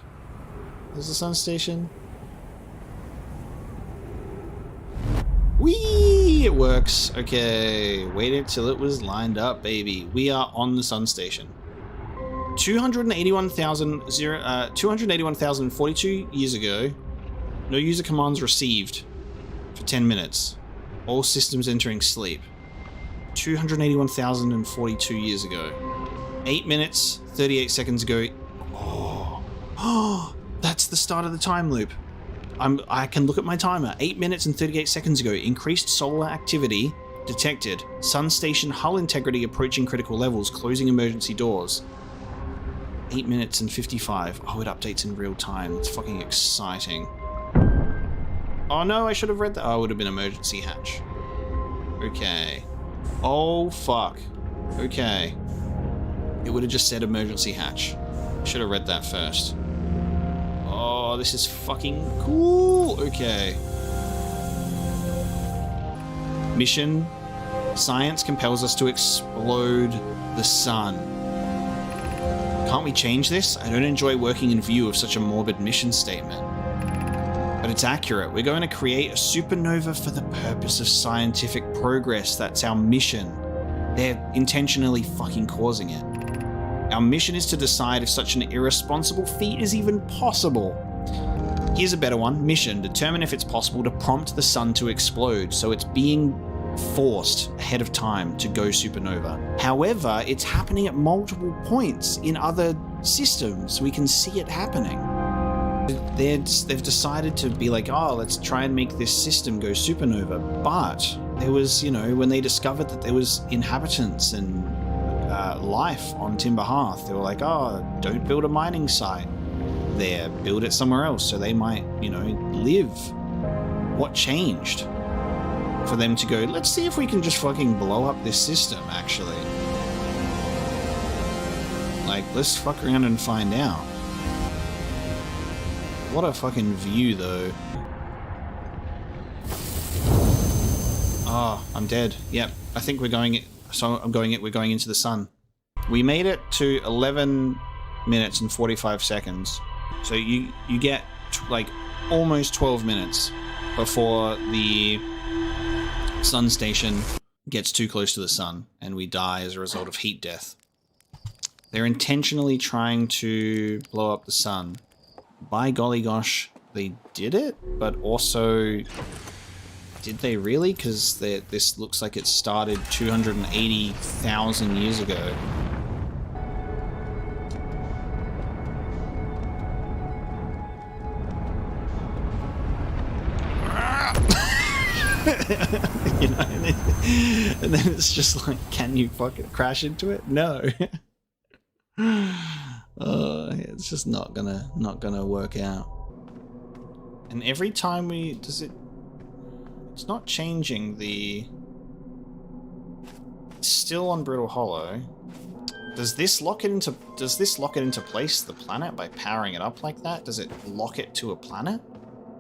There's the sun station. Whee! It works. Okay. Waited till it was lined up, baby. We are on the sun station. 281,042 years ago. No user commands received for 10 minutes. All systems entering sleep. 281,042 years ago. 8 minutes, 38 seconds ago. Oh, that's the start of the time loop. I can look at my timer. 8 minutes and 38 seconds ago. Increased solar activity detected. Sun station hull integrity approaching critical levels. Closing emergency doors. 8 minutes and 55. Oh, it updates in real time. It's fucking exciting. Oh no, I should have read that. Oh, it would have been emergency hatch. Okay. Oh, fuck. Okay. It would have just said emergency hatch. Should have read that first. Oh, this is fucking cool. Okay. Mission. Science compels us to explode the sun. Can't we change this? I don't enjoy working in view of such a morbid mission statement. But it's accurate. We're going to create a supernova for the purpose of scientific progress. That's our mission. They're intentionally fucking causing it. Our mission is to decide if such an irresponsible feat is even possible. Here's a better one. Mission. Determine if it's possible to prompt the sun to explode, so it's being forced ahead of time to go supernova. However, it's happening at multiple points in other systems. We can see it happening. They've decided to be like, oh, let's try and make this system go supernova. But there was, you know, when they discovered that there was inhabitants and life on Timber Hearth, they were like, oh, don't build a mining site there. Build it somewhere else so they might, you know, live. What changed for them to go, let's see if we can just fucking blow up this system, actually. Like, let's fuck around and find out. What a fucking view, though. Oh, I'm dead. Yep, I think we're going... So we're going into the sun. We made it to 11 minutes and 45 seconds. So you get, like, almost 12 minutes before the sun station gets too close to the sun and we die as a result of heat death. They're intentionally trying to blow up the sun. By golly gosh, they did it, but also, did they really? Because this looks like it started 280,000 years ago. You know, and then it's just like, can you fucking crash into it? No. It's just not gonna work out. And every time it's not changing the... It's still on Brittle Hollow. Does this lock it into place, the planet, by powering it up like that? Does it lock it to a planet?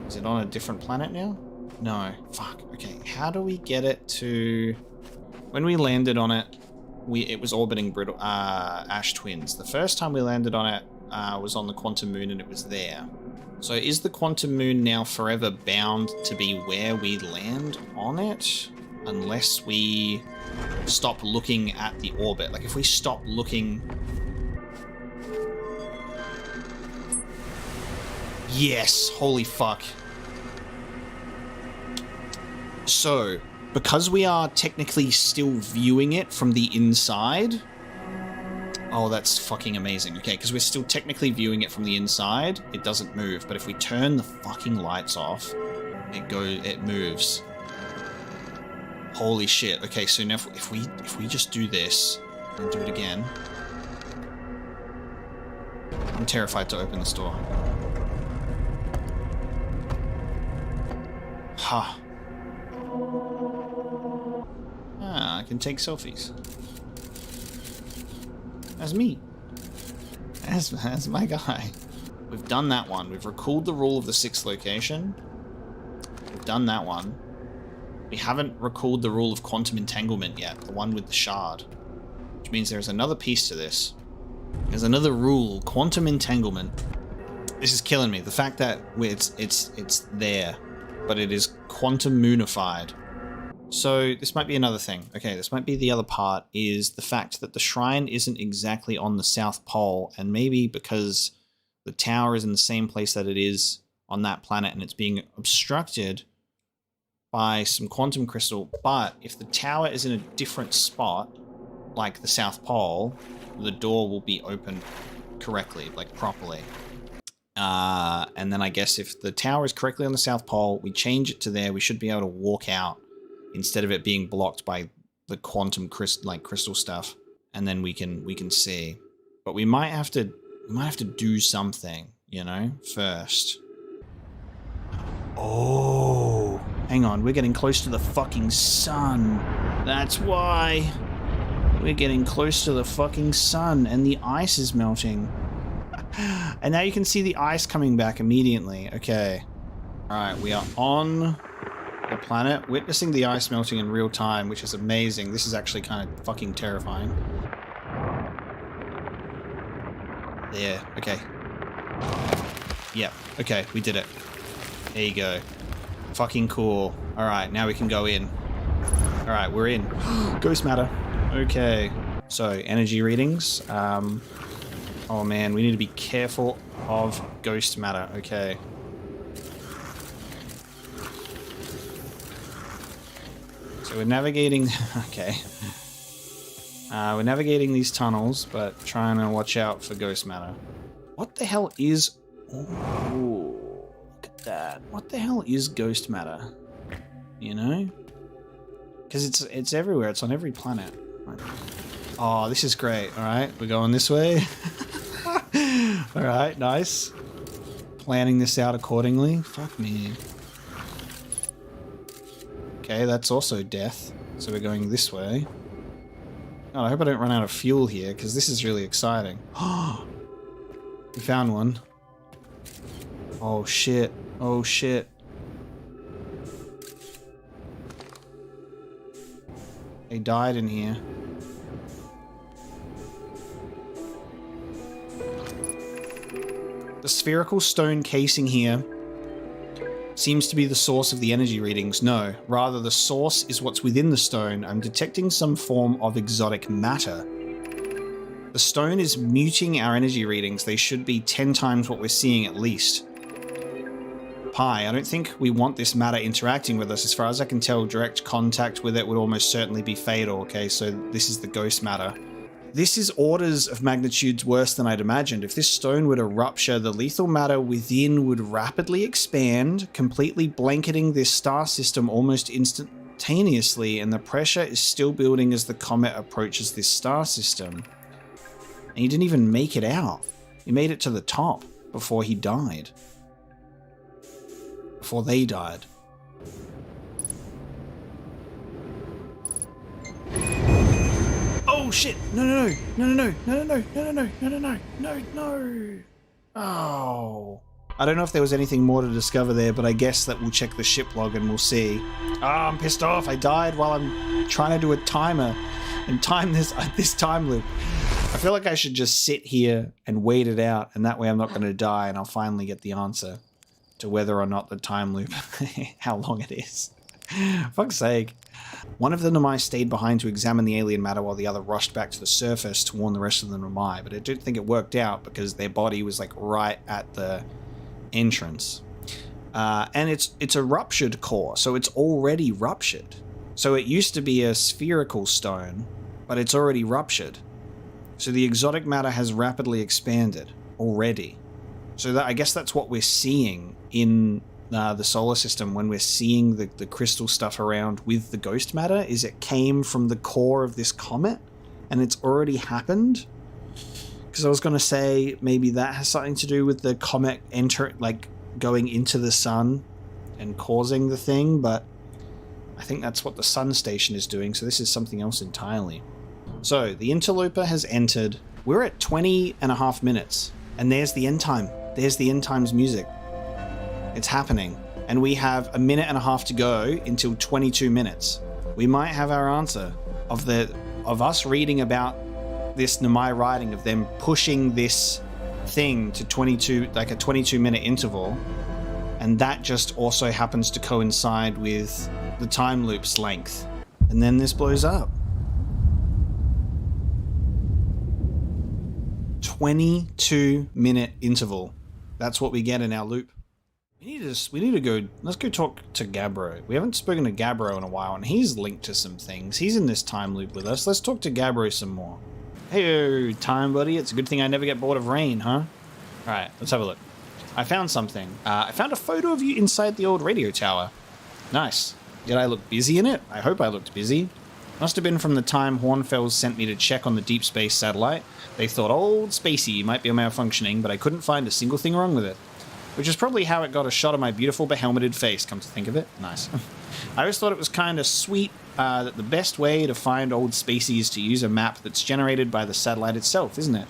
Is it on a different planet now? No. Fuck. Okay, how do we get it to... When we landed on it, it was orbiting Brittle Ash Twins. The first time we landed on it was on the Quantum Moon and it was there. So is the Quantum Moon now forever bound to be where we land on it? Unless we stop looking at the orbit. Like if we stop looking... Yes! Holy fuck. So, because we are technically still viewing it from the inside... Oh, that's fucking amazing. Okay, because we're still technically viewing it from the inside, it doesn't move. But if we turn the fucking lights off, it moves. Holy shit. Okay, so now if we just do this and do it again. I'm terrified to open this door. Ha. Ah, I can take selfies. That's me. That's my guy. We've done that one. We've recalled the rule of the 6th location. We've done that one. We haven't recalled the rule of quantum entanglement yet, the one with the shard. Which means there's another piece to this. There's another rule, quantum entanglement. This is killing me. The fact that it's there, but it is quantum moonified. So this might be another thing. Okay, this might be the other part, is the fact that the shrine isn't exactly on the South Pole, and maybe because the tower is in the same place that it is on that planet and it's being obstructed by some quantum crystal. But if the tower is in a different spot, like the South Pole, the door will be opened correctly, like properly. And then I guess if the tower is correctly on the South Pole, we change it to there, we should be able to walk out instead of it being blocked by the quantum crystal stuff. And then we can see. But we might have to do something, you know, first. Oh, hang on, we're getting close to the fucking sun. That's why. We're getting close to the fucking sun and the ice is melting. And now you can see the ice coming back immediately. Okay. Alright, we are on the planet, witnessing the ice melting in real time, which is amazing. This is actually kind of fucking terrifying. There, okay. Yep, okay, we did it. There you go. Fucking cool. Alright, now we can go in. Alright, we're in. Ghost matter. Okay. So, energy readings. Oh man, we need to be careful of ghost matter. Okay. So we're navigating... Okay. We're navigating these tunnels, but trying to watch out for ghost matter. What the hell is... Ooh, look at that. What the hell is ghost matter? You know? Because it's everywhere. It's on every planet. Oh, this is great. Alright, we're going this way. Alright, nice. Planning this out accordingly. Fuck me. Okay, that's also death. So we're going this way. Oh, I hope I don't run out of fuel here, because this is really exciting. Oh, we found one. Oh shit. Oh shit. They died in here. The spherical stone casing here seems to be the source of the energy readings. No, rather the source is what's within the stone. I'm detecting some form of exotic matter. The stone is muting our energy readings. They should be 10 times what we're seeing at least. Pi, I don't think we want this matter interacting with us. As far as I can tell, direct contact with it would almost certainly be fatal. Okay, so this is the ghost matter. This is orders of magnitudes worse than I'd imagined. If this stone were to rupture, the lethal matter within would rapidly expand, completely blanketing this star system almost instantaneously, and the pressure is still building as the comet approaches this star system. And he didn't even make it out. He made it to the top before he died. Before they died. Oh shit! No no no no no no no no no no no no no no. Oh. I don't know if there was anything more to discover there, but I guess that we'll check the ship log and we'll see. Ah, I'm pissed off. I died while I'm trying to do a timer and time this time loop. I feel like I should just sit here and wait it out, and that way I'm not going to die, and I'll finally get the answer to whether or not the time loop, how long it is. Fuck's sake. One of the Nomai stayed behind to examine the alien matter while the other rushed back to the surface to warn the rest of the Nomai, but I don't think it worked out because their body was like right at the entrance. And it's a ruptured core, so it's already ruptured. So it used to be a spherical stone, but it's already ruptured. So the exotic matter has rapidly expanded already. So that, I guess that's what we're seeing in the solar system when we're seeing the crystal stuff around with the ghost matter is it came from the core of this comet, and it's already happened. Because I was going to say maybe that has something to do with the comet going into the sun and causing the thing, but I think that's what the sun station is doing, so this is something else entirely. So the Interloper has entered. We're at 20.5 minutes, and there's the end time. There's the end times music. It's happening, and we have 1.5 minutes to go until 22 minutes. We might have our answer of us reading about this Nomai writing of them pushing this thing to 22, like a 22-minute interval, and that just also happens to coincide with the time loop's length, and then this blows up. 22-minute interval. That's what we get in our loop. We need to go. Let's go talk to Gabbro. We haven't spoken to Gabbro in a while, and he's linked to some things. He's in this time loop with us. Let's talk to Gabbro some more. Hey, time buddy. It's a good thing I never get bored of rain, huh? All right, let's have a look. I found something. I found a photo of you inside the old radio tower. Nice. Did I look busy in it? I hope I looked busy. Must have been from the time Hornfels sent me to check on the deep space satellite. They thought old Spacey might be malfunctioning, but I couldn't find a single thing wrong with it. Which is probably how it got a shot of my beautiful behelmeted face, come to think of it. Nice. I always thought it was kind of sweet that the best way to find old Spacey is to use a map that's generated by the satellite itself, isn't it?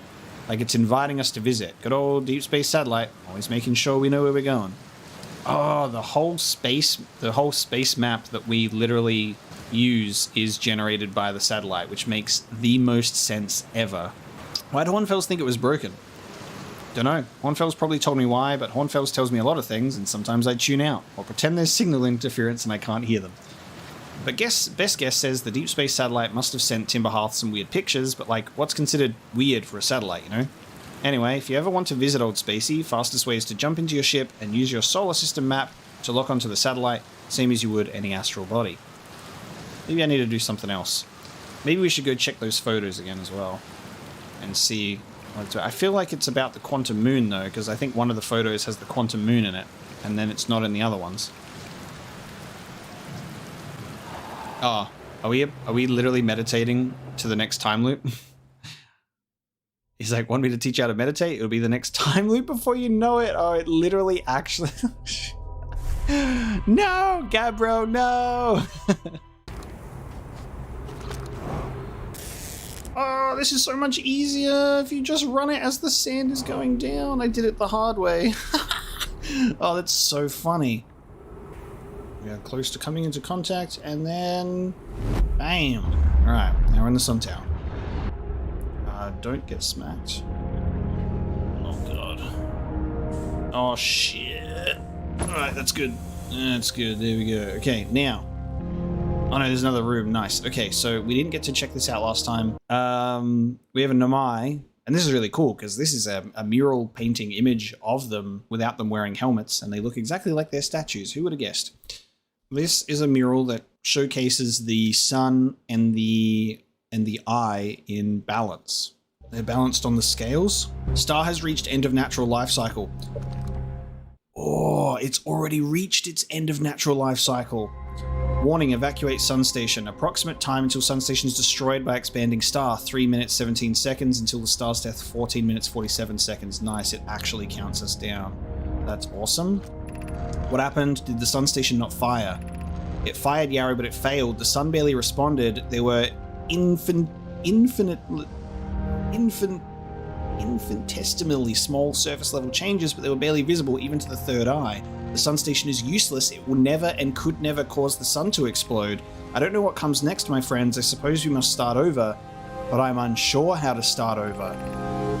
Like it's inviting us to visit. Good old deep space satellite, always making sure we know where we're going. Oh, the whole space map that we literally use is generated by the satellite, which makes the most sense ever. Why do Hornfels think it was broken? Don't know. Hornfels probably told me why, but Hornfels tells me a lot of things, and sometimes I tune out, or pretend there's signal interference and I can't hear them. But best guess says the deep space satellite must have sent Timberhearth some weird pictures, but like, what's considered weird for a satellite, you know? Anyway, if you ever want to visit Old Spacey, fastest way is to jump into your ship and use your solar system map to lock onto the satellite, same as you would any astral body. Maybe I need to do something else. Maybe we should go check those photos again as well, and see. I feel like it's about the quantum moon though, because I think one of the photos has the quantum moon in it, and then it's not in the other ones. Oh, are we literally meditating to the next time loop? He's like, want me to teach you how to meditate? It'll be the next time loop before you know it. Oh, it literally actually... No, Gabbro, no! Oh, this is so much easier if you just run it as the sand is going down. I did it the hard way. Oh, that's so funny. We are close to coming into contact, and then... Bam! Alright, now we're in the sun tower. Don't get smacked. Oh, God. Oh, shit. Alright, that's good. That's good. There we go. Okay, now... Oh no, there's another room. Nice. Okay, so we didn't get to check this out last time. We have a Nomai, and this is really cool because this is a mural painting image of them without them wearing helmets, and they look exactly like their statues. Who would have guessed? This is a mural that showcases the sun and the eye in balance. They're balanced on the scales. Star has reached end of natural life cycle. Oh, it's already reached its end of natural life cycle. Warning, evacuate Sun Station. Approximate time until Sun Station is destroyed by expanding star, 3 minutes 17 seconds. Until the star's death, 14 minutes 47 seconds. Nice, it actually counts us down. That's awesome. What happened? Did the Sun Station not fire? It fired Yarrow, but it failed. The sun barely responded. There were infinitesimally small surface level changes, but they were barely visible even to the third eye. The sun station is useless. It will never and could never cause the sun to explode. I don't know what comes next, my friends. I suppose we must start over, but I'm unsure how to start over.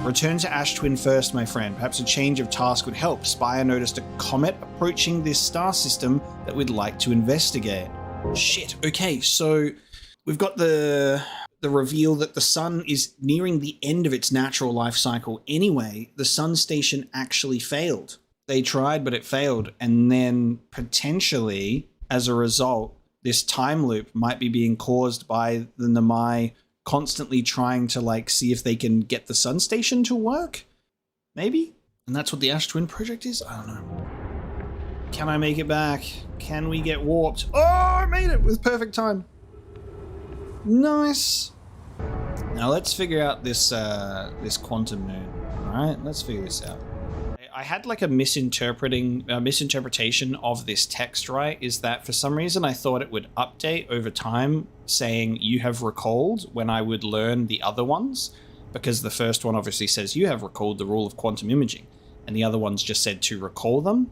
Return to Ash Twin first, my friend. Perhaps a change of task would help. Spire noticed a comet approaching this star system that we'd like to investigate. Shit. Okay, so we've got the reveal that the sun is nearing the end of its natural life cycle anyway. The sun station actually failed. They tried, but it failed. And then potentially, as a result, this time loop might be being caused by the Nomai constantly trying to like see if they can get the sun station to work. Maybe? And that's what the Ash Twin project is? I don't know. Can I make it back? Can we get warped? Oh, I made it with perfect time. Nice. Now let's figure out this this quantum moon. All right, let's figure this out. I had like a misinterpretation of this text, right? Is that for some reason I thought it would update over time saying you have recalled when I would learn the other ones, because the first one obviously says you have recalled the rule of quantum imaging and the other ones just said to recall them.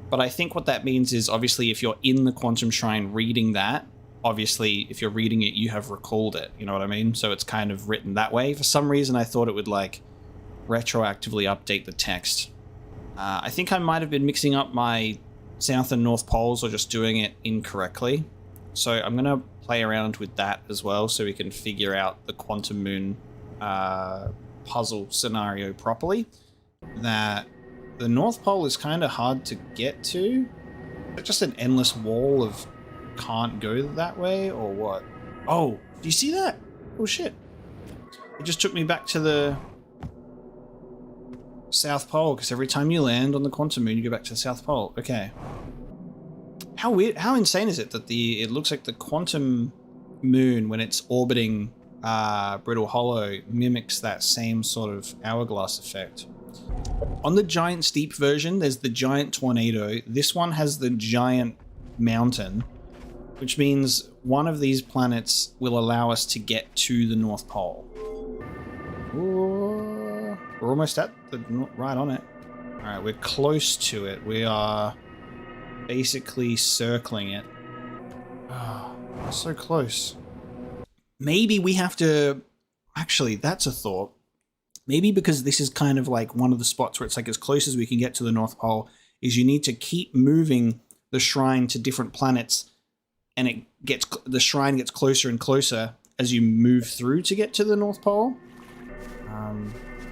But I think what that means is obviously if you're in the quantum shrine reading that, obviously if you're reading it, you have recalled it. You know what I mean? So it's kind of written that way. For some reason, I thought it would like retroactively update the text. I think I might have been mixing up my south and north poles or just doing it incorrectly. So I'm going to play around with that as well so we can figure out the quantum moon puzzle scenario properly. That the North Pole is kind of hard to get to. It's just an endless wall of can't go that way or what? Oh, do you see that? Oh shit. It just took me back to the South Pole, because every time you land on the quantum moon, you go back to the South Pole. Okay. How weird, how insane is it that it looks like the quantum moon, when it's orbiting Brittle Hollow, mimics that same sort of hourglass effect. On the giant steep version, there's the giant tornado. This one has the giant mountain, which means one of these planets will allow us to get to the North Pole. Ooh. We're almost at the right on it. All right, we're close to it. We are basically circling it. Oh, we're so close. Maybe we have to... Actually, that's a thought. Maybe because this is kind of like one of the spots where it's like as close as we can get to the North Pole, is you need to keep moving the shrine to different planets, and the shrine gets closer and closer as you move through to get to the North Pole.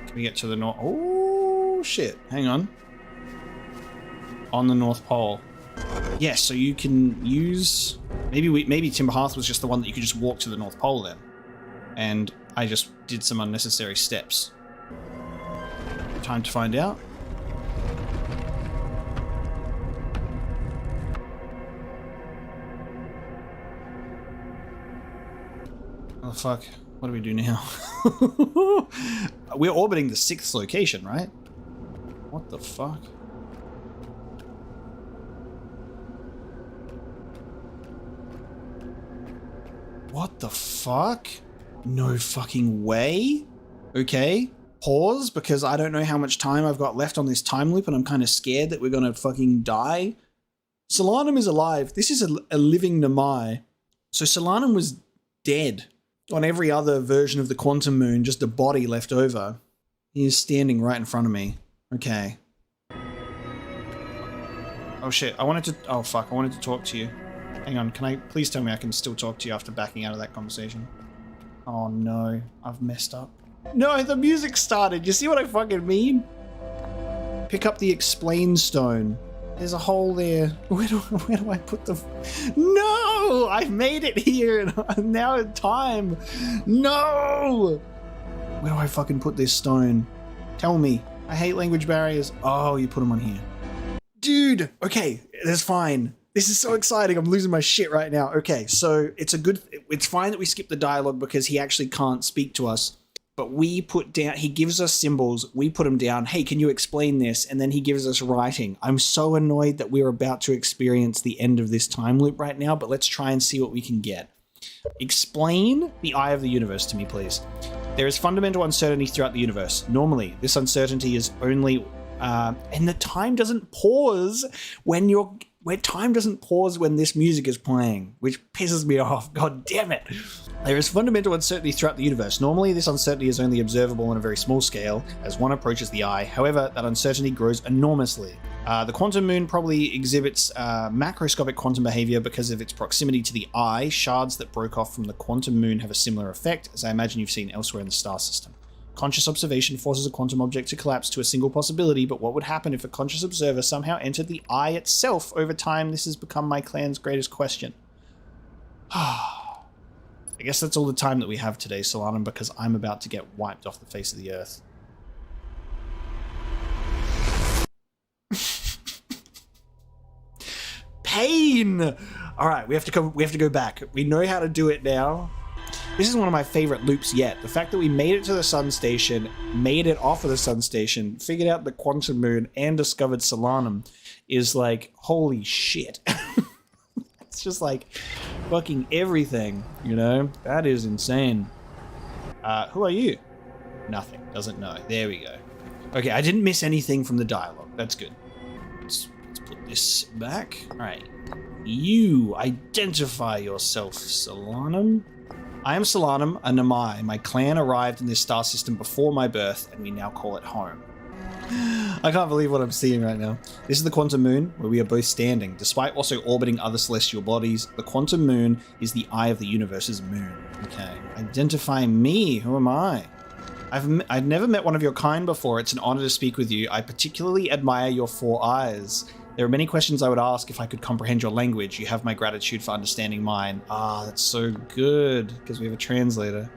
Can we get to the North? Oh shit! Hang on. On the North Pole. Yes, yeah, so you can use... Maybe Timber Hearth was just the one that you could just walk to the North Pole then. And I just did some unnecessary steps. Time to find out. Oh fuck. What do we do now? We're orbiting the 6th location, right? What the fuck? What the fuck? No fucking way? Okay. Pause, because I don't know how much time I've got left on this time loop and I'm kind of scared that we're gonna fucking die. Solanum is alive. This is a living Nomai. So Solanum was dead. On every other version of the quantum moon, just a body left over. He is standing right in front of me. Okay. Oh shit, oh fuck, I wanted to talk to you. Hang on, please tell me I can still talk to you after backing out of that conversation. Oh no, I've messed up. No, the music started, you see what I fucking mean? Pick up the explain stone. There's a hole there. Where do I put the... No! I've made it here and I'm now at time. No! Where do I fucking put this stone? Tell me. I hate language barriers. Oh, you put them on here. Dude! Okay, that's fine. This is so exciting. I'm losing my shit right now. Okay, so it's fine that we skip the dialogue because he actually can't speak to us. But we put down, he gives us symbols, we put them down, hey, can you explain this? And then he gives us writing. I'm so annoyed that we're about to experience the end of this time loop right now, but let's try and see what we can get. Explain the eye of the universe to me, please. There is fundamental uncertainty throughout the universe. Normally, this uncertainty is only, and the time doesn't pause when time doesn't pause when this music is playing, which pisses me off. God damn it. There is fundamental uncertainty throughout the universe. Normally, this uncertainty is only observable on a very small scale as one approaches the eye. However, that uncertainty grows enormously. The quantum moon probably exhibits macroscopic quantum behavior because of its proximity to the eye. Shards that broke off from the quantum moon have a similar effect, as I imagine you've seen elsewhere in the star system. Conscious observation forces a quantum object to collapse to a single possibility, but what would happen if a conscious observer somehow entered the eye itself? Over time, this has become my clan's greatest question. I guess that's all the time that we have today, Solanum, because I'm about to get wiped off the face of the earth. pain. All right, we have to go back. We know how to do it now. This is one of my favorite loops yet. The fact that we made it to the sun station, made it off of the sun station, figured out the quantum moon, and discovered Solanum is like, holy shit. It's just like fucking everything, you know? That is insane. Who are you? Nothing. Doesn't know. There we go. Okay, I didn't miss anything from the dialogue. That's good. Let's put this back. All right. You identify yourself, Solanum. I am Solanum, a Nomai. My clan arrived in this star system before my birth, and we now call it home. I can't believe what I'm seeing right now. This is the quantum moon, where we are both standing. Despite also orbiting other celestial bodies, the quantum moon is the eye of the universe's moon. Okay, identify me. Who am I? I've never met one of your kind before. It's an honor to speak with you. I particularly admire your 4 eyes. There are many questions I would ask if I could comprehend your language. You have my gratitude for understanding mine. Ah, that's so good, because we have a translator.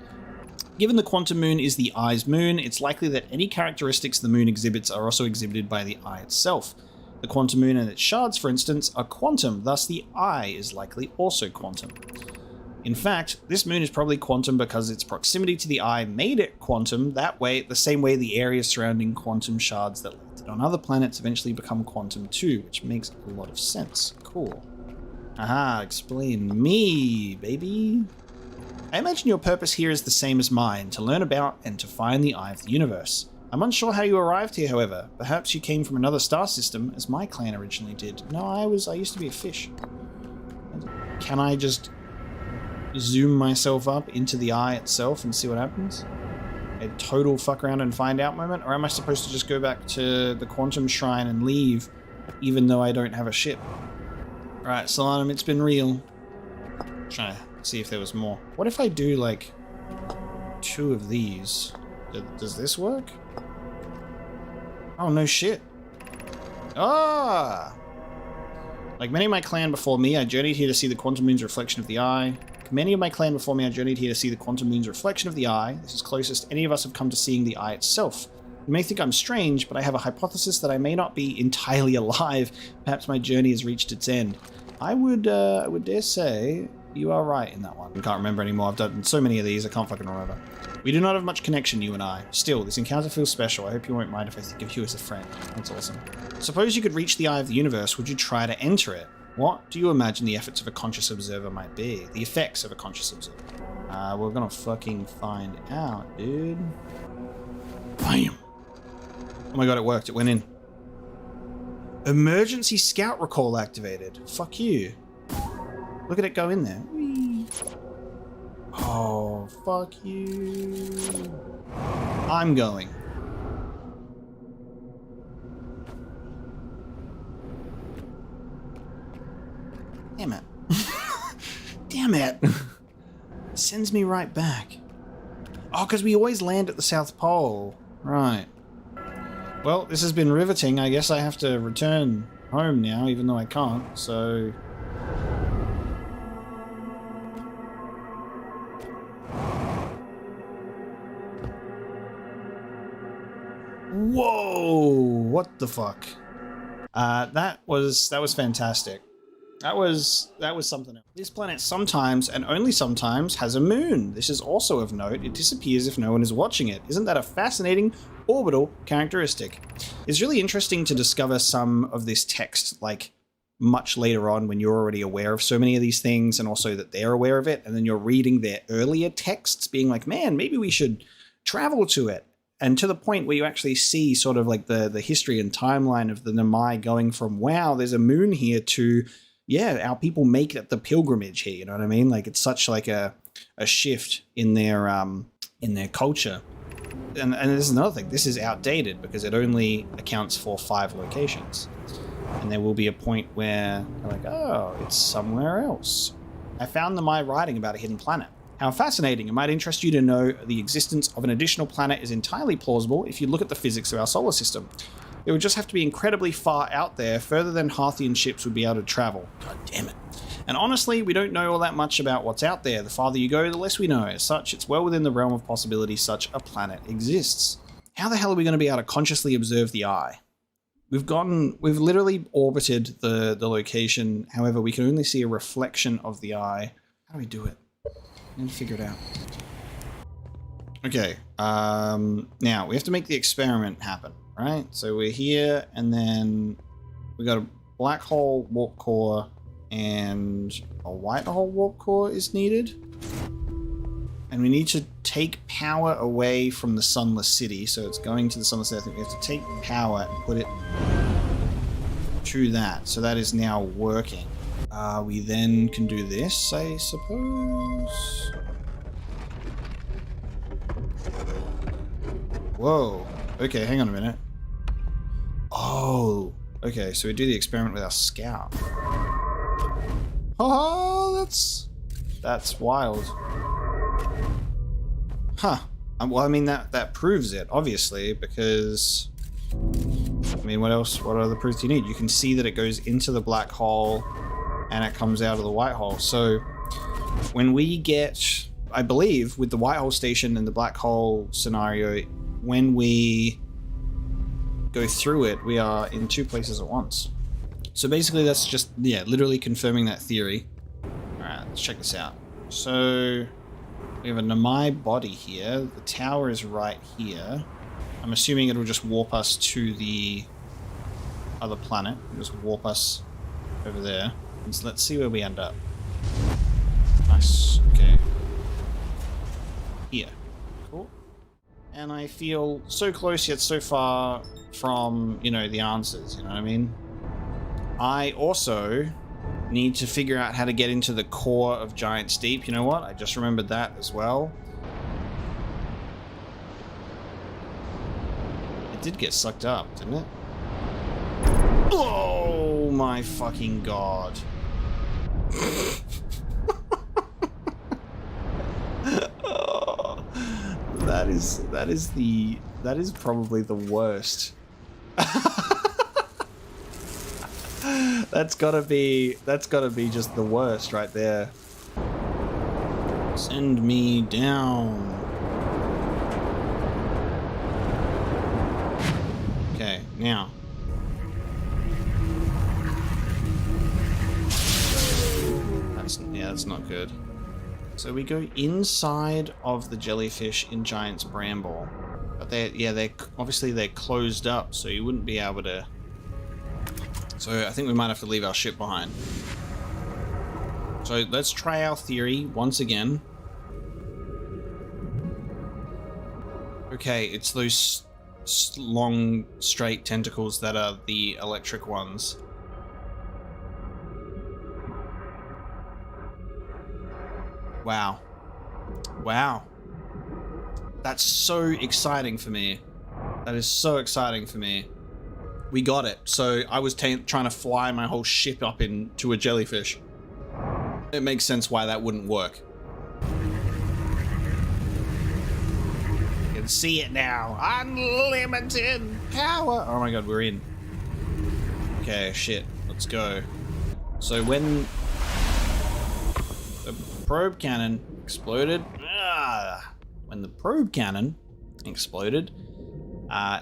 Given the quantum moon is the eye's moon, it's likely that any characteristics the moon exhibits are also exhibited by the eye itself. The quantum moon and its shards, for instance, are quantum, thus the eye is likely also quantum. In fact, this moon is probably quantum because its proximity to the eye made it quantum. That way, the same way the areas surrounding quantum shards that landed on other planets eventually become quantum too, which makes a lot of sense. Cool. Aha, explain me, baby. I imagine your purpose here is the same as mine, to learn about and to find the eye of the universe. I'm unsure how you arrived here, however. Perhaps you came from another star system, as my clan originally did. No, I used to be a fish. Can I just zoom myself up into the eye itself and see what happens? A total fuck around and find out moment? Or am I supposed to just go back to the quantum shrine and leave, even though I don't have a ship? Alright, Solanum, it's been real. Try to see if there was more. What if I do like 2 of these? Does this work? Oh, no shit. Ah! Like many of my clan before me, I journeyed here to see the quantum moon's reflection of the eye. Many of my clan before me, I journeyed here to see the quantum moon's reflection of the eye. This is closest any of us have come to seeing the eye itself. You may think I'm strange, but I have a hypothesis that I may not be entirely alive. Perhaps my journey has reached its end. I would dare say you are right in that one. I can't remember anymore. I've done so many of these, I can't fucking remember. We do not have much connection, you and I. Still, this encounter feels special. I hope you won't mind if I think of you as a friend. That's awesome. Suppose you could reach the eye of the universe. Would you try to enter it? What do you imagine the efforts of a conscious observer might be? The effects of a conscious observer. We're gonna fucking find out, dude. Bam! Oh my god, it worked. It went in. Emergency scout recall activated. Fuck you. Look at it go in there. Whee. Oh, fuck you. I'm going. Damn it. Damn it. Sends me right back. Oh, because we always land at the South Pole. Right. Well, this has been riveting. I guess I have to return home now, even though I can't, so... Whoa! What the fuck? That was fantastic. That was something else. This planet sometimes, and only sometimes, has a moon. This is also of note. It disappears if no one is watching it. Isn't that a fascinating orbital characteristic? It's really interesting to discover some of this text, like, much later on when you're already aware of so many of these things, and also that they're aware of it, and then you're reading their earlier texts, being like, man, maybe we should travel to it. And to the point where you actually see sort of like the history and timeline of the Nomai going from, wow, there's a moon here, to... yeah, our people make it the pilgrimage here, you know what I mean? Like, it's such like a shift in their culture. And this is another thing, this is outdated because it only accounts for 5 locations. And there will be a point where they're like, oh, it's somewhere else. I found the Nomai writing about a hidden planet. How fascinating. It might interest you to know the existence of an additional planet is entirely plausible if you look at the physics of our solar system. It would just have to be incredibly far out there, further than Hearthian ships would be able to travel. God damn it. And honestly, we don't know all that much about what's out there. The farther you go, the less we know. As such, it's well within the realm of possibility such a planet exists. How the hell are we going to be able to consciously observe the eye? we've literally orbited the location. However, we can only see a reflection of the eye. How do we do it? I need to figure it out. Okay, now we have to make the experiment happen, right? So we're here, and then we got a black hole warp core, and a white hole warp core is needed. And we need to take power away from the sunless city, so it's going to the sunless city. I think we have to take power and put it to that, so that is now working. We then can do this, I suppose. Whoa. Okay, hang on a minute. Oh. Okay, so we do the experiment with our scout. Oh, that's wild. Huh. Well, I mean, that proves it, obviously, because... I mean, what else? What other proof do you need? You can see that it goes into the black hole, and it comes out of the white hole. So, when we get... I believe, with the white hole station and the black hole scenario, when we go through it, we are in two places at once. So basically that's just, yeah, literally confirming that theory. Alright, let's check this out. So we have a Nomai body here. The tower is right here. I'm assuming it'll just warp us to the other planet. It'll just warp us over there. And so let's see where we end up. Nice. Okay. Here. Cool. And I feel so close yet so far from, you know, the answers, you know what I mean? I also need to figure out how to get into the core of Giant's Deep. You know what? I just remembered that as well. It did get sucked up, didn't it? Oh my fucking god. Oh, that is probably the worst. That's gotta be just the worst right there. Send me down. Okay, now. That's not good. So we go inside of the jellyfish in Giant's Bramble. But they're obviously closed up, so you wouldn't be able to. So I think we might have to leave our ship behind. So let's try our theory once again. Okay, it's those long, straight tentacles that are the electric ones. Wow. Wow. That's so exciting for me. That is so exciting for me. We got it. So I was trying to fly my whole ship up into a jellyfish. It makes sense why that wouldn't work. You can see it now. Unlimited power. Oh my god, we're in. Okay, shit. Let's go. So when the probe cannon exploded, when the probe cannon exploded,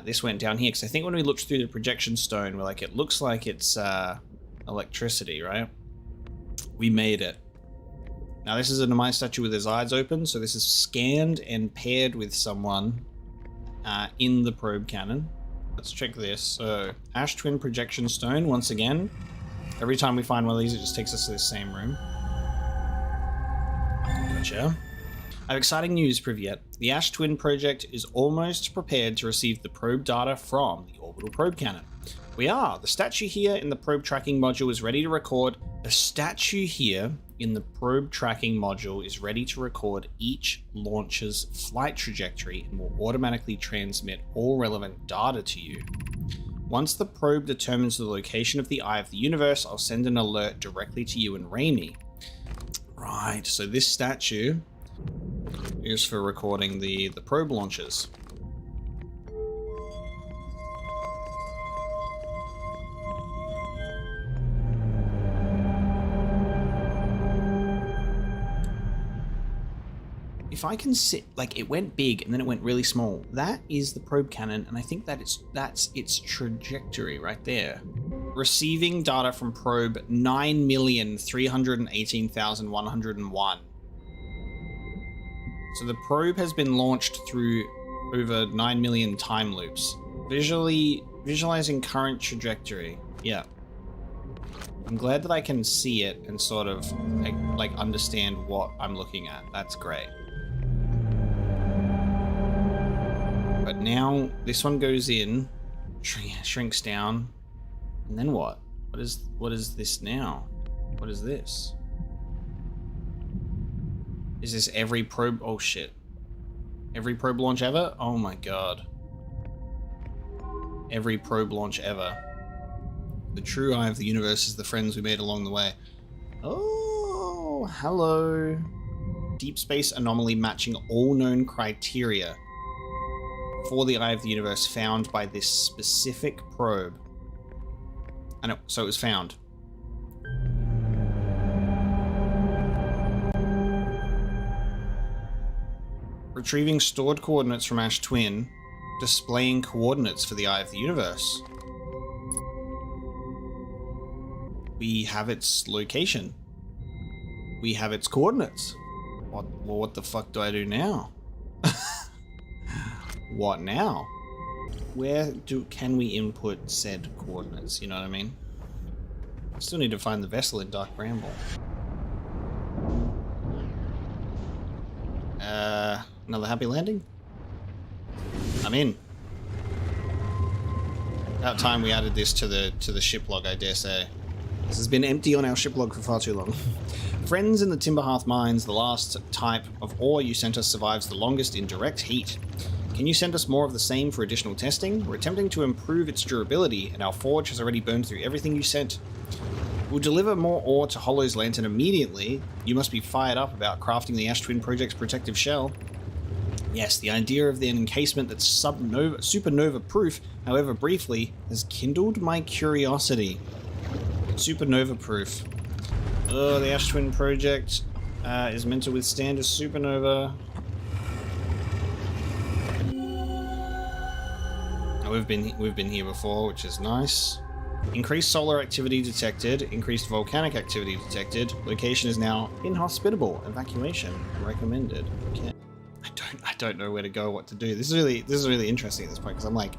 this went down here, because I think when we looked through the projection stone, we're like, it looks like it's electricity, right? We made it. Now this is a Nomai statue with his eyes open, so this is scanned and paired with someone in the probe cannon. Let's check this. So, Ash Twin projection stone, once again. Every time we find one of these, it just takes us to the same room. Gotcha. I have exciting news, Privyet. The Ash Twin project is almost prepared to receive the probe data from the orbital probe cannon. We are. The statue here in the probe tracking module is ready to record. The statue here in the probe tracking module is ready to record each launcher's flight trajectory and will automatically transmit all relevant data to you. Once the probe determines the location of the Eye of the Universe, I'll send an alert directly to you and Raimi. Right, so this statue is for recording the probe launches. if I can sit, like it went big and then it went really small. That is the probe cannon, and I think that's its trajectory right there. Receiving data from probe 9,318,101. So the probe has been launched through over 9 million time loops. Visualizing current trajectory. Yeah. I'm glad that I can see it and sort of like understand what I'm looking at. That's great. But now this one goes in, shrinks down, and then what? What is this now? What is this? Is this every probe? Oh shit. Every probe launch ever? Oh my god. Every probe launch ever. The true eye of the universe is the friends we made along the way. Oh, hello. Deep space anomaly matching all known criteria for the eye of the universe found by this specific probe. And so it was found. Retrieving stored coordinates from Ash Twin, displaying coordinates for the eye of the universe. We have its location. We have its coordinates. What the fuck do I do now? What now? Where can we input said coordinates? You know what I mean? I still need to find the vessel in Dark Bramble. Another happy landing? I'm in. About time we added this to the ship log, I dare say. This has been empty on our ship log for far too long. Friends in the Timberhearth mines, the last type of ore you sent us survives the longest in direct heat. Can you send us more of the same for additional testing? We're attempting to improve its durability, and our forge has already burned through everything you sent. We'll deliver more ore to Hollow's Lantern immediately. You must be fired up about crafting the Ash Twin Project's protective shell. Yes, the idea of an encasement that's supernova proof, however briefly, has kindled my curiosity. Supernova proof. Oh, the Ash Twin Project is meant to withstand a supernova. We've been here before, which is nice. Increased solar activity detected. Increased volcanic activity detected. Location is now inhospitable. Evacuation recommended. Okay. I don't know where to go, what to do. This is really interesting at this point because I'm like,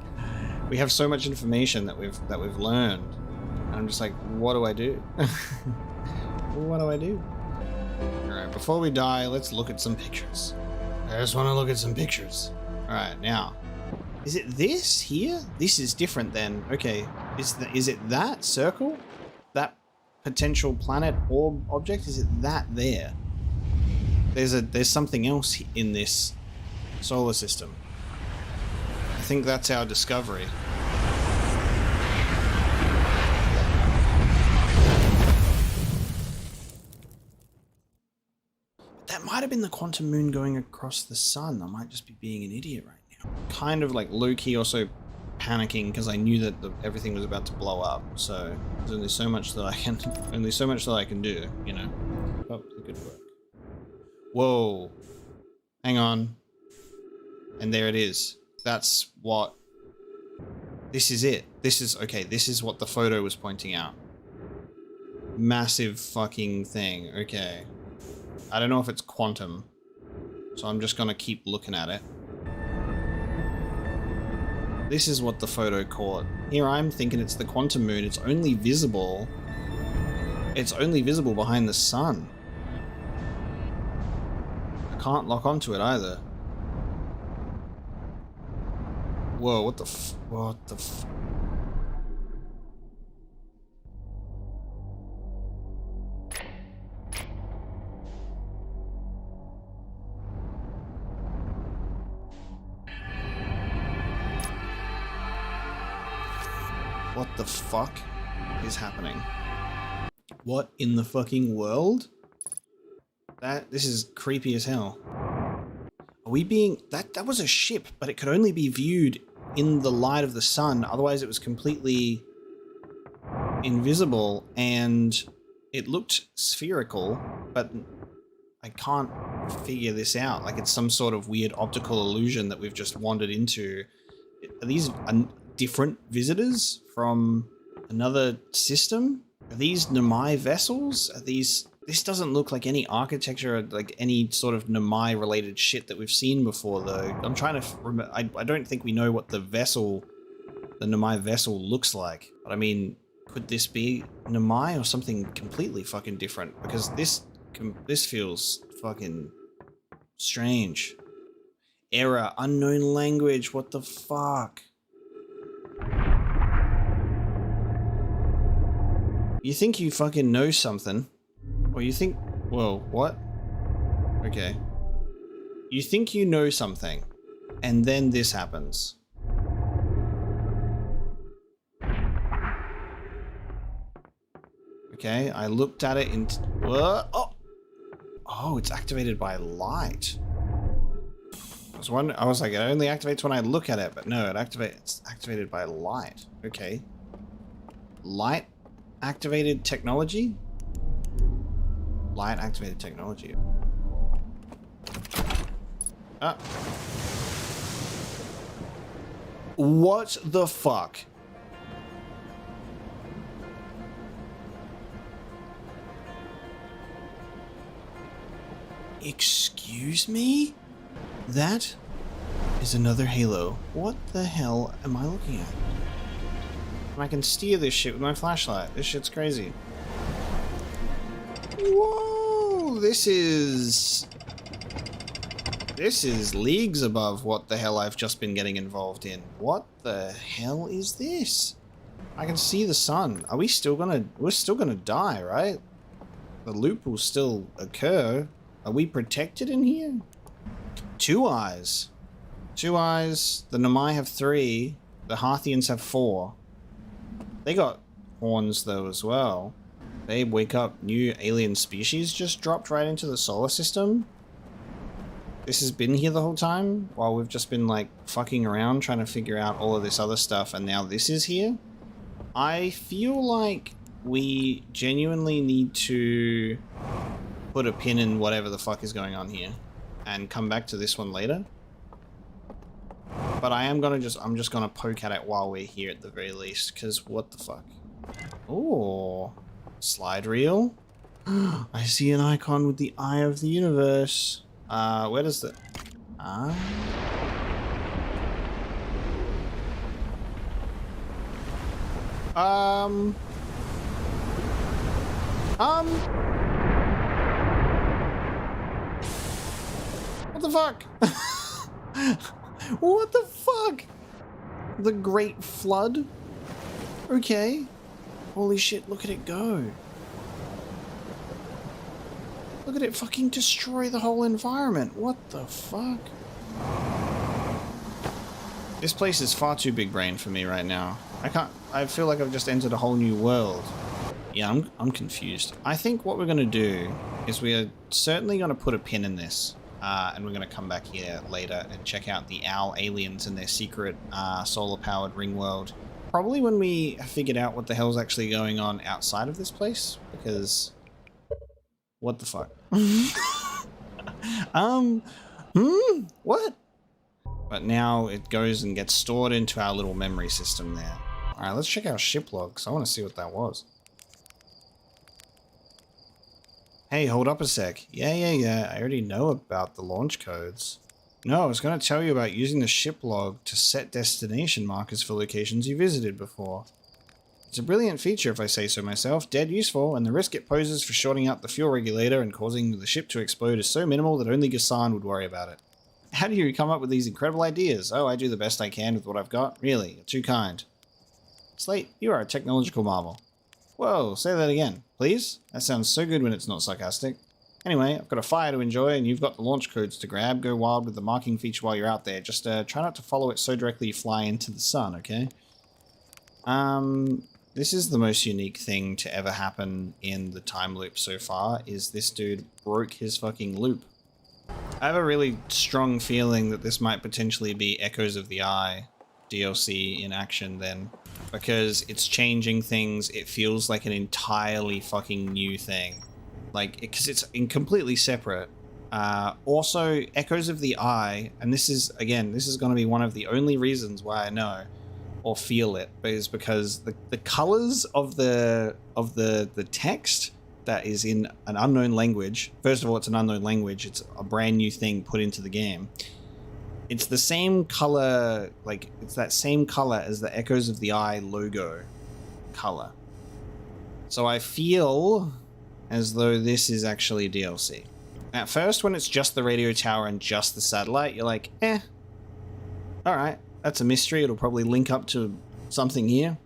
we have so much information that we've learned, and I'm just like, what do I do? What do I do? All right, before we die, let's look at some pictures. I just want to look at some pictures. All right, now. Is it this here? This is different then. Okay, is it that circle? That potential planet orb object? Is it that there? There's something else in this solar system. I think that's our discovery. That might have been the quantum moon going across the sun. I might just be being an idiot right now. Kind of like low-key also panicking because I knew that everything was about to blow up. So there's only so much that I can do, you know. Oh, good work. Whoa. Hang on. And there it is. That's what... This is it. This is... Okay, this is what the photo was pointing out. Massive fucking thing. Okay. I don't know if it's quantum. So I'm just gonna keep looking at it. This is what the photo caught. Here I'm thinking it's the quantum moon. It's only visible... It's only visible behind the sun. Can't lock onto it either. Whoa, what the what the What the fuck is happening? What in the fucking world? This is creepy as hell. Are we being... That was a ship, but it could only be viewed in the light of the sun. Otherwise it was completely invisible, and it looked spherical, but I can't figure this out. Like it's some sort of weird optical illusion that we've just wandered into. Are these different visitors from another system? Are these Nomai vessels? Are these... This doesn't look like any architecture or like any sort of Nomai related shit that we've seen before though. I'm trying to remember. I don't think we know what the Nomai vessel looks like. But I mean, could this be Nomai or something completely fucking different? Because this feels fucking strange. Error, unknown language, what the fuck? You think you fucking know something, or you think, whoa, what? Okay. You think you know something, and then this happens. Okay, I looked at it in... What? Oh! Oh, it's activated by light. I was like, it only activates when I look at it, but no, it's activated by light. Okay. Light activated technology? Light activated technology. Ah. What the fuck? Excuse me? That is another halo. What the hell am I looking at? I can steer this shit with my flashlight. This shit's crazy. Whoa! This is leagues above what the hell I've just been getting involved in. What the hell is this? I can see the sun. Are we still gonna... We're still gonna die, right? The loop will still occur. Are we protected in here? 2 eyes. 2 eyes. The Nomai have 3. The Hearthians have 4. They got horns though as well. They wake up. New alien species just dropped right into the solar system. This has been here the whole time while we've just been like fucking around trying to figure out all of this other stuff, and now this is here. I feel like we genuinely need to put a pin in whatever the fuck is going on here and come back to this one later. But I'm just gonna poke at it while we're here at the very least, because what the fuck? Oh, slide reel. I see an icon with the eye of the universe. Where does the... What the fuck? What the fuck? The Great Flood? Okay. Holy shit, look at it go. Look at it fucking destroy the whole environment. What the fuck? This place is far too big brain for me right now. I feel like I've just entered a whole new world. Yeah, I'm confused. I think what we're gonna do is we are certainly gonna put a pin in this. And we're going to come back here later and check out the Owl aliens and their secret solar-powered ring world. Probably when we have figured out what the hell's actually going on outside of this place, because... What the fuck? What? But now it goes and gets stored into our little memory system there. Alright, let's check our ship logs. I want to see what that was. Hey, hold up a sec. Yeah. I already know about the launch codes. No, I was going to tell you about using the ship log to set destination markers for locations you visited before. It's a brilliant feature if I say so myself, dead useful, and the risk it poses for shorting out the fuel regulator and causing the ship to explode is so minimal that only Gassan would worry about it. How do you come up with these incredible ideas? Oh, I do the best I can with what I've got. Really, you're too kind. Slate, you are a technological marvel. Whoa, say that again, please? That sounds so good when it's not sarcastic. Anyway, I've got a fire to enjoy, and you've got the launch codes to grab. Go wild with the marking feature while you're out there. Just try not to follow it so directly you fly into the sun, okay? This is the most unique thing to ever happen in the time loop so far, is this dude broke his fucking loop. I have a really strong feeling that this might potentially be Echoes of the Eye DLC in action then, because it's changing things. It feels like an entirely fucking new thing, like because it's completely separate Also, Echoes of the Eye, and this is going to be one of the only reasons why I know or feel it, is because the colors of the text that is in an unknown language. First of all, it's an unknown language. It's a brand new thing put into the game. It's the same color, like it's that same color as the Echoes of the Eye logo color. So I feel as though this is actually DLC. At first, when it's just the radio tower and just the satellite, you're like, alright, that's a mystery. It'll probably link up to something here.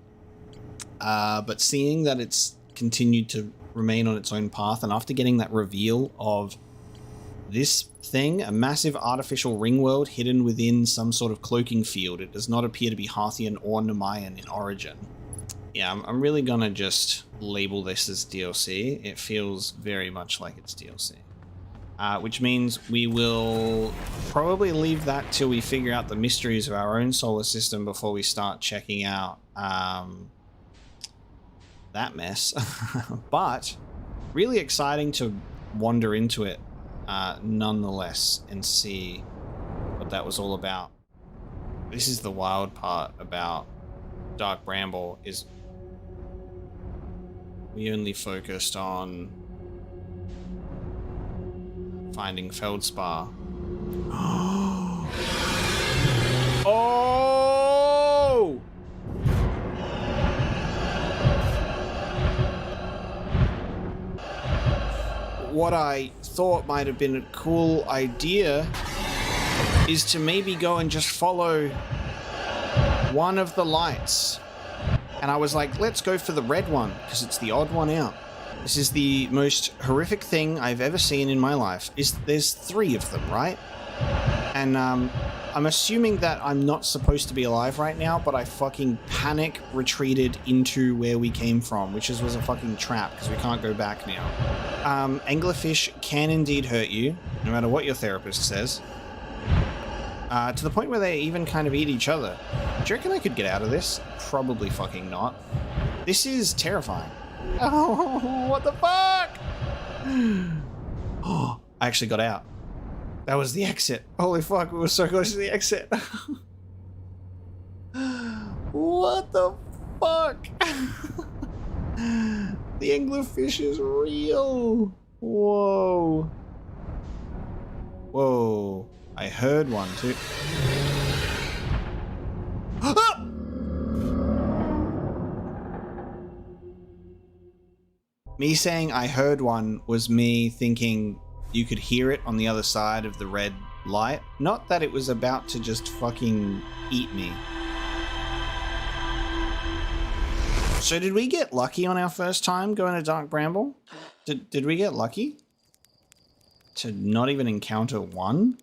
But seeing that it's continued to remain on its own path, and after getting that reveal of this thing, a massive artificial ring world hidden within some sort of cloaking field, it does not appear to be Hearthian or Nomaian in origin. Yeah, I'm really gonna just label this as DLC. It feels very much like it's DLC. Which means we will probably leave that till we figure out the mysteries of our own solar system before we start checking out that mess. But really exciting to wander into it nonetheless and see what that was all about. This is the wild part about Dark Bramble, is we only focused on finding Feldspar. Oh! What I thought might have been a cool idea is to maybe go and just follow one of the lights. And I was like, let's go for the red one, because it's the odd one out. This is the most horrific thing I've ever seen in my life. There's 3 of them, right? And I'm assuming that I'm not supposed to be alive right now, but I fucking panic retreated into where we came from, which was a fucking trap, because we can't go back now. Anglerfish can indeed hurt you, no matter what your therapist says. To the point where they even kind of eat each other. Do you reckon I could get out of this? Probably fucking not. This is terrifying. Oh, what the fuck? Oh, I actually got out. That was the exit. Holy fuck, we were so close to the exit. What the fuck? The anglerfish is real. Whoa. Whoa. I heard one too. Ah! Me saying I heard one was me thinking you could hear it on the other side of the red light. Not that it was about to just fucking eat me. So did we get lucky on our first time going to Dark Bramble? Did we get lucky? To not even encounter one?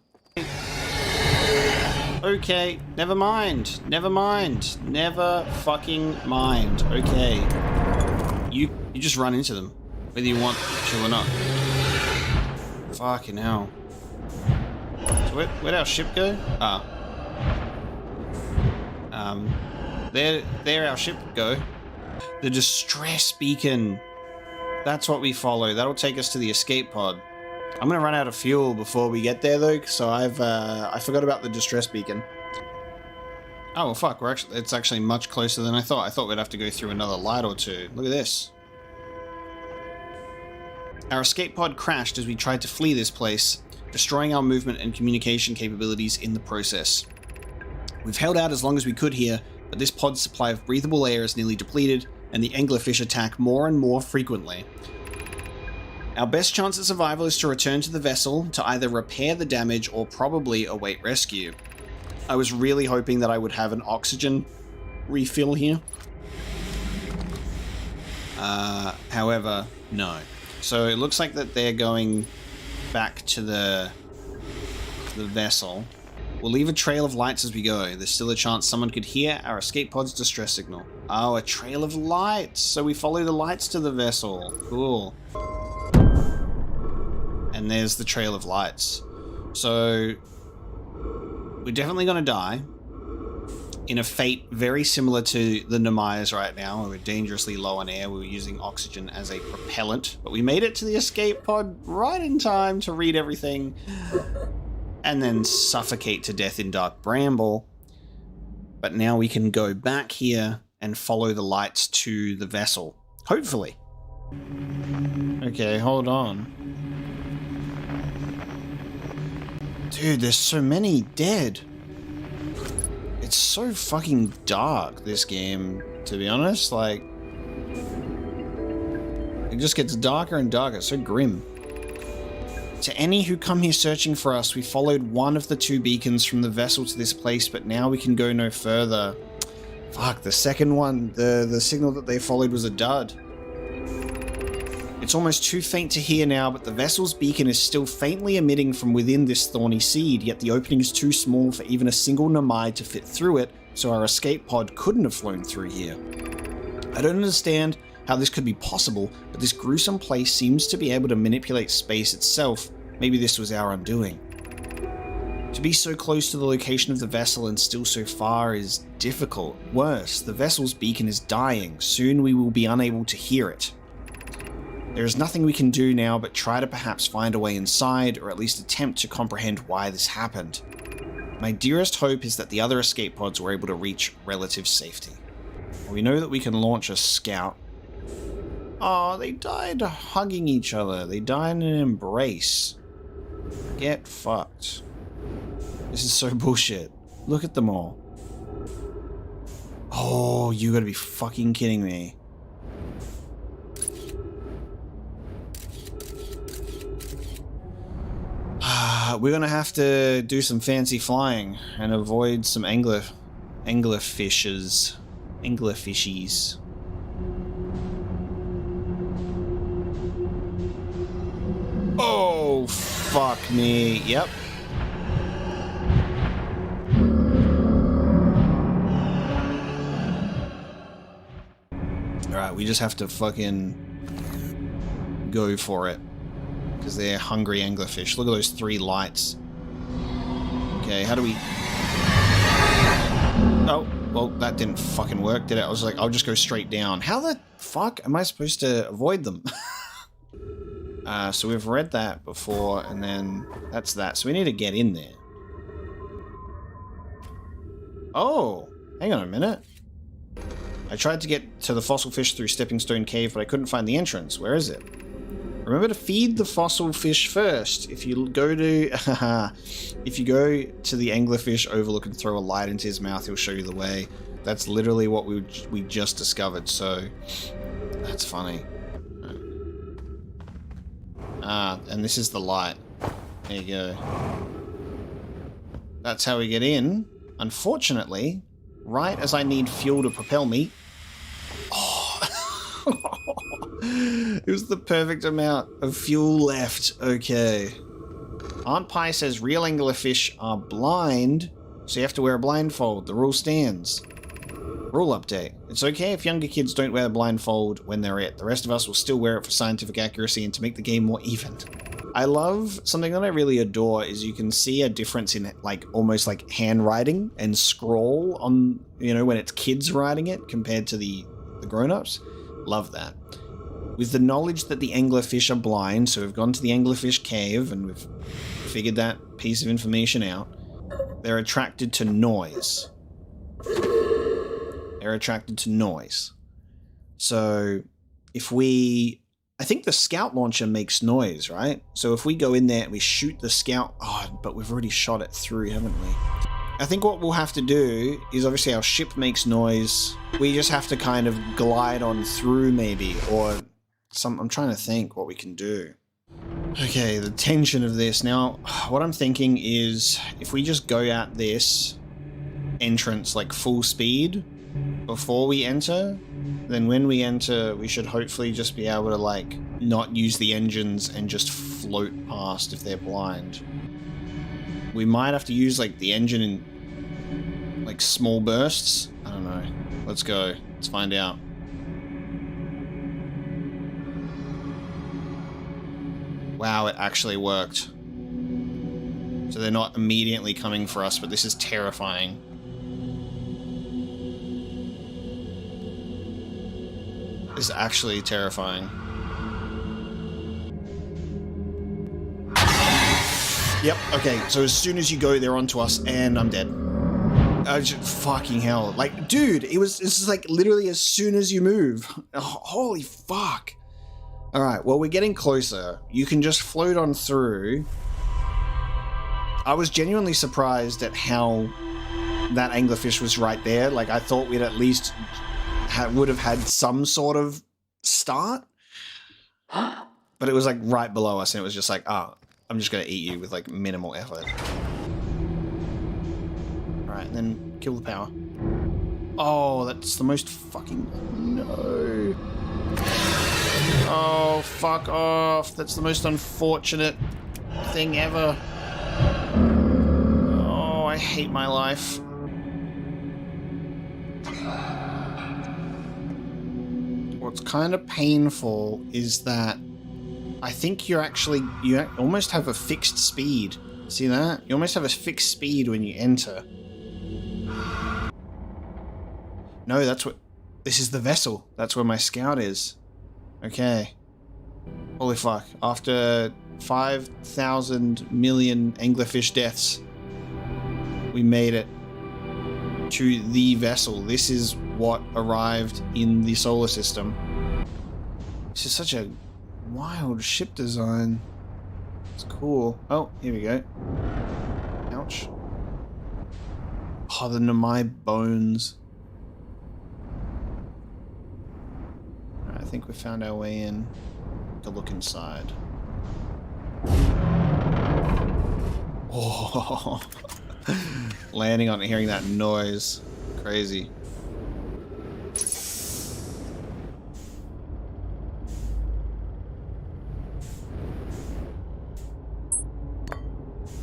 Okay, never mind. Never mind. Never fucking mind. Okay. You just run into them, whether you want to or not. Fucking hell. So where'd our ship go? Ah. There our ship go. The distress beacon. That's what we follow. That'll take us to the escape pod. I'm gonna run out of fuel before we get there though, so I forgot about the distress beacon. Oh well, fuck, it's actually much closer than I thought. I thought we'd have to go through another light or two. Look at this. Our escape pod crashed as we tried to flee this place, destroying our movement and communication capabilities in the process. We've held out as long as we could here, but this pod's supply of breathable air is nearly depleted, and the anglerfish attack more and more frequently. Our best chance at survival is to return to the vessel to either repair the damage or probably await rescue. I was really hoping that I would have an oxygen refill here. However, no. So it looks like that they're going back to the vessel. We'll leave a trail of lights as we go. There's still a chance someone could hear our escape pod's distress signal. Oh, a trail of lights. So we follow the lights to the vessel. Cool. And there's the trail of lights. So we're definitely going to die. in a fate very similar to the Nomai's right now. We're dangerously low on air. We were using oxygen as a propellant, but we made it to the escape pod right in time to read everything and then suffocate to death in Dark Bramble. But now we can go back here and follow the lights to the vessel. Hopefully. Okay, hold on. Dude, there's so many dead. It's so fucking dark, this game, to be honest. Like, it just gets darker and darker. It's so grim. To any who come here searching for us, we followed one of the 2 beacons from the vessel to this place, but now we can go no further. Fuck, the second one, the signal that they followed was a dud. It's almost too faint to hear now, but the vessel's beacon is still faintly emitting from within this thorny seed, yet the opening is too small for even a single Nomai to fit through it, so our escape pod couldn't have flown through here. I don't understand how this could be possible, but this gruesome place seems to be able to manipulate space itself. Maybe this was our undoing. To be so close to the location of the vessel and still so far is difficult. Worse, the vessel's beacon is dying. Soon we will be unable to hear it. There is nothing we can do now but try to perhaps find a way inside, or at least attempt to comprehend why this happened. My dearest hope is that the other escape pods were able to reach relative safety. We know that we can launch a scout. Oh, they died hugging each other. They died in an embrace. Get fucked. This is so bullshit. Look at them all. Oh, you gotta be fucking kidding me. We're gonna have to do some fancy flying and avoid some anglerfishes. Anglerfishies. Oh, fuck me. Yep. Alright, we just have to fucking go for it. Because they're hungry anglerfish. Look at those 3 lights. Okay, how do we... Oh, well, that didn't fucking work, did it? I was like, I'll just go straight down. How the fuck am I supposed to avoid them? So we've read that before, and then that's that. So we need to get in there. Oh, hang on a minute. I tried to get to the fossil fish through Stepping Stone Cave, but I couldn't find the entrance. Where is it? Remember to feed the fossil fish first. If you go to the anglerfish overlook and throw a light into his mouth, he'll show you the way. That's literally what we just discovered, so that's funny. And this is the light. There you go. That's how we get in. Unfortunately, right as I need fuel to propel me... Oh! It was the perfect amount of fuel left. Okay. Aunt Pie says real anglerfish are blind, so you have to wear a blindfold. The rule stands. Rule update. It's okay if younger kids don't wear a blindfold when they're it. The rest of us will still wear it for scientific accuracy and to make the game more even. I love, something that I really adore is you can see a difference in like almost like handwriting and scroll on, you know, when it's kids writing it compared to the grown-ups. Love that. With the knowledge that the anglerfish are blind, so we've gone to the anglerfish cave and we've figured that piece of information out. They're attracted to noise. They're attracted to noise. So if we... I think the scout launcher makes noise, right? So if we go in there and we shoot the scout... Oh, but we've already shot it through, haven't we? I think what we'll have to do is obviously our ship makes noise. We just have to kind of glide on through maybe, or some... I'm trying to think what we can do. Okay, the tension of this. Now, what I'm thinking is if we just go at this entrance like full speed before we enter, then when we enter, we should hopefully just be able to like not use the engines and just float past if they're blind. We might have to use like the engine in like small bursts. I don't know. Let's go. Let's find out. Wow, it actually worked. So they're not immediately coming for us, but this is terrifying. is actually terrifying. Yep, okay, so as soon as you go, they're onto us, and I'm dead. Fucking hell. Like, dude, it's just like literally as soon as you move. Oh, holy fuck. Alright, well, we're getting closer. You can just float on through. I was genuinely surprised at how that anglerfish was right there. Like, I thought we'd at least would have had some sort of start. But it was like right below us, and it was just like, oh, I'm just going to eat you with like minimal effort. Alright, and then kill the power. Oh, that's the most fucking... No. Oh, fuck off. That's the most unfortunate thing ever. Oh, I hate my life. What's kind of painful is that I think you almost have a fixed speed. See that? You almost have a fixed speed when you enter. No, this is the vessel. That's where my scout is. Okay. Holy fuck. After 5,000 million anglerfish deaths, we made it to the vessel. This is what arrived in the solar system. This is such a wild ship design. It's cool. Oh, here we go. Ouch. Oh, the Nomai bones. I think we found our way in to look inside. Oh, landing on it, hearing that noise. Crazy.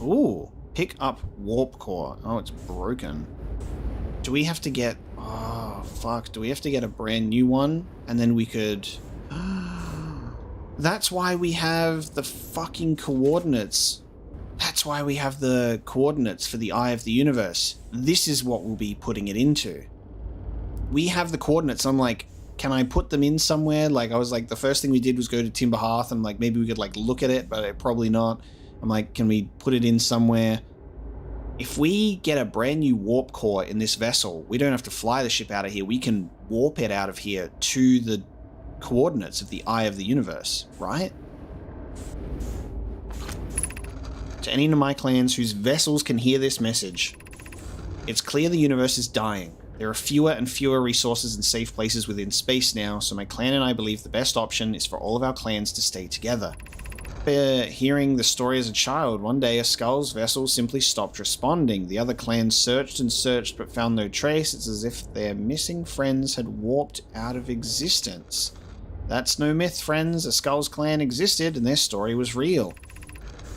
Ooh, pick up warp core. Oh, it's broken. Do we have to get... Oh, fuck. Do we have to get a brand new one? And then we could... That's why we have the fucking coordinates. That's why we have the coordinates for the Eye of the Universe. This is what we'll be putting it into. We have the coordinates. I'm like, can I put them in somewhere? Like, I was like, the first thing we did was go to Timber Hearth. I'm like, maybe we could like look at it, but probably not. I'm like, can we put it in somewhere? If we get a brand new warp core in this vessel, we don't have to fly the ship out of here. We can warp it out of here to the coordinates of the Eye of the Universe, right? To any Nomai clans whose vessels can hear this message, it's clear the universe is dying. There are fewer and fewer resources and safe places within space now, so my clan and I believe the best option is for all of our clans to stay together. Hearing the story as a child, one day a Skull's vessel simply stopped responding. The other clans searched and searched but found no trace. It's as if their missing friends had warped out of existence. That's no myth, friends. A Skull's clan existed and their story was real.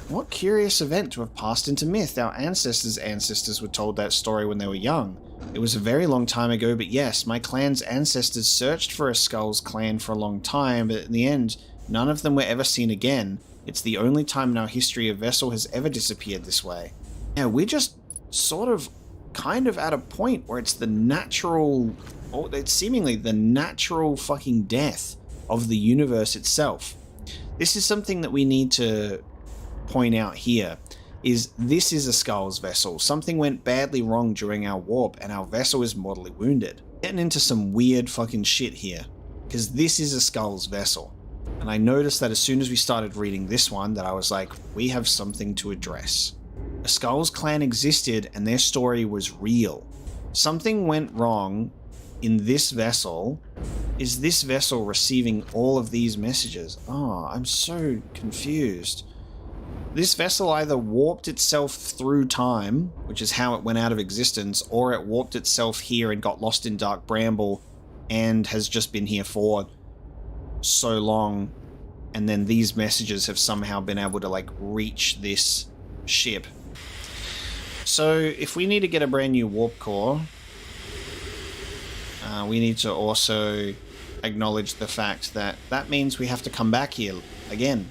What curious event to have passed into myth. Our ancestors were told that story when they were young. It was a very long time ago, but yes, my clan's ancestors searched for a Skull's clan for a long time, but in the end, none of them were ever seen again. It's the only time in our history a vessel has ever disappeared this way. Yeah, we're just sort of kind of at a point where it's the natural, or it's seemingly the natural fucking death of the universe itself. This is something that we need to point out here, is this is a Skull's vessel. Something went badly wrong during our warp and our vessel is mortally wounded. Getting into some weird fucking shit here, because this is a Skull's vessel. And I noticed that as soon as we started reading this one, that I was like, we have something to address. A Skull's clan existed and their story was real. Something went wrong in this vessel. Is this vessel receiving all of these messages? Oh, I'm so confused. This vessel either warped itself through time, which is how it went out of existence, or it warped itself here and got lost in Dark Bramble and has just been here for so long, and then these messages have somehow been able to like reach this ship. So if we need to get a brand new warp core, we need to also acknowledge the fact that that means we have to come back here again.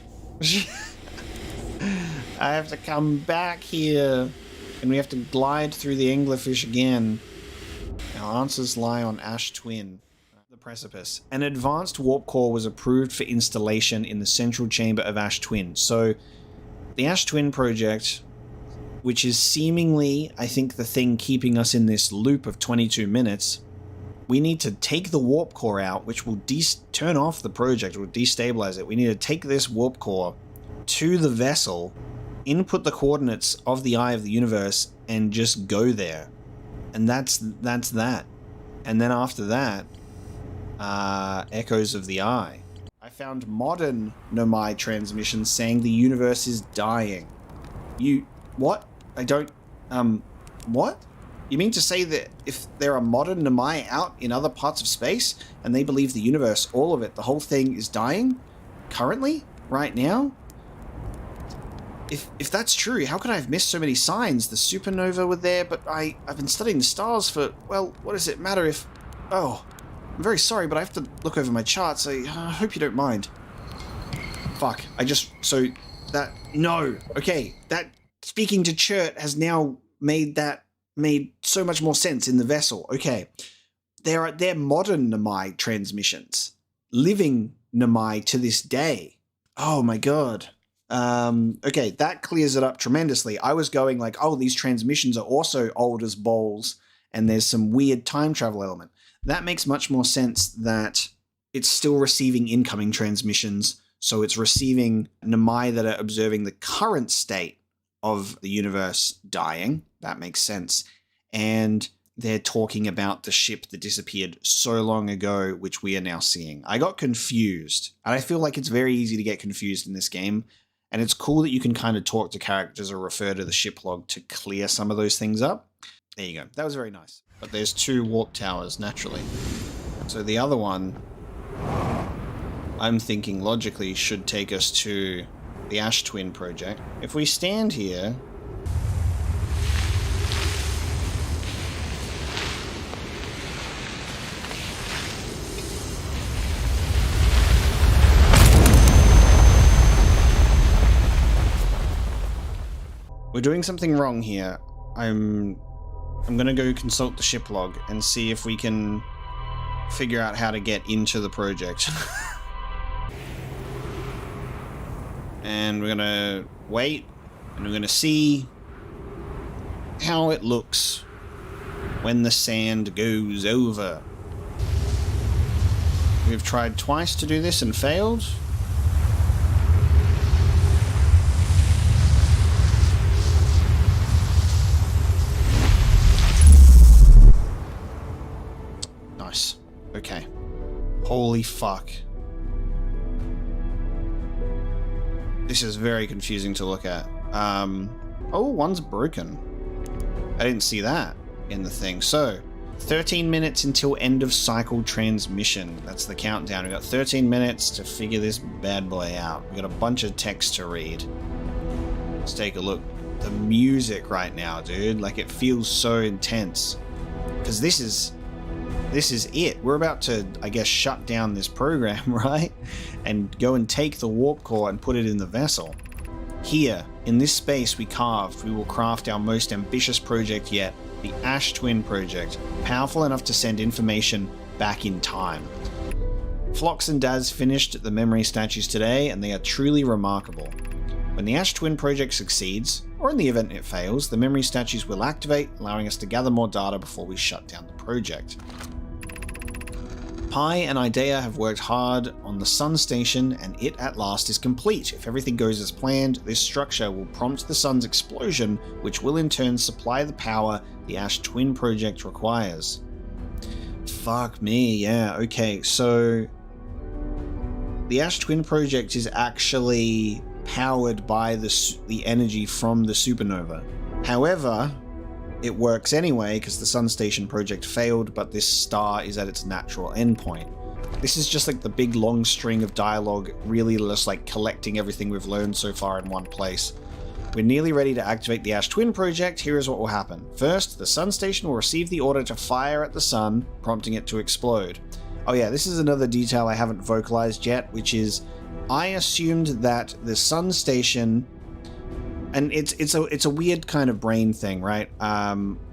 I have to come back here and we have to glide through the anglerfish again. Our answers lie on Ash Twin. The precipice. An advanced warp core was approved for installation in the central chamber of Ash Twin. So the Ash Twin project, which is seemingly, I think, the thing keeping us in this loop of 22 minutes, we need to take the warp core out, which will turn off the project, will destabilize it. We need to take this warp core to the vessel, input the coordinates of the Eye of the Universe, and just go there. And that's that. And then after that, Echoes of the Eye. I found modern Nomai transmissions saying the universe is dying. What? I don't, what? You mean to say that if there are modern Nomai out in other parts of space, and they believe the universe, all of it, the whole thing is dying? Currently? Right now? If that's true, how could I have missed so many signs? The supernova were there, but I've been studying the stars for, well, what does it matter if... Oh, I'm very sorry, but I have to look over my charts. I hope you don't mind. Fuck, no, okay, that speaking to Chert has now made so much more sense in the vessel. Okay, they're modern Nomai transmissions, living Nomai to this day. Oh my god. Okay, that clears it up tremendously. I was going like, oh, these transmissions are also old as balls, and there's some weird time travel element. That makes much more sense that it's still receiving incoming transmissions, so it's receiving Nomai that are observing the current state of the universe dying. That makes sense. And they're talking about the ship that disappeared so long ago, which we are now seeing. I got confused, and I feel like it's very easy to get confused in this game. And it's cool that you can kind of talk to characters or refer to the ship log to clear some of those things up. There you go. That was very nice. But there's 2 warp towers, naturally. So the other one, I'm thinking logically, should take us to the Ash Twin project. If we stand here... We're doing something wrong here. I'm gonna go consult the ship log and see if we can figure out how to get into the project. And we're gonna wait, and we're gonna see how it looks when the sand goes over. We've tried twice to do this and failed. Nice. Okay. Holy fuck. This is very confusing to look at. Oh, one's broken. I didn't see that in the thing. So, 13 minutes until end of cycle transmission. That's the countdown. We've got 13 minutes to figure this bad boy out. We've got a bunch of text to read. Let's take a look. The music right now, dude. Like, it feels so intense. Because this is it. We're about to, I guess, shut down this program, right? And go and take the warp core and put it in the vessel. Here, in this space we carved, we will craft our most ambitious project yet, the Ash Twin project, powerful enough to send information back in time. Phlox and Daz finished the memory statues today, and they are truly remarkable. When the Ash Twin project succeeds, or in the event it fails, the memory statues will activate, allowing us to gather more data before we shut down the project. Pi and Idea have worked hard on the Sun Station, and it at last is complete. If everything goes as planned, this structure will prompt the Sun's explosion, which will in turn supply the power the Ash Twin project requires. Fuck me, yeah, okay, so... the Ash Twin project is actually powered by the energy from the supernova. However, it works anyway because the Sun Station project failed, but this star is at its natural endpoint. This is just like the big long string of dialogue, really just like collecting everything we've learned so far in one place. We're nearly ready to activate the Ash Twin project. Here is what will happen. First, the Sun Station will receive the order to fire at the sun, prompting it to explode. Oh yeah, this is another detail I haven't vocalized yet, which is I assumed that the Sun Station... and it's a weird kind of brain thing, right?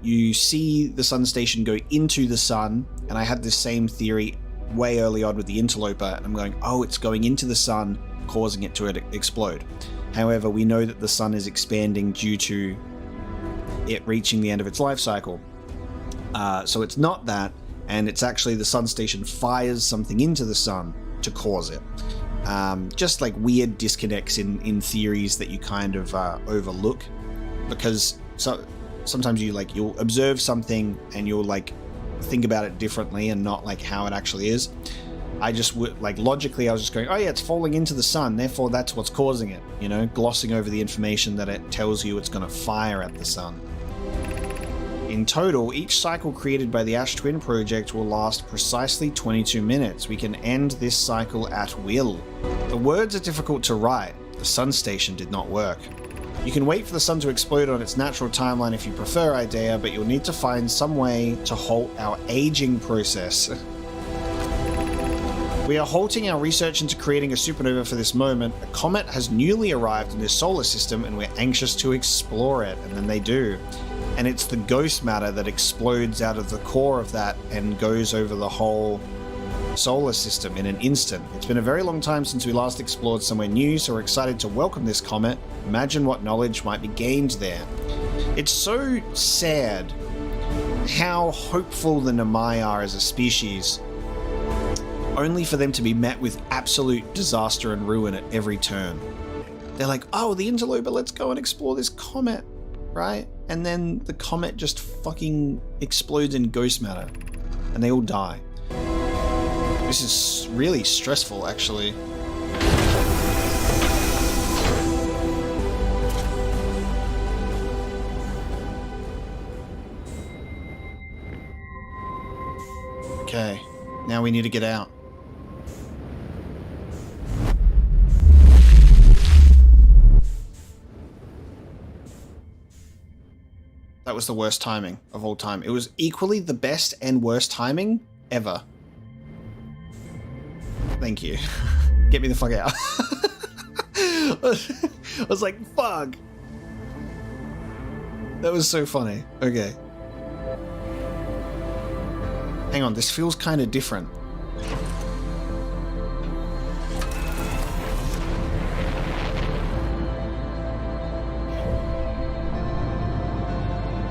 You see the Sun Station go into the sun, and I had this same theory way early on with the Interloper, and I'm going, oh, it's going into the sun, causing it to explode. However, we know that the sun is expanding due to it reaching the end of its life cycle. So it's not that, and it's actually the sun station fires something into the sun to cause it. Just like weird disconnects in theories that you kind of overlook, because sometimes you'll observe something and you'll like think about it differently and not like how it actually is. I just would like logically I was just going, oh yeah, it's falling into the sun, therefore that's what's causing it, you know, glossing over the information that it tells you it's going to fire at the sun. In total, each cycle created by the Ash Twin project will last precisely 22 minutes. We can end this cycle at will. The words are difficult to write. The sun station did not work. You can wait for the sun to explode on its natural timeline if you prefer, Idea, but you'll need to find some way to halt our aging process. We are halting our research into creating a supernova for this moment. A comet has newly arrived in this solar system and we're anxious to explore it, and then they do. And it's the ghost matter that explodes out of the core of that and goes over the whole solar system in an instant. It's been a very long time since we last explored somewhere new, so we're excited to welcome this comet. Imagine what knowledge might be gained there. It's so sad how hopeful the Nomai are as a species, only for them to be met with absolute disaster and ruin at every turn. They're like, oh, the Interloper, let's go and explore this comet, right? And then the comet just fucking explodes in ghost matter, and they all die. This is really stressful, actually. Okay, now we need to get out. That was the worst timing of all time. It was equally the best and worst timing ever. Thank you. Get me the fuck out. I was like, fuck. That was so funny. Okay. Hang on, this feels kind of different.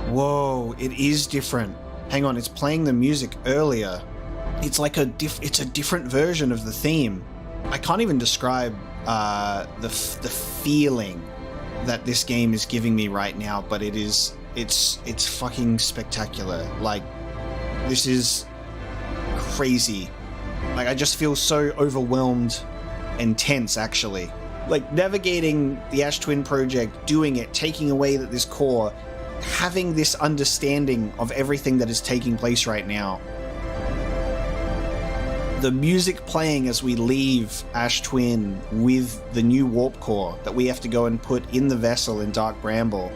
Whoa, it is different. Hang on, it's playing the music earlier. It's like it's a different version of the theme. I can't even describe the feeling that this game is giving me right now, but it's fucking spectacular. Like, this is crazy. Like, I just feel so overwhelmed and tense, actually. Like, navigating the Ash Twin project, doing it, taking away this core, having this understanding of everything that is taking place right now. The music playing as we leave Ash Twin with the new warp core that we have to go and put in the vessel in Dark Bramble.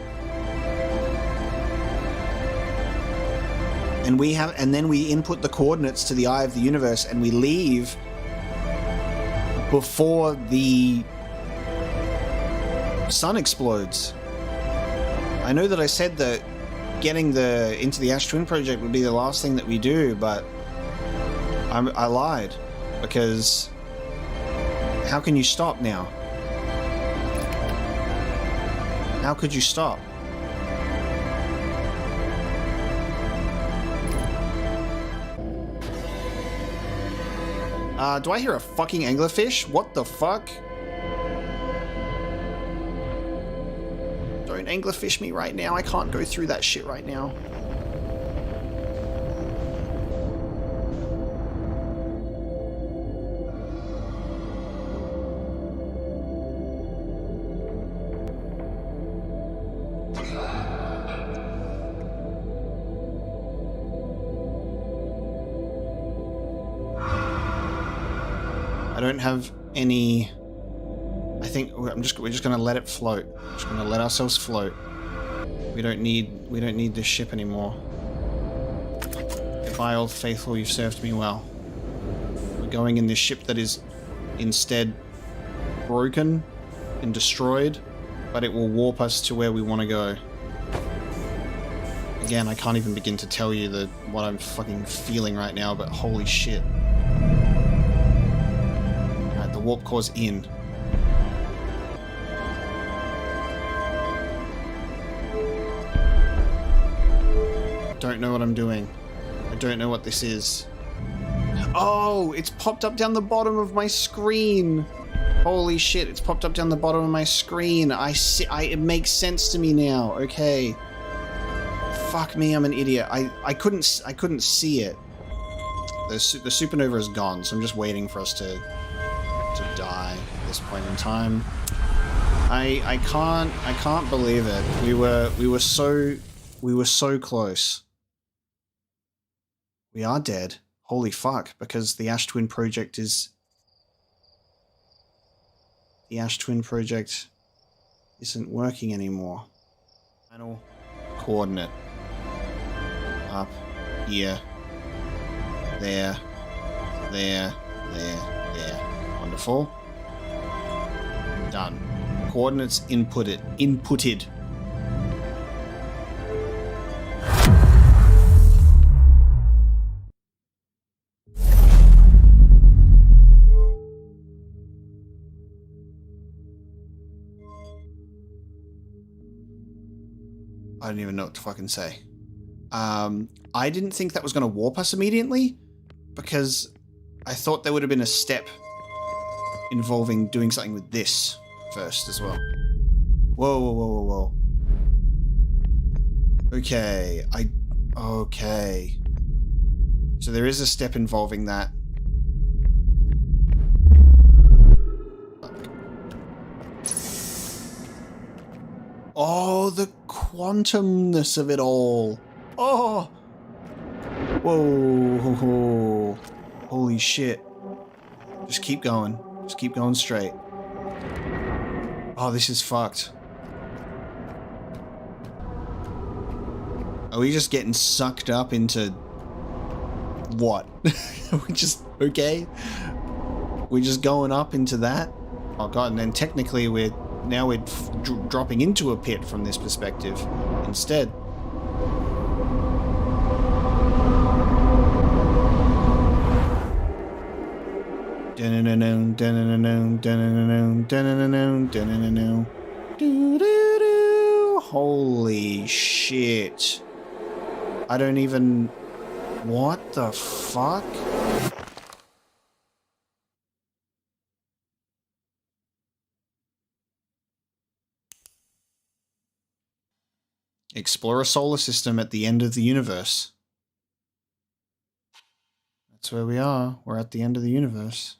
And then we input the coordinates to the Eye of the Universe and we leave before the sun explodes. I know that I said that getting into the Ash Twin project would be the last thing that we do, but I lied, because how can you stop now? How could you stop? Do I hear a fucking anglerfish? What the fuck? Don't anglerfish me right now. I can't go through that shit right now. I don't have any. I think we're just gonna let it float. We're just gonna let ourselves float. We don't need this ship anymore. Goodbye, old faithful. You've served me well. We're going in this ship that is instead broken and destroyed, but it will warp us to where we want to go. Again, I can't even begin to tell you what I'm fucking feeling right now, but holy shit. warp core's in. Don't know what I'm doing. I don't know what this is. Oh, it's popped up down the bottom of my screen. Holy shit, it's popped up down the bottom of my screen. I see. It makes sense to me now. Okay. Fuck me, I'm an idiot. I couldn't see it. The supernova is gone, so I'm just waiting for us to die at this point in time. I can't believe it. We were so close. We are dead. Holy fuck, because the Ash Twin Project is... The Ash Twin Project isn't working anymore. Final coordinate. Up, here, there, there, there, there. Wonderful. Done. Coordinates inputted. I don't even know what to fucking say. I didn't think that was going to warp us immediately, because I thought there would have been a step involving doing something with this first as well. Whoa, whoa, whoa, whoa, whoa. Okay, okay. So there is a step involving that. Oh, the quantumness of it all. Oh! Whoa. Holy shit. Just keep going. Just keep going straight. Oh, this is fucked. Are we just getting sucked up into... what? Are we just... okay? We're just going up into that? Oh god, and then technically we're dropping into a pit from this perspective instead. Holy shit. I don't even... what the fuck? Explore a solar system at the end of the universe. That's where we are. We're at the end of the universe.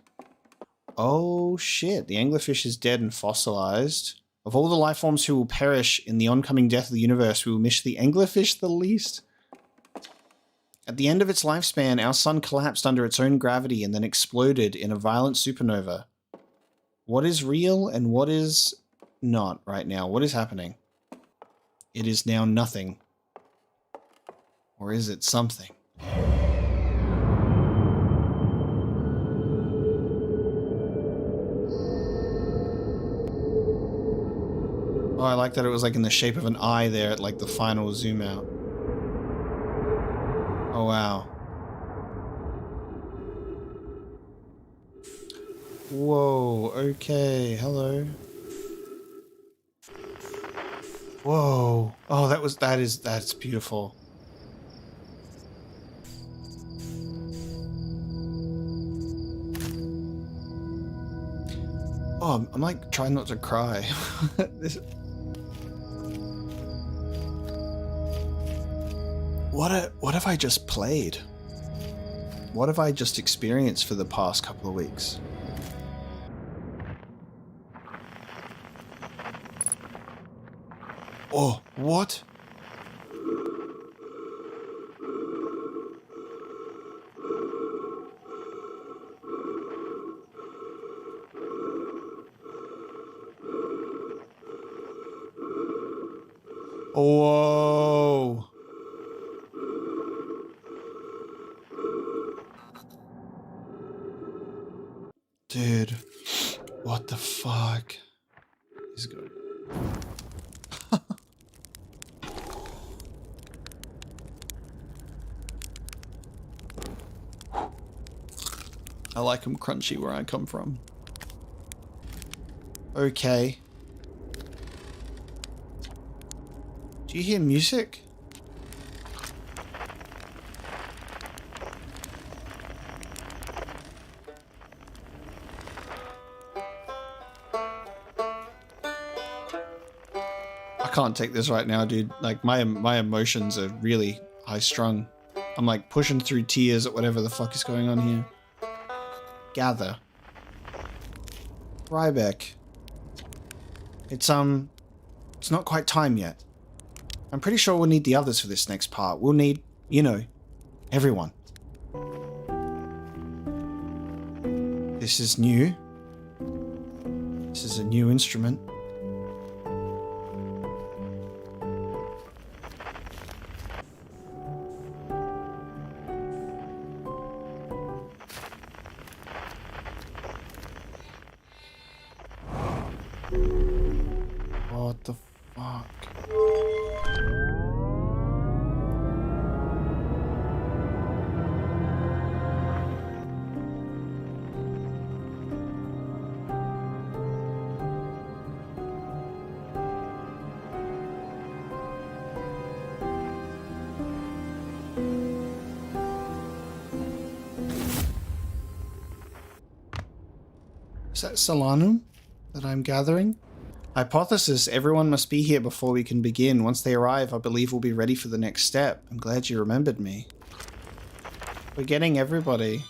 Oh shit, the anglerfish is dead and fossilized. Of all the life forms who will perish in the oncoming death of the universe, we will miss the anglerfish the least. At the end of its lifespan, our sun collapsed under its own gravity and then exploded in a violent supernova. What is real and what is not right now? What is happening? It is now nothing. Or is it something? Oh, I like that it was like in the shape of an eye there at like the final zoom out. Oh, wow. Whoa, okay, hello. Whoa. Oh, that's beautiful. Oh, I'm like trying not to cry. What have I just played? What have I just experienced for the past couple of weeks? Oh, what? Whoa. Dude, what the fuck? He's good. I like them crunchy where I come from. Okay. Do you hear music? I can't take this right now, dude. Like, my emotions are really high strung. I'm like pushing through tears at whatever the fuck is going on here. Gather. Ryback. It's not quite time yet. I'm pretty sure we'll need the others for this next part. We'll need, you know, everyone. This is new. This is a new instrument. What the fuck? Is that Solanum that I'm gathering? Hypothesis, everyone must be here before we can begin. Once they arrive, I believe we'll be ready for the next step. I'm glad you remembered me. We're getting everybody.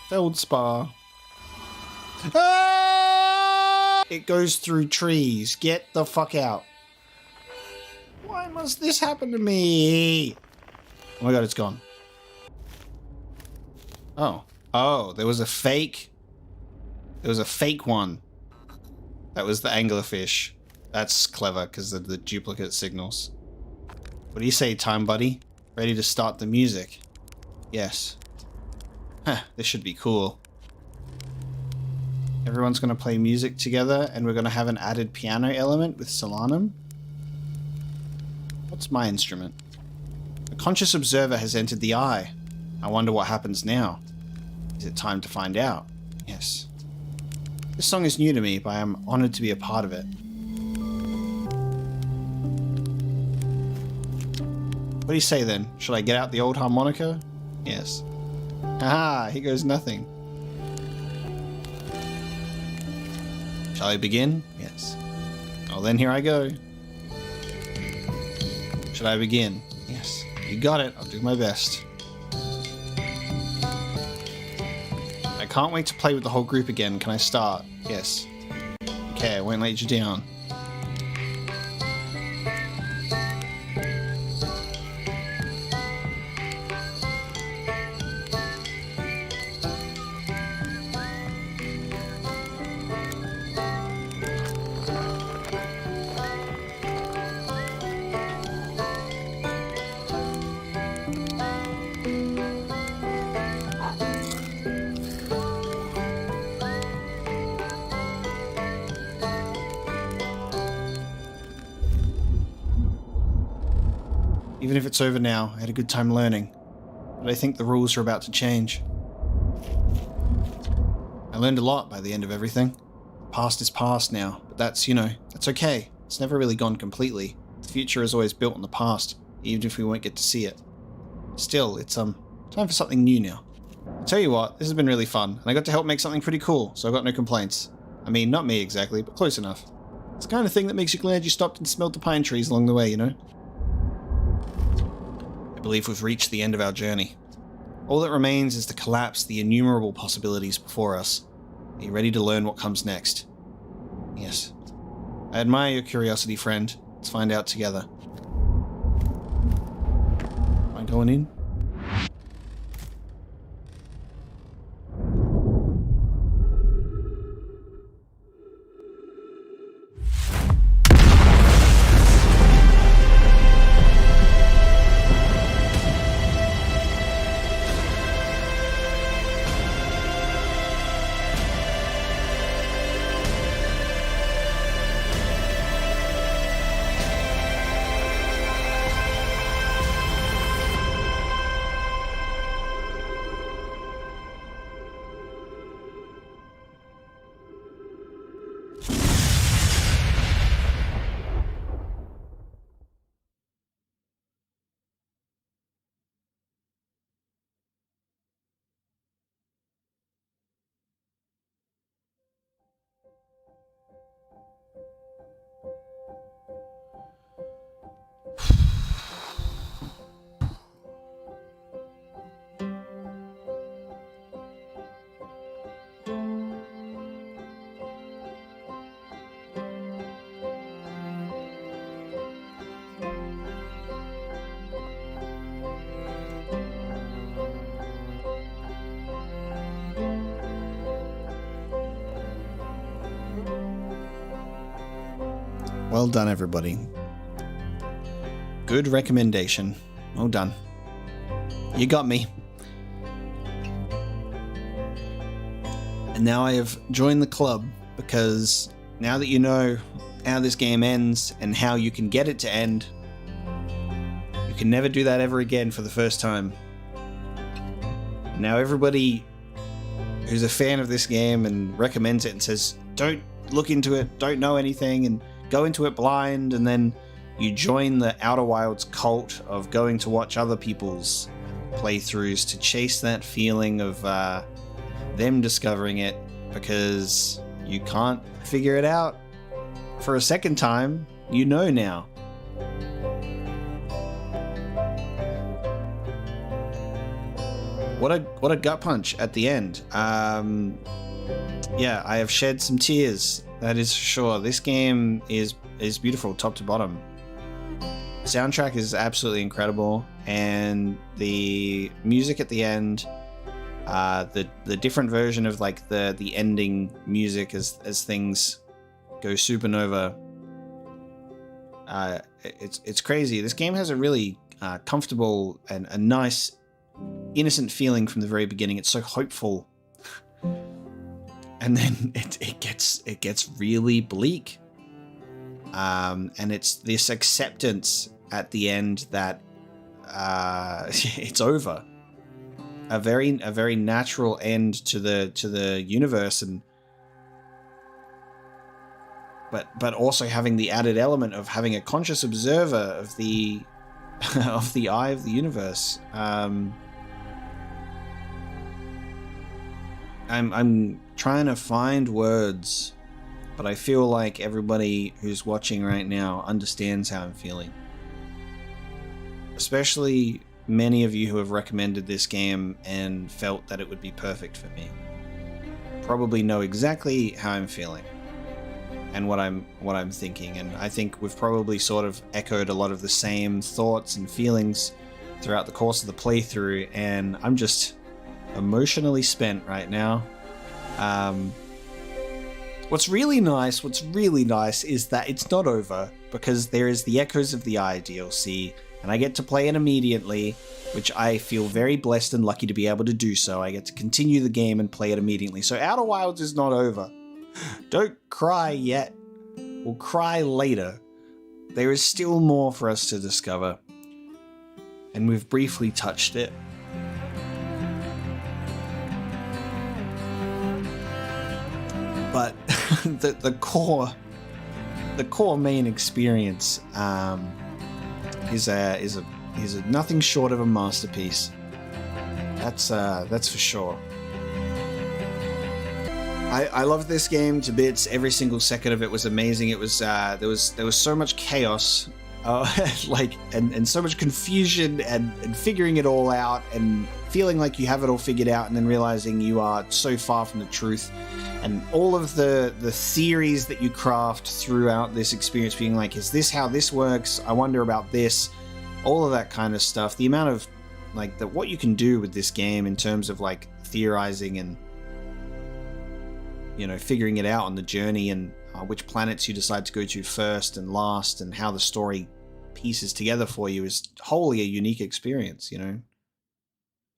Feldspar. Ah! It goes through trees. Get the fuck out. Why must this happen to me? Oh my god, it's gone. Oh. Oh, there was a fake. There was a fake one. That was the anglerfish. That's clever because of the duplicate signals. What do you say, time buddy? Ready to start the music? Yes. Huh, this should be cool. Everyone's going to play music together and we're going to have an added piano element with Solanum. What's my instrument? A conscious observer has entered the eye. I wonder what happens now. Is it time to find out? Yes. This song is new to me, but I am honored to be a part of it. What do you say then? Should I get out the old harmonica? Yes. Haha, here goes nothing. Shall I begin? Yes. Well then, here I go. Should I begin? Yes. You got it. I'll do my best. I can't wait to play with the whole group again. Can I start? Yes. Okay, I won't let you down. Even if it's over now, I had a good time learning. But I think the rules are about to change. I learned a lot by the end of everything. The past is past now, but that's, you know, that's okay. It's never really gone completely. The future is always built on the past, even if we won't get to see it. Still, it's time for something new now. I'll tell you what, this has been really fun, and I got to help make something pretty cool, so I've got no complaints. I mean, not me exactly, but close enough. It's the kind of thing that makes you glad you stopped and smelled the pine trees along the way, you know? I believe we've reached the end of our journey. All that remains is to collapse the innumerable possibilities before us. Are you ready to learn what comes next? Yes. I admire your curiosity, friend. Let's find out together. Am I going in? Well done, everybody. Good recommendation. Well done. You got me. And now I have joined the club because now that you know how this game ends and how you can get it to end, you can never do that ever again for the first time. Now everybody who's a fan of this game and recommends it and says, don't look into it, don't know anything, and go into it blind, and then you join the Outer Wilds cult of going to watch other people's playthroughs to chase that feeling of them discovering it because you can't figure it out for a second time. You know now. What a gut punch at the end. Yeah, I have shed some tears. That is for sure. This game is beautiful, top to bottom. Soundtrack is absolutely incredible, and the music at the end, the different version of like the ending music as things go supernova. It's crazy. This game has a really comfortable and a nice, innocent feeling from the very beginning. It's so hopeful. And then it gets really bleak, and it's this acceptance at the end that it's over. A very natural end to the universe, and but also having the added element of having a conscious observer of the of the eye of the universe. I'm trying to find words, but I feel like everybody who's watching right now understands how I'm feeling. Especially many of you who have recommended this game and felt that it would be perfect for me. Probably know exactly how I'm feeling and what I'm thinking, and I think we've probably sort of echoed a lot of the same thoughts and feelings throughout the course of the playthrough, and I'm just emotionally spent right now. What's really nice is that it's not over, because there is the Echoes of the Eye DLC, and I get to play it immediately, which I feel very blessed and lucky to be able to do so. I get to continue the game and play it immediately. So Outer Wilds is not over. Don't cry yet. We'll cry later. There is still more for us to discover, and we've briefly touched it. But the core main experience is a nothing short of a masterpiece. That's for sure. I loved this game to bits. Every single second of it was amazing. It was there was so much chaos, and so much confusion and figuring it all out and feeling like you have it all figured out, and then realizing you are so far from the truth. And all of the theories that you craft throughout this experience, being like, is this how this works? I wonder about this. All of that kind of stuff. The amount of what you can do with this game in terms of like theorizing and figuring it out on the journey, and which planets you decide to go to first and last, and how the story pieces together for you is wholly a unique experience.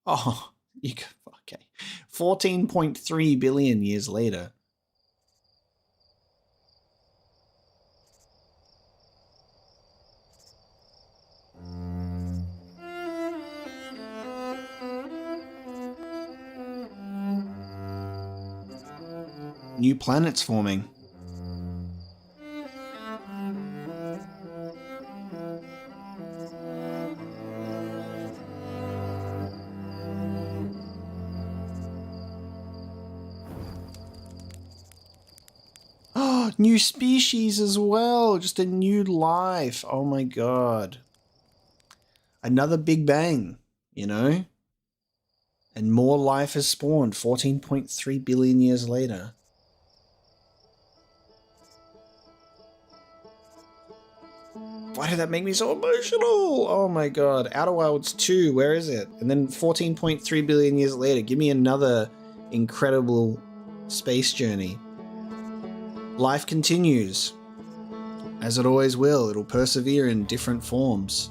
Oh, okay. 14.3 billion years later. New planets forming. Oh, new species as well. Just a new life. Oh my god. Another Big Bang, And more life has spawned 14.3 billion years later. Why did that make me so emotional? Oh my god. Outer Wilds 2, where is it? And then 14.3 billion years later, give me another incredible space journey. life continues. As it always will, it'll persevere in different forms.